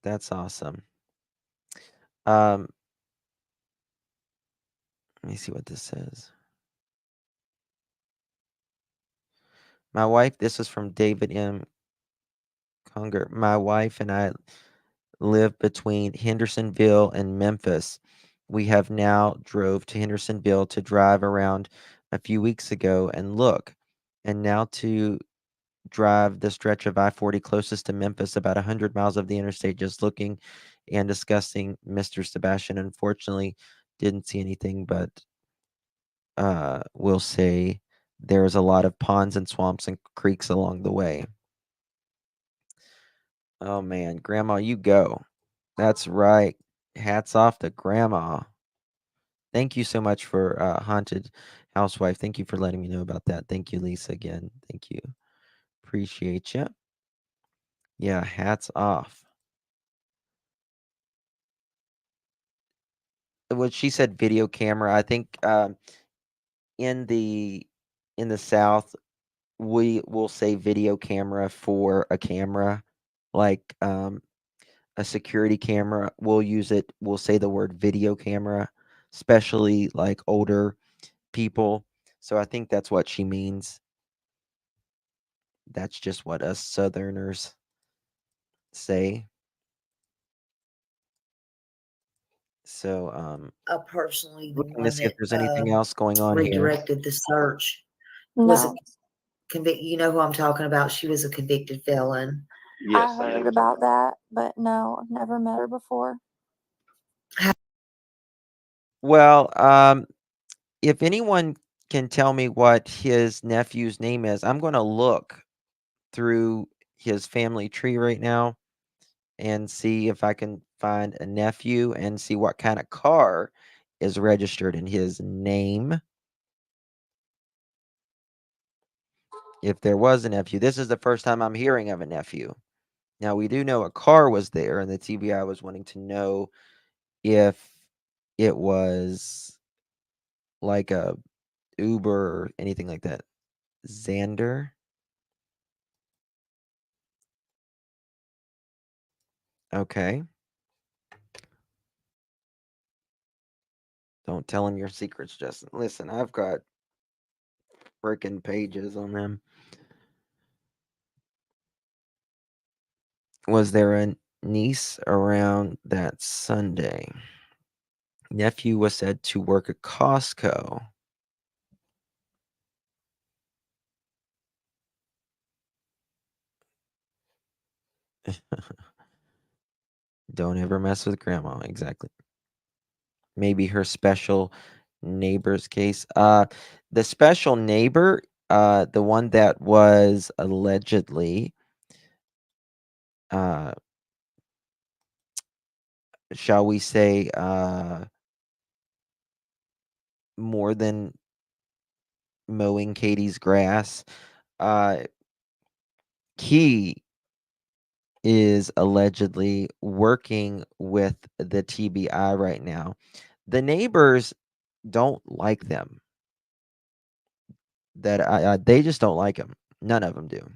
that's awesome. Let me see what this says. My wife, this is from David M. Conger. My wife and I live between Hendersonville and Memphis. We have now drove to Hendersonville to drive around a few weeks ago and look, and now to drive the stretch of I-40 closest to Memphis, about 100 miles of the interstate, just looking and discussing Mr. Sebastian. Unfortunately, didn't see anything, but we'll say there's a lot of ponds and swamps and creeks along the way. Oh man, Grandma, you go. That's right. Hats off to Grandma. Thank you so much for Haunted Housewife. Thank you for letting me know about that. Thank you, Lisa, again. Thank you. Appreciate you. Yeah, hats off. What she said, video camera. I think in the South, we will say video camera for a camera, like a security camera. We'll use it. We'll say the word video camera, especially like older people. So I think that's what she means. That's just what us Southerners say. So personally, the looking to one see if that there's anything else going on here. redirected the search was a No, convict. You know who I'm talking about? She was a convicted felon. I heard about that, but no, I've never met her before. Well, if anyone can tell me what his nephew's name is, I'm going to look through his family tree right now and see if I can find a nephew and see what kind of car is registered in his name. If there was a nephew, this is the first time I'm hearing of a nephew. Now, we do know a car was there, and the TBI was wanting to know if it was like a Uber or anything like that. Xander. Okay. Don't tell him your secrets, Justin. Listen, I've got freaking pages on them. Was there a niece around that Sunday? Nephew was said to work at Costco. Don't ever mess with grandma. Exactly. Maybe her special neighbor's case. The special neighbor, the one that was allegedly, shall we say, more than mowing Katie's grass. He is allegedly working with the TBI right now. The neighbors don't like them. They just don't like him. None of them do.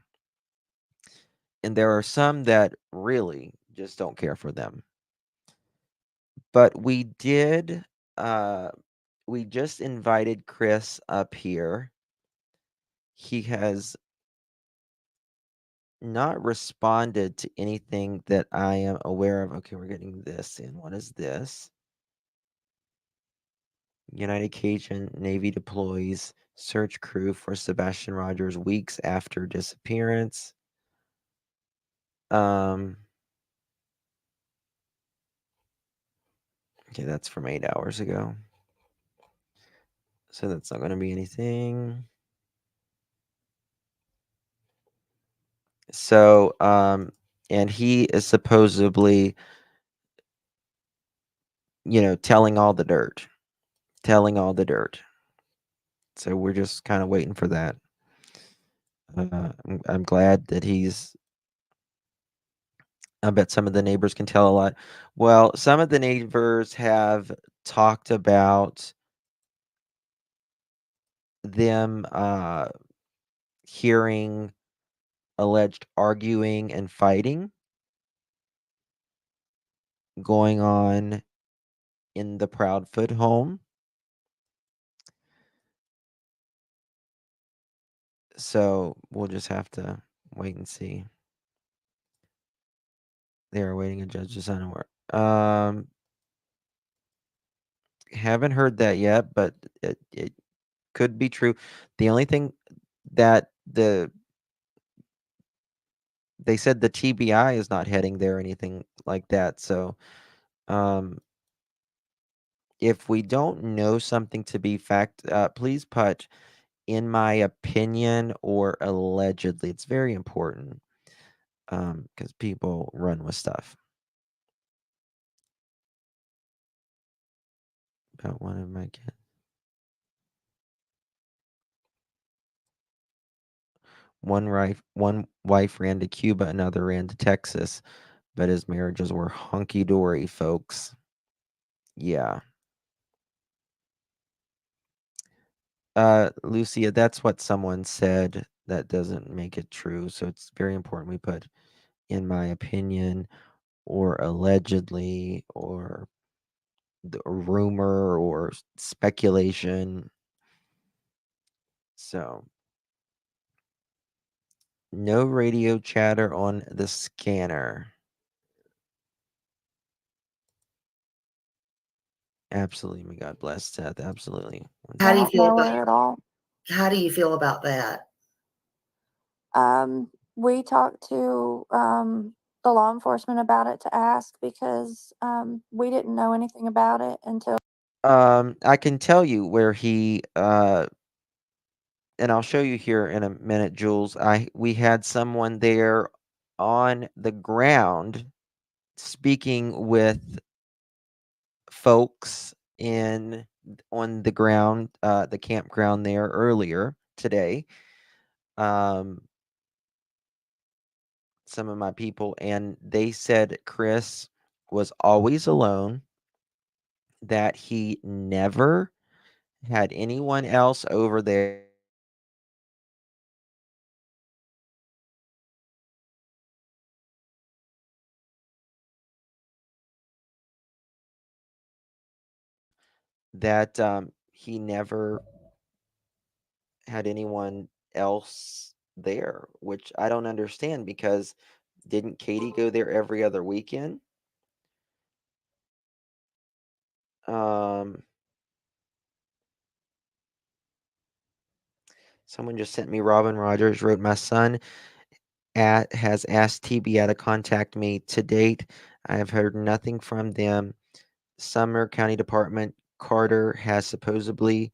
And there are some that really just don't care for them. But we just invited Chris up here. He has not responded to anything that I am aware of. Okay, we're getting this in. What is this? United Cajun Navy deploys search crew for Sebastian Rogers weeks after disappearance. Okay, that's from 8 hours ago. So that's not going to be anything. So, and he is supposedly, telling all the dirt. So we're just kind of waiting for that. I'm glad that I bet some of the neighbors can tell a lot. Well, some of the neighbors have talked about them hearing alleged arguing and fighting going on in the Proudfoot home. So we'll just have to wait and see. They are awaiting a judge's unaware. Haven't heard that yet, but it could be true. The only thing that they said the TBI is not heading there or anything like that. So if we don't know something to be fact, please put in my opinion or allegedly. It's very important because people run with stuff. About one of my kids. One wife ran to Cuba, another ran to Texas, but his marriages were hunky dory, folks. Yeah. Lucia, that's what someone said. That doesn't make it true. So it's very important we put in my opinion or allegedly or the rumor or speculation. So no radio chatter on the scanner. Absolutely. May God bless Seth. Absolutely. How do you Don't feel know about her at all. how do you feel about that? We talked to the law enforcement about it to ask because we didn't know anything about it until I can tell you where he and I'll show you here in a minute, Jules. We had someone there on the ground speaking with folks on the ground, the campground there earlier today. Some of my people, and they said Chris was always alone, that he never had anyone else over there. That he never had anyone else there, which I don't understand because didn't Katie go there every other weekend? Someone just sent me Robin Rogers wrote, my son has asked TBI to contact me. To date, I have heard nothing from them. Sumner County Department Carter was supposedly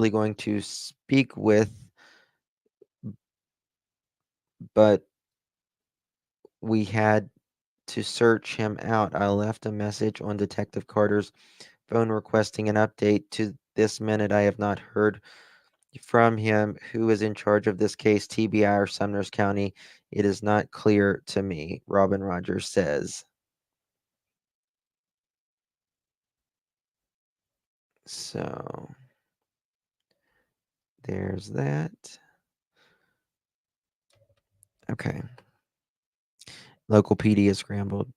going to speak with, but we had to search him out. I left a message on Detective Carter's phone requesting an update. To this minute, I have not heard from him. Who is in charge of this case, TBI or Sumner County? It is not clear to me, Robin Rogers says. So there's that. Okay. Local PD is scrambled.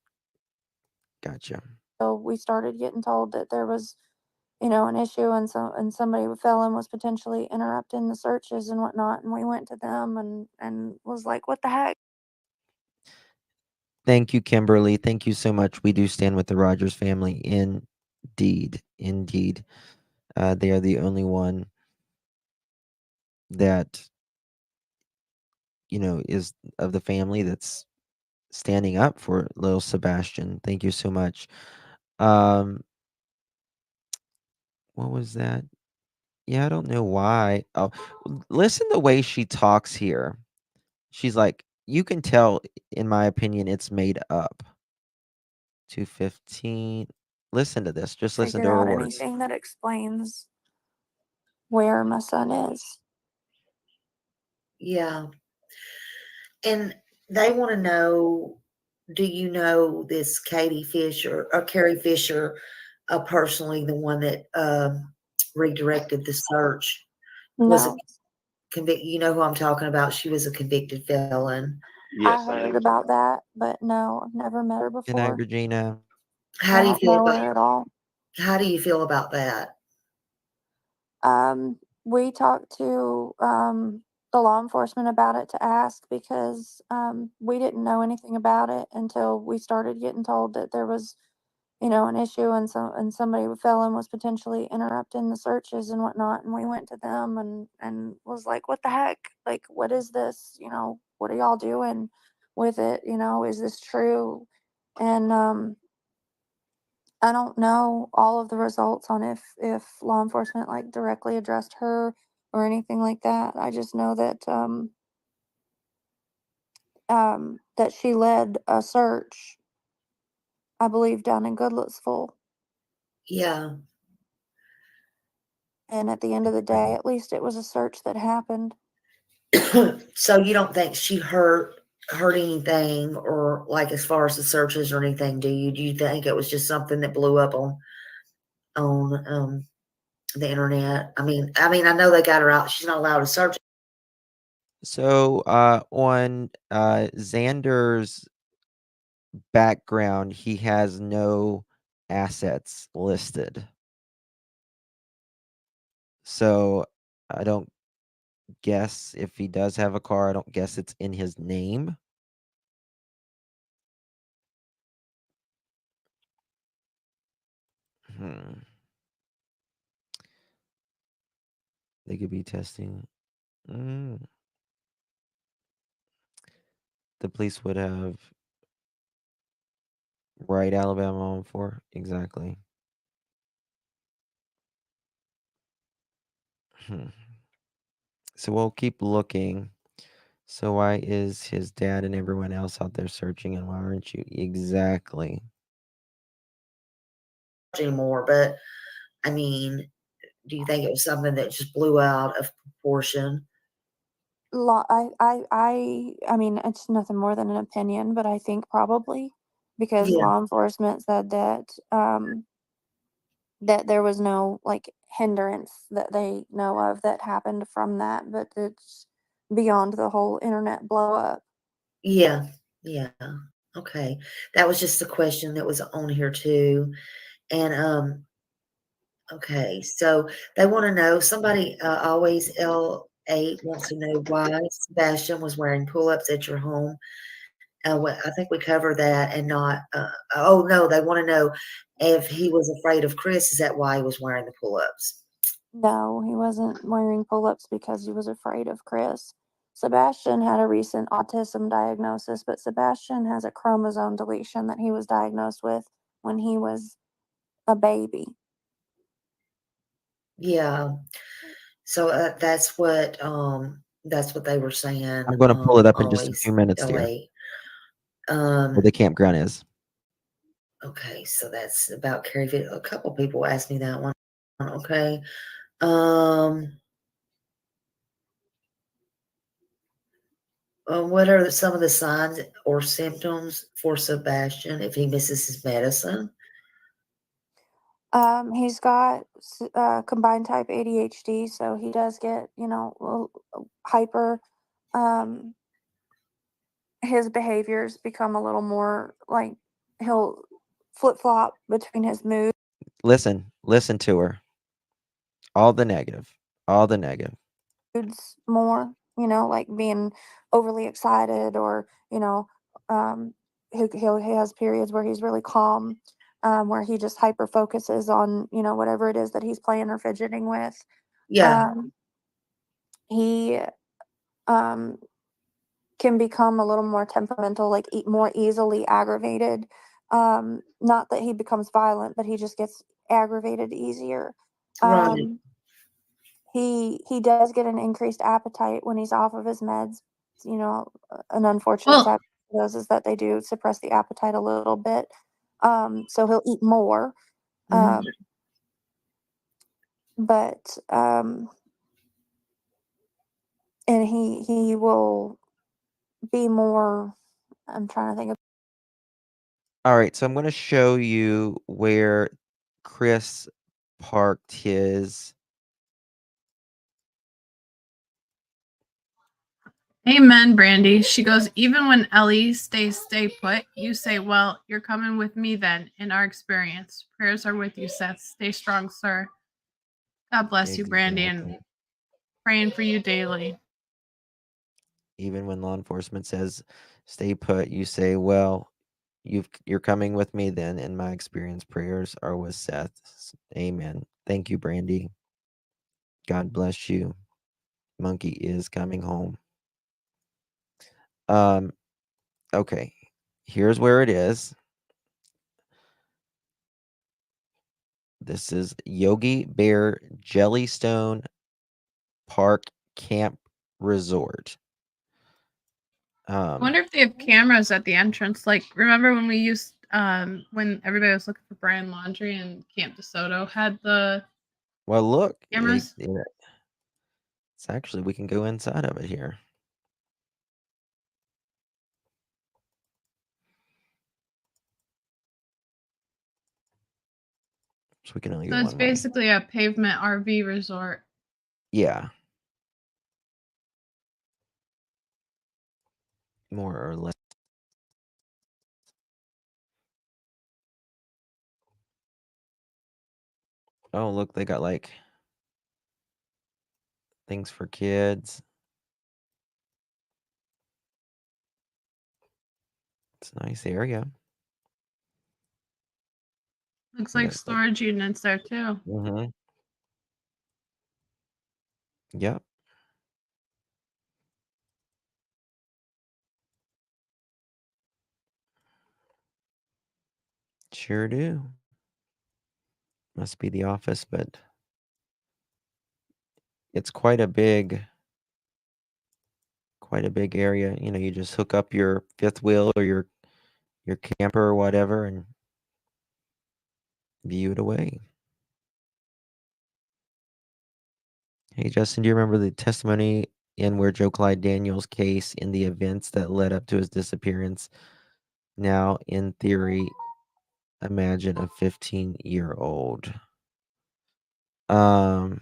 Gotcha. we started getting told that there was, an issue and somebody, a felon, was potentially interrupting the searches and whatnot, and we went to them and was like, what the heck? Thank you, Kimberly. Thank you so much. We do stand with the Rogers family. Indeed. Indeed. They are the only one that, is of the family that's standing up for little Sebastian. Thank you so much. What was that? Yeah, I don't know why. Oh, listen the way she talks here. She's like, you can tell, in my opinion, it's made up. 215. Listen to this. Just listen to Figure her out words. anything that explains where my son is. Yeah. And they want to know, do you know this Katie Fisher or Carrie Fisher personally, the one that redirected the search? Was it No. convicted? You know who I'm talking about? She was a convicted felon. I heard about that, but no, I've never met her Good night, before. Regina. How do you don't feel know about her at all. How do you feel about that? We talked to the law enforcement about it to ask because we didn't know anything about it until we started getting told that there was, an issue and somebody, a felon, was potentially interrupting the searches and whatnot, and we went to them and was like, what the heck? Like, what is this? What are y'all doing with it? Is this true? And I don't know all of the results on if law enforcement like directly addressed her or anything like that. I just know that that she led a search, I believe, down in Goodlettsville. Yeah. And at the end of the day, at least it was a search that happened. So you don't think she hurt anything, or like as far as the searches or anything? Do you think it was just something that blew up on the internet? I mean, I know they got her out. She's not allowed to search. So on Xander's background, he has no assets listed. So I don't guess if he does have a car, I don't guess it's in his name. They could be testing. The police would have right Alabama on 4 exactly. So we'll keep looking. So why is his dad and everyone else out there searching, and why aren't you? Exactly. Anymore, but I mean, do you think it was something that just blew out of proportion? I mean, it's nothing more than an opinion, but I think probably because Yeah. law enforcement said that that there was no like hindrance that they know of that happened from that, but it's beyond the whole internet blow up. Yeah. Yeah. Okay. That was just a question that was on here too. And okay, so they want to know, somebody always L8 wants to know why Sebastian was wearing pull-ups at your home. I think we covered that, and not oh no, they want to know if he was afraid of Chris. Is that why he was wearing the pull-ups? No, he wasn't wearing pull-ups because he was afraid of Chris. Sebastian had a recent autism diagnosis, but Sebastian has a chromosome deletion that he was diagnosed with when he was a baby. Yeah. So that's what they were saying. I'm going to pull it up in just a Always few minutes, dear. LA. Where the campground is. Okay, so that's about Carrie Video. A couple people asked me that one. Okay. What are some of the signs or symptoms for Sebastian if he misses his medicine? He's got combined type ADHD, so he does get, hyper. Um, his behaviors become a little more like he'll flip flop between his moods Listen to her. All the negative. All the negative. more, like being overly excited or, he has periods where he's really calm, where he just hyper focuses on, whatever it is that he's playing or fidgeting with. Yeah. He can become a little more temperamental, like more easily aggravated. Not that he becomes violent, but he just gets aggravated easier. Right. He does get an increased appetite when he's off of his meds. An unfortunate side of those is that they do suppress the appetite a little bit. So he'll eat more. But and he will be more. I'm trying to think of. All right, so I'm going to show you where Chris parked his. Amen, Brandy. She goes, even when Ellie stay put, you say, well, you're coming with me then, in our experience. Prayers are with you, Seth. Stay strong, sir. God bless you, Brandy, and praying for you daily. Even when law enforcement says stay put, you say, well, you're coming with me then. In my experience, prayers are with Seth. Amen. Thank you, Brandy. God bless you. Monkey is coming home. Okay. Here's where it is. This is Yogi Bear Jellystone Park Camp Resort. I wonder if they have cameras at the entrance. Like, remember when we used when everybody was looking for Brian Laundrie and Camp DeSoto had the Well, look, cameras? It's actually, we can go inside of it here. So we can only So go it's one way. basically a pavement RV resort. Yeah. More or less. Oh, look, they got like things for kids. It's a nice area. Looks Yeah, like it's like storage units there too. mm-hmm. Yep. Sure do. Must be the office, but it's quite a big area. You know, you just hook up your fifth wheel or your camper or whatever and view it away. Hey Justin, do you remember the testimony in where Joe Clyde Daniels' case in the events that led up to his disappearance? Now, in theory, imagine a 15-year-old. That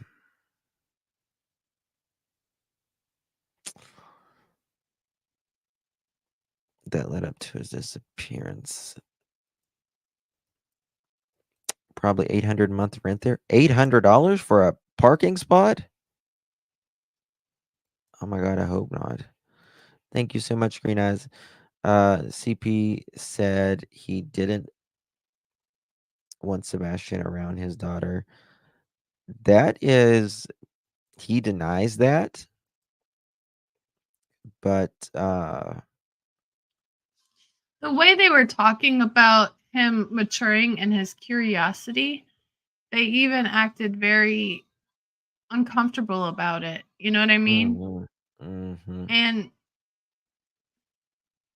led up to his disappearance. Probably $800 a month rent there. $800 for a parking spot? Oh my God, I hope not. Thank you so much, Green Eyes. CP said he didn't want Sebastian around his daughter. That is, he denies that, but The way they were talking about him maturing and his curiosity, they even acted very uncomfortable about it. You know what I mean? mm-hmm. And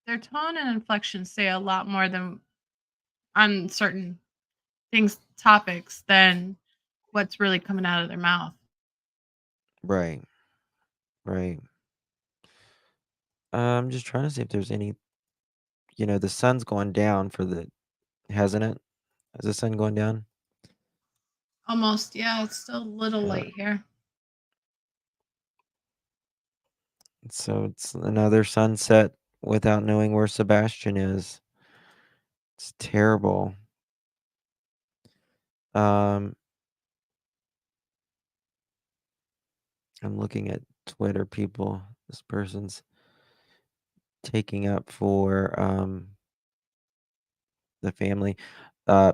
their tone and inflection say a lot more than on certain topics than what's really coming out of their mouth. Right. I'm just trying to see if there's any, the sun's going down hasn't it? Is the sun going down? Almost, yeah, it's still a little Yeah. late here. So it's another sunset without knowing where Sebastian is. It's terrible. I'm looking at Twitter people. This person's taking up for the family.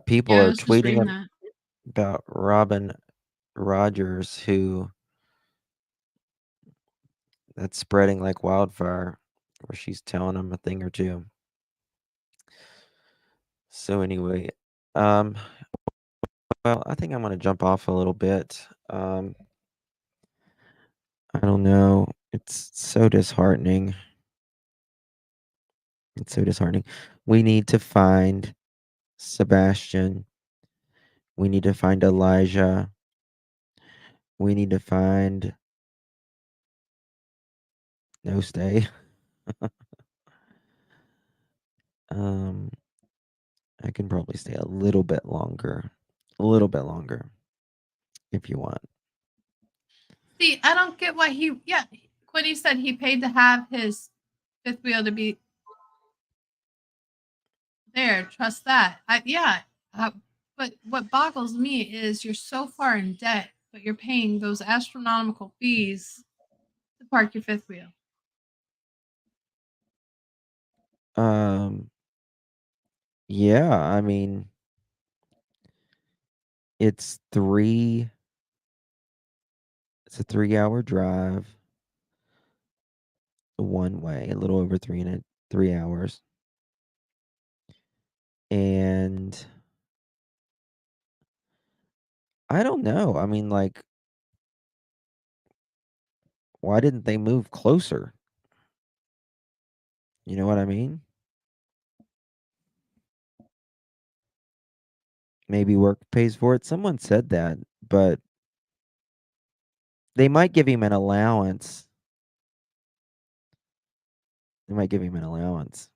People Yeah, I are was just tweeting reading that. about Robin Rogers, who that's spreading like wildfire, where she's telling them a thing or two. So anyway, well, I think I'm gonna jump off a little bit. I don't know. It's so disheartening. It's so disheartening. We need to find Sebastian. We need to find Elijah. We need to find No Stay. I can probably stay a little bit longer. If you want. See, I don't get why Quinny said he paid to have his fifth wheel to be there. Trust that. But what boggles me is you're so far in debt, but you're paying those astronomical fees to park your fifth wheel. Yeah, I mean, it's a 3-hour drive one way, a little over 3 hours. And I don't know. I mean, like, why didn't they move closer? You know what I mean? Maybe work pays for it. Someone said that, but they might give him an allowance. They might give him an allowance.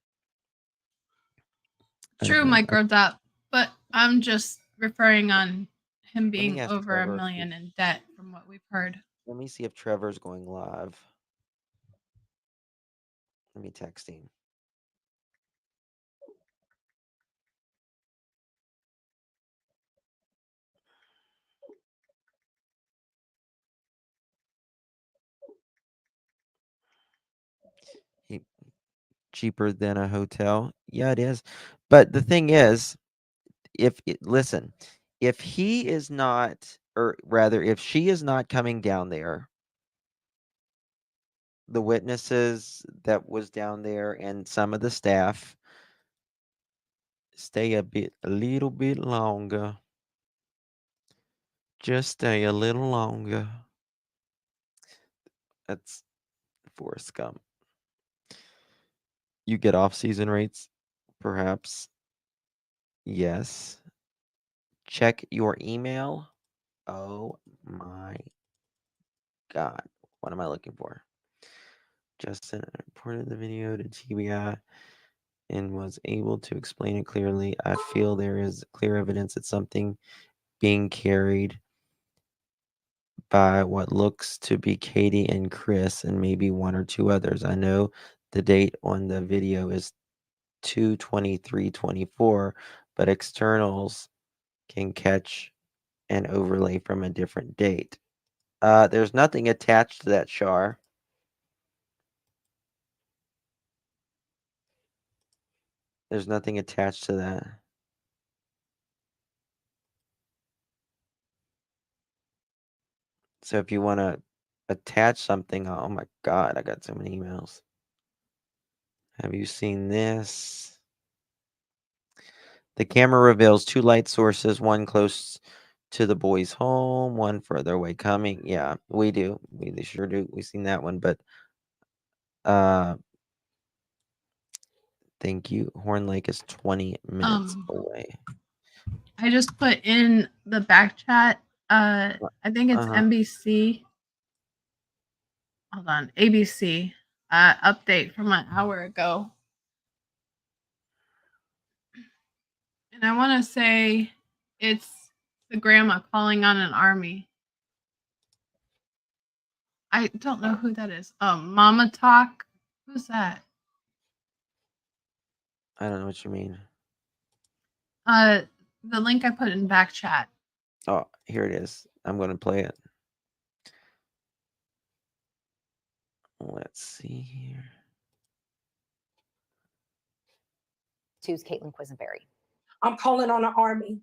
True, microdot, but I'm just referring on him being ask over Trevor $1 if million in debt from what we've heard. Let me see if Trevor's going live. Let me text him. Cheaper than a hotel. Yeah, it is. But the thing is, listen, if he is not, or rather, if she is not coming down there, the witnesses that was down there and some of the staff stay a little bit longer. Just stay a little longer. That's Forrest Gump. You get off-season rates, perhaps. Yes. Check your email. Oh my God. What am I looking for? Justin reported the video to TBI and was able to explain it clearly. I feel there is clear evidence that something being carried by what looks to be Katie and Chris and maybe one or two others. I know the date on the video is 2/23/24, but externals can catch an overlay from a different date. There's nothing attached to that, Shar. There's nothing attached to that. So if you want to attach something, oh my God, I got so many emails. Have you seen this? The camera reveals two light sources, one close to the boy's home, one further away coming. Yeah, we do. We sure do. We've seen that one, but thank you. Horn Lake is 20 minutes away. I just put in the back chat. I think it's NBC. Hold on, ABC. Update from an hour ago. And I want to say it's the grandma calling on an army. I don't know who that is. Mama Talk. Who's that? I don't know what you mean. The link I put in back chat. Oh, here it is. I'm going to play it. Let's see here. Two's Caitlin Quisenberry. I'm calling on an army,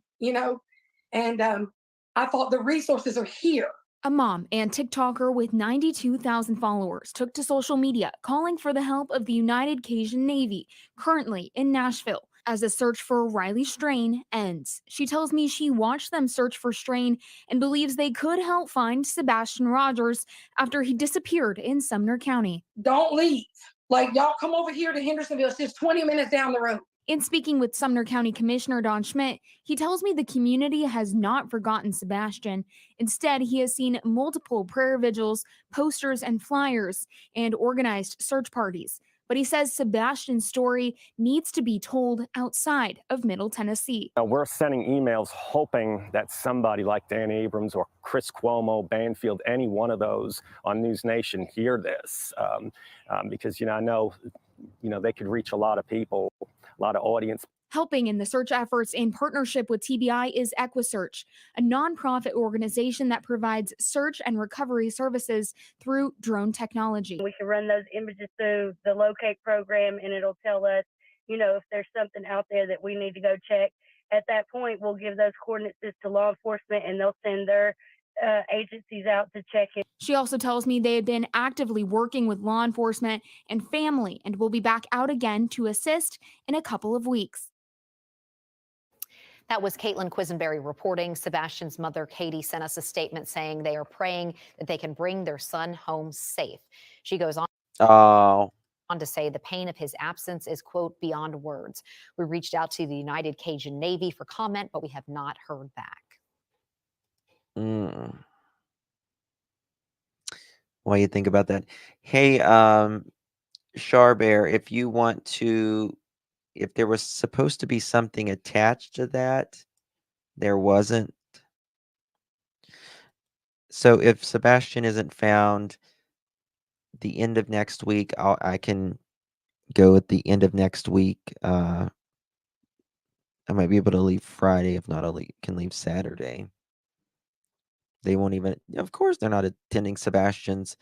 and I thought the resources are here. A mom and TikToker with 92,000 followers took to social media calling for the help of the United Cajun Navy, currently in Nashville, as the search for Riley Strain ends. She tells me she watched them search for Strain and believes they could help find Sebastian Rogers after he disappeared in Sumner County. Don't leave. Y'all come over here to Hendersonville. It's just 20 minutes down the road. In speaking with Sumner County Commissioner Don Schmidt, he tells me the community has not forgotten Sebastian. Instead, he has seen multiple prayer vigils, posters and flyers, and organized search parties. But he says Sebastian's story needs to be told outside of Middle Tennessee. We're sending emails hoping that somebody like Dan Abrams or Chris Cuomo, Banfield, any one of those on News Nation hear this. Because, I know, they could reach a lot of people, a lot of audience. Helping in the search efforts in partnership with TBI is EquiSearch, a nonprofit organization that provides search and recovery services through drone technology. We can run those images through the locate program and it'll tell us, if there's something out there that we need to go check. At that point, we'll give those coordinates to law enforcement and they'll send their agencies out to check it. She also tells me they have been actively working with law enforcement and family and will be back out again to assist in a couple of weeks. That was Caitlin Quisenberry reporting. Sebastian's mother, Katie, sent us a statement saying they are praying that they can bring their son home safe. She goes on to say the pain of his absence is, quote, beyond words. We reached out to the United Cajun Navy for comment, but we have not heard back. What do you think about that? Hey, Charbear, if you want to, if there was supposed to be something attached to that, there wasn't. So if Sebastian isn't found the end of next week, I can go at the end of next week. I might be able to leave Friday. If not, can leave Saturday. They won't even, of course, they're not attending Sebastian's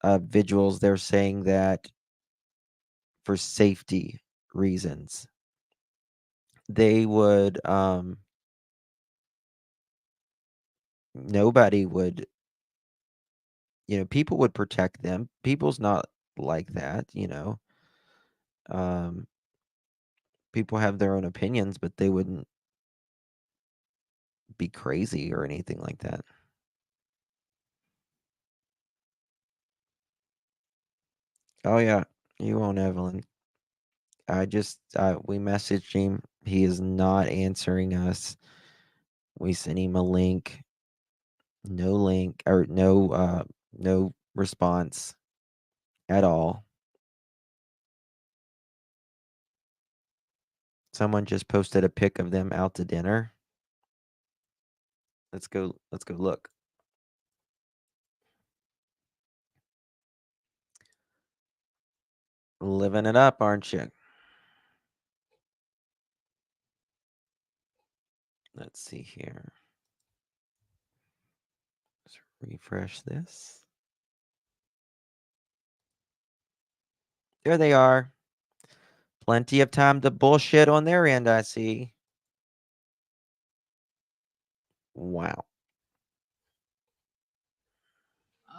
vigils. They're saying that for safety reasons, they would nobody would, people would protect them. People's not like that, Um, people have their own opinions, but they wouldn't be crazy or anything like that. Oh yeah, you won't, Evelyn. We messaged him. He is not answering us. We sent him a link. No link or no response at all. Someone just posted a pic of them out to dinner. Let's go look. Living it up, aren't you? Let's see here. Let's refresh this. There they are. Plenty of time to bullshit on their end, I see. Wow.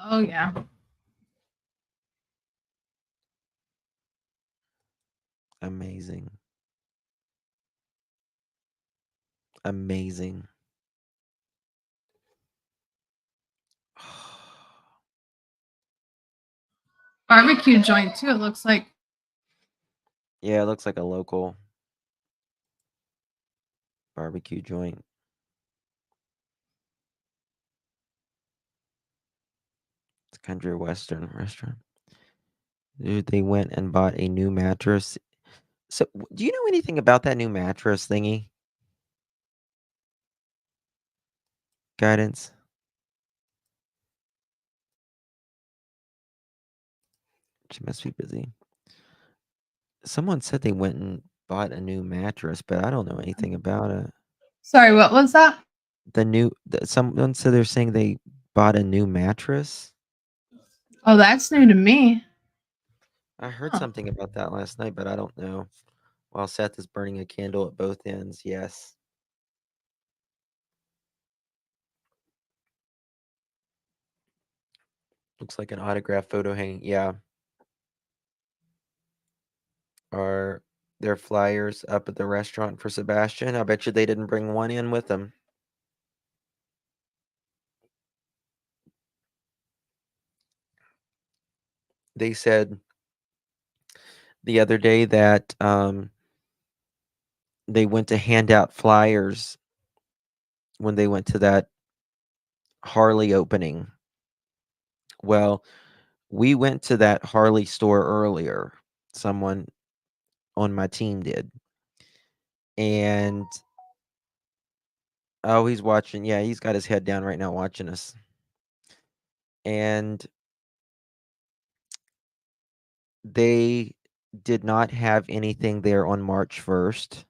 Oh yeah. Amazing. Amazing. Barbecue joint too, it looks like. Yeah, it looks like a local barbecue joint. It's a country western restaurant. Dude, they went and bought a new mattress. So, do you know anything about that new mattress thingy? Guidance? She must be busy. Someone said they went and bought a new mattress, but I don't know anything about it. Sorry, what was that? Someone said they're saying they bought a new mattress. Oh, that's new to me. I heard Huh. something about that last night, but I don't know. While Seth is burning a candle at both ends, yes. Looks like an autograph photo hanging. Yeah. Are there flyers up at the restaurant for Sebastian? I bet you they didn't bring one in with them. They said the other day that they went to hand out flyers when they went to that Harley opening. Well, we went to that Harley store earlier. Someone on my team did. And oh, he's watching. Yeah, he's got his head down right now watching us. And they did not have anything there on March 1st.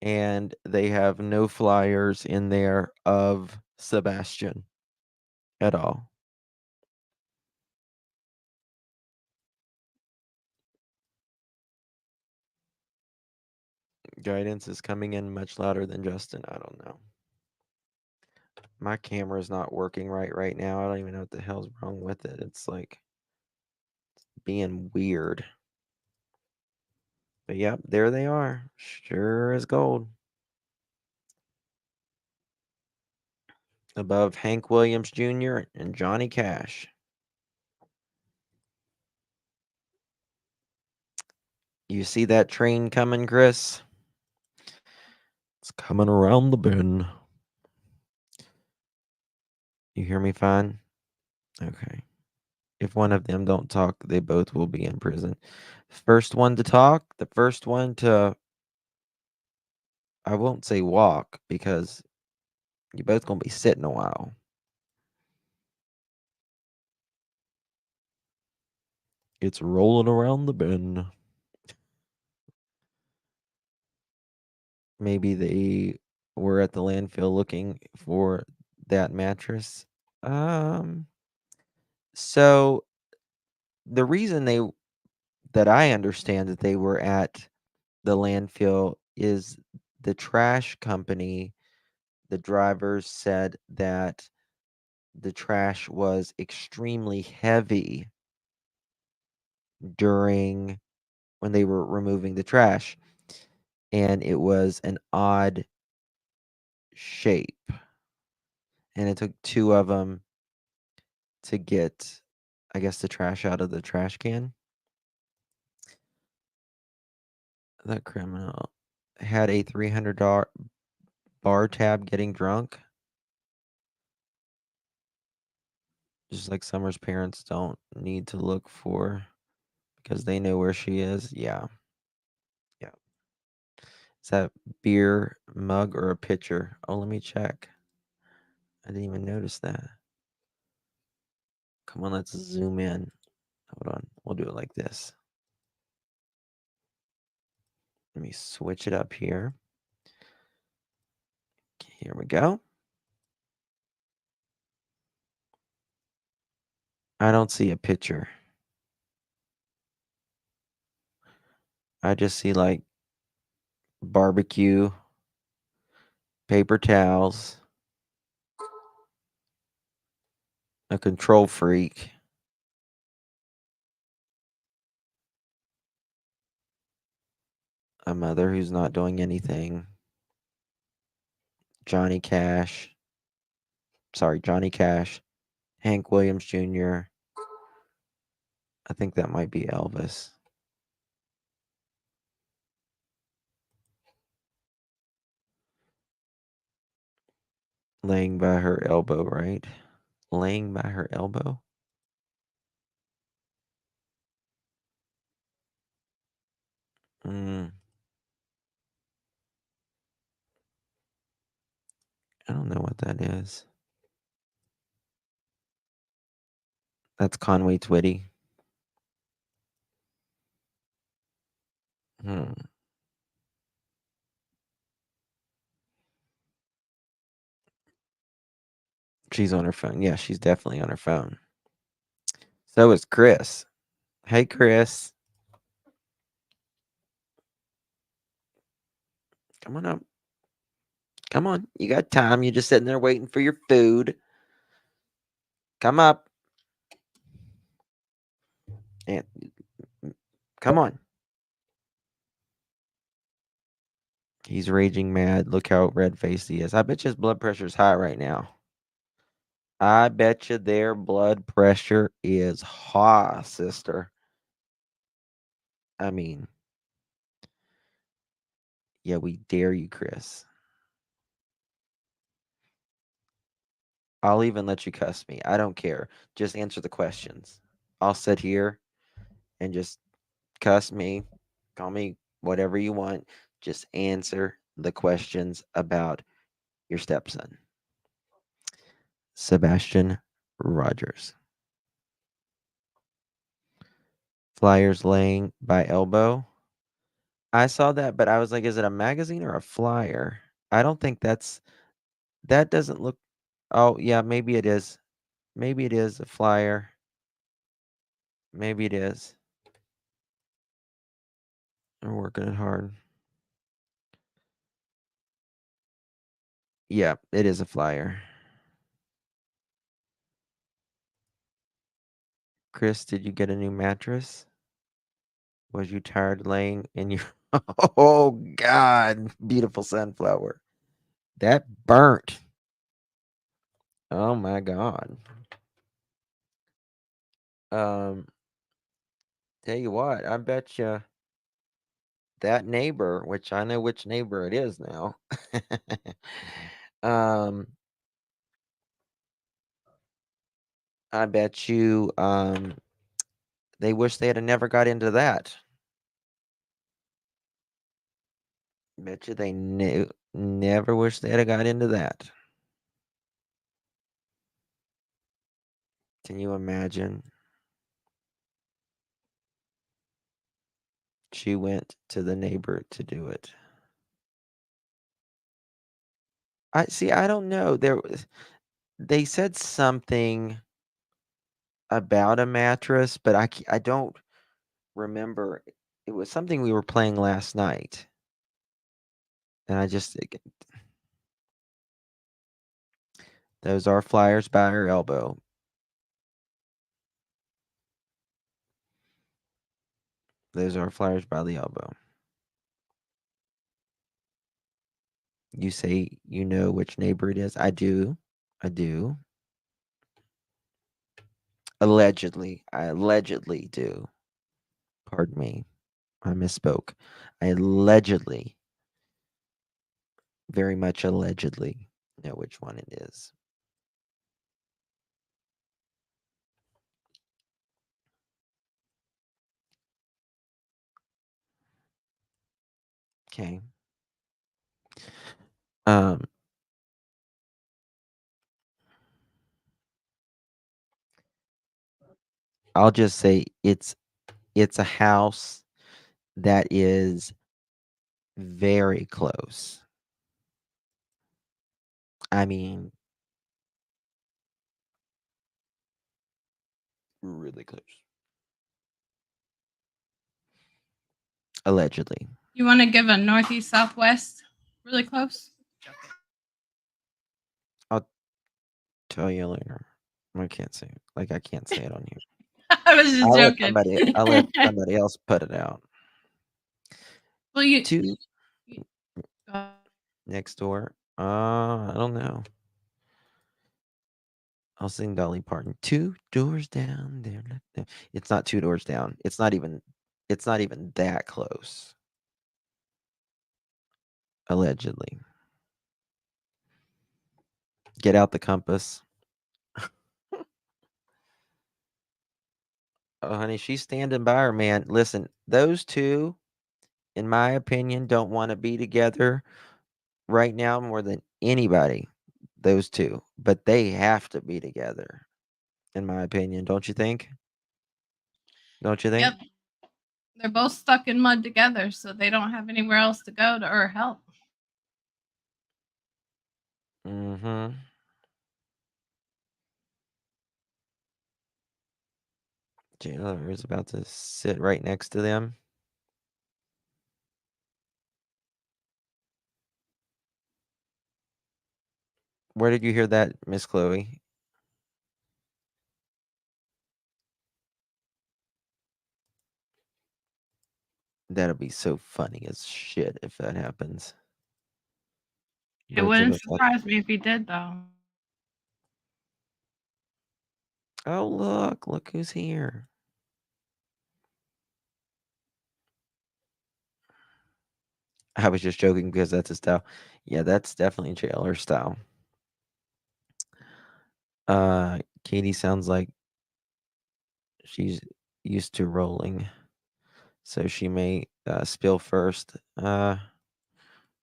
And they have no flyers in there of Sebastian at all. Guidance is coming in much louder than Justin. I don't know. My camera is not working right now. I don't even know what the hell's wrong with it. It's like being weird. But yep, there they are. Sure as gold. Above Hank Williams Jr. and Johnny Cash. You see that train coming, Chris? It's coming around the bend. You hear me fine? Okay. If one of them don't talk, they both will be in prison. First one to talk, the first one to, I won't say walk because you're both going to be sitting a while. It's rolling around the bend. Maybe they were at the landfill looking for that mattress. So the reason that I understand that they were at the landfill is the trash company the drivers said that the trash was extremely heavy during when they were removing the trash, and it was an odd shape. And it took two of them to get, I guess, the trash out of the trash can. That criminal had a $300 bar tab getting drunk. Just like Summer's parents don't need to look for because they know where she is. Yeah. Yeah. Is that beer mug or a pitcher? Oh, let me check. I didn't even notice that. Come on, let's zoom in. Hold on. We'll do it like this. Let me switch it up here. Here we go. I don't see a picture. I just see like barbecue, paper towels, a control freak, a mother who's not doing anything, Johnny Cash, Hank Williams Jr. I think that might be Elvis. Laying by her elbow, right? Laying by her elbow? I don't know what that is. That's Conway Twitty. She's on her phone. Yeah, she's definitely on her phone. So is Chris. Hey, Chris. Come on up. Come on. You got time. You're just sitting there waiting for your food. Come up. And come on. He's raging mad. Look how red-faced he is. I bet you his blood pressure is high right now. I bet you their blood pressure is high, sister. I mean, yeah, we dare you, Chris. I'll even let you cuss me. I don't care. Just answer the questions. I'll sit here and just cuss me, call me whatever you want. Just answer the questions about your stepson, Sebastian Rogers. Flyers laying by elbow. I saw that, but I was like, is it a magazine or a flyer? I don't think that doesn't look. Oh, yeah, maybe it is. Maybe it is a flyer. Maybe it is. We're working it hard. Yeah, it is a flyer. Chris, did you get a new mattress? Was you tired laying in your... Oh, God. Beautiful sunflower. That burnt. Oh, my God. Tell you what, I bet you that neighbor, which I know which neighbor it is now, I bet you they wish they had never got into that. Bet you they never wish they had got into that. Can you imagine? She went to the neighbor to do it. I don't know. They said something about a mattress, but I don't remember. It was something we were playing last night. And I just Those are flyers by her elbow. Those are flyers by the elbow. You say you know which neighbor it is. I do. I do. Allegedly. I allegedly do. Pardon me. I misspoke. I allegedly, very much allegedly, know which one it is. Okay. Um, I'll just say it's a house that is very close. I mean, really close. Allegedly. You want to give a northeast southwest really close? I'll tell you later. I can't say it. Like I can't say it on here. I was just joking. I'll let somebody else put it out. Well, you Two next door. I don't know. I'll sing Dolly Parton. 2 doors down there. It's not 2 doors down. It's not even that close. Allegedly. Get out the compass. Oh, honey, she's standing by her, man. Listen, those two, in my opinion, don't want to be together right now more than anybody. Those two. But they have to be together, in my opinion. Don't you think? Don't you think? Yep. They're both stuck in mud together, so they don't have anywhere else to go to or help. Mm-hmm. Jailer is about to sit right next to them. Where did you hear that, Miss Chloe? That'll be so funny as shit if that happens. It Both of wouldn't us like, surprise me if he did, though. oh, look who's here. I was just joking because that's his style. Yeah, that's definitely Jailer style. Katie sounds like she's used to rolling, so she may spill first.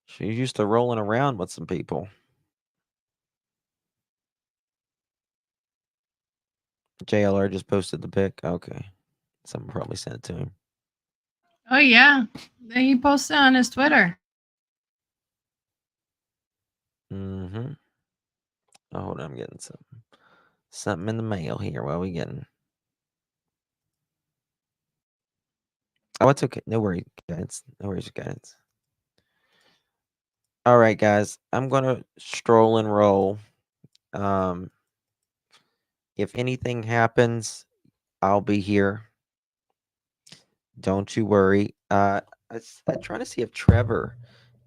She's used to rolling around with some people. JLR just posted the pic. Okay, someone probably sent it to him. Oh yeah, he posted on his Twitter. Mm-hmm. Oh, hold on, I'm getting something in the mail here. What are we getting? Oh, it's okay. No worries, guys. No worries, guys. All right, guys. I'm gonna stroll and roll. If anything happens, I'll be here. Don't you worry. I'm trying to see if Trevor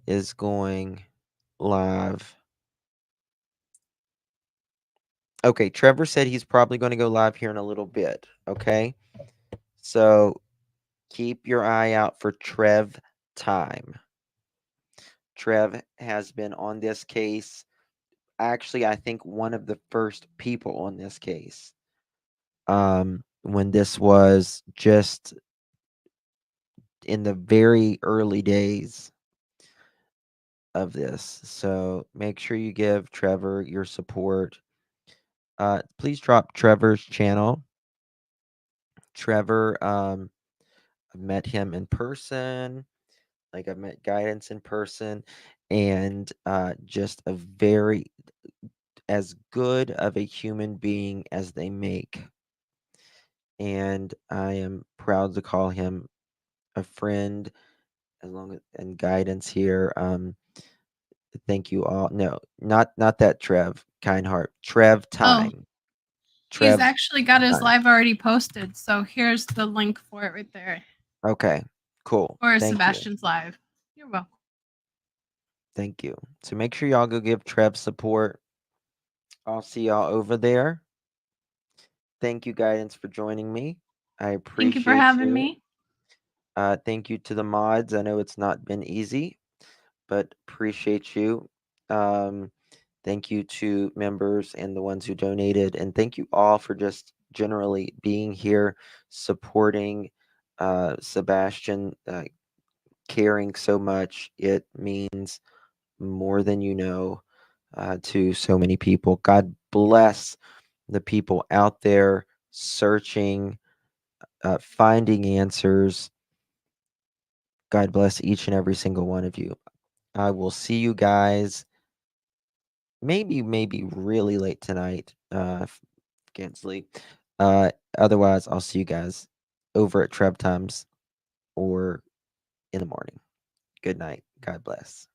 is going live. Okay, Trevor said he's probably going to go live here in a little bit. Okay, so keep your eye out for Trev time. Trev has been on this case. Actually, I think one of the first people on this case. When this was just in the very early days of this. So make sure you give Trevor your support. Please drop Trevor's channel. Trevor, I've met him in person. Like I've met Guidance in person, and just a very as good of a human being as they make. And I am proud to call him a friend, as long as and Guidance here. Thank you all. No, not that Trev. kind heart. Trev Oh, time. he's Trev actually got his time. live already posted. So here's the link for it right there. Okay, cool. For Thank you. Sebastian's live. You're welcome. Thank you. So make sure y'all go give Trev support. I'll see y'all over there. Thank you, Guidance, for joining me. I appreciate Thank you for having you. me. Thank you to the mods. I know it's not been easy, but appreciate you. Thank you to members and the ones who donated. And thank you all for just generally being here, supporting Sebastian, caring so much. It means more than you know to so many people. God bless the people out there searching, finding answers. God bless each and every single one of you. I will see you guys maybe really late tonight. If I can't sleep. Otherwise, I'll see you guys over at Trev Times or in the morning. Good night. God bless.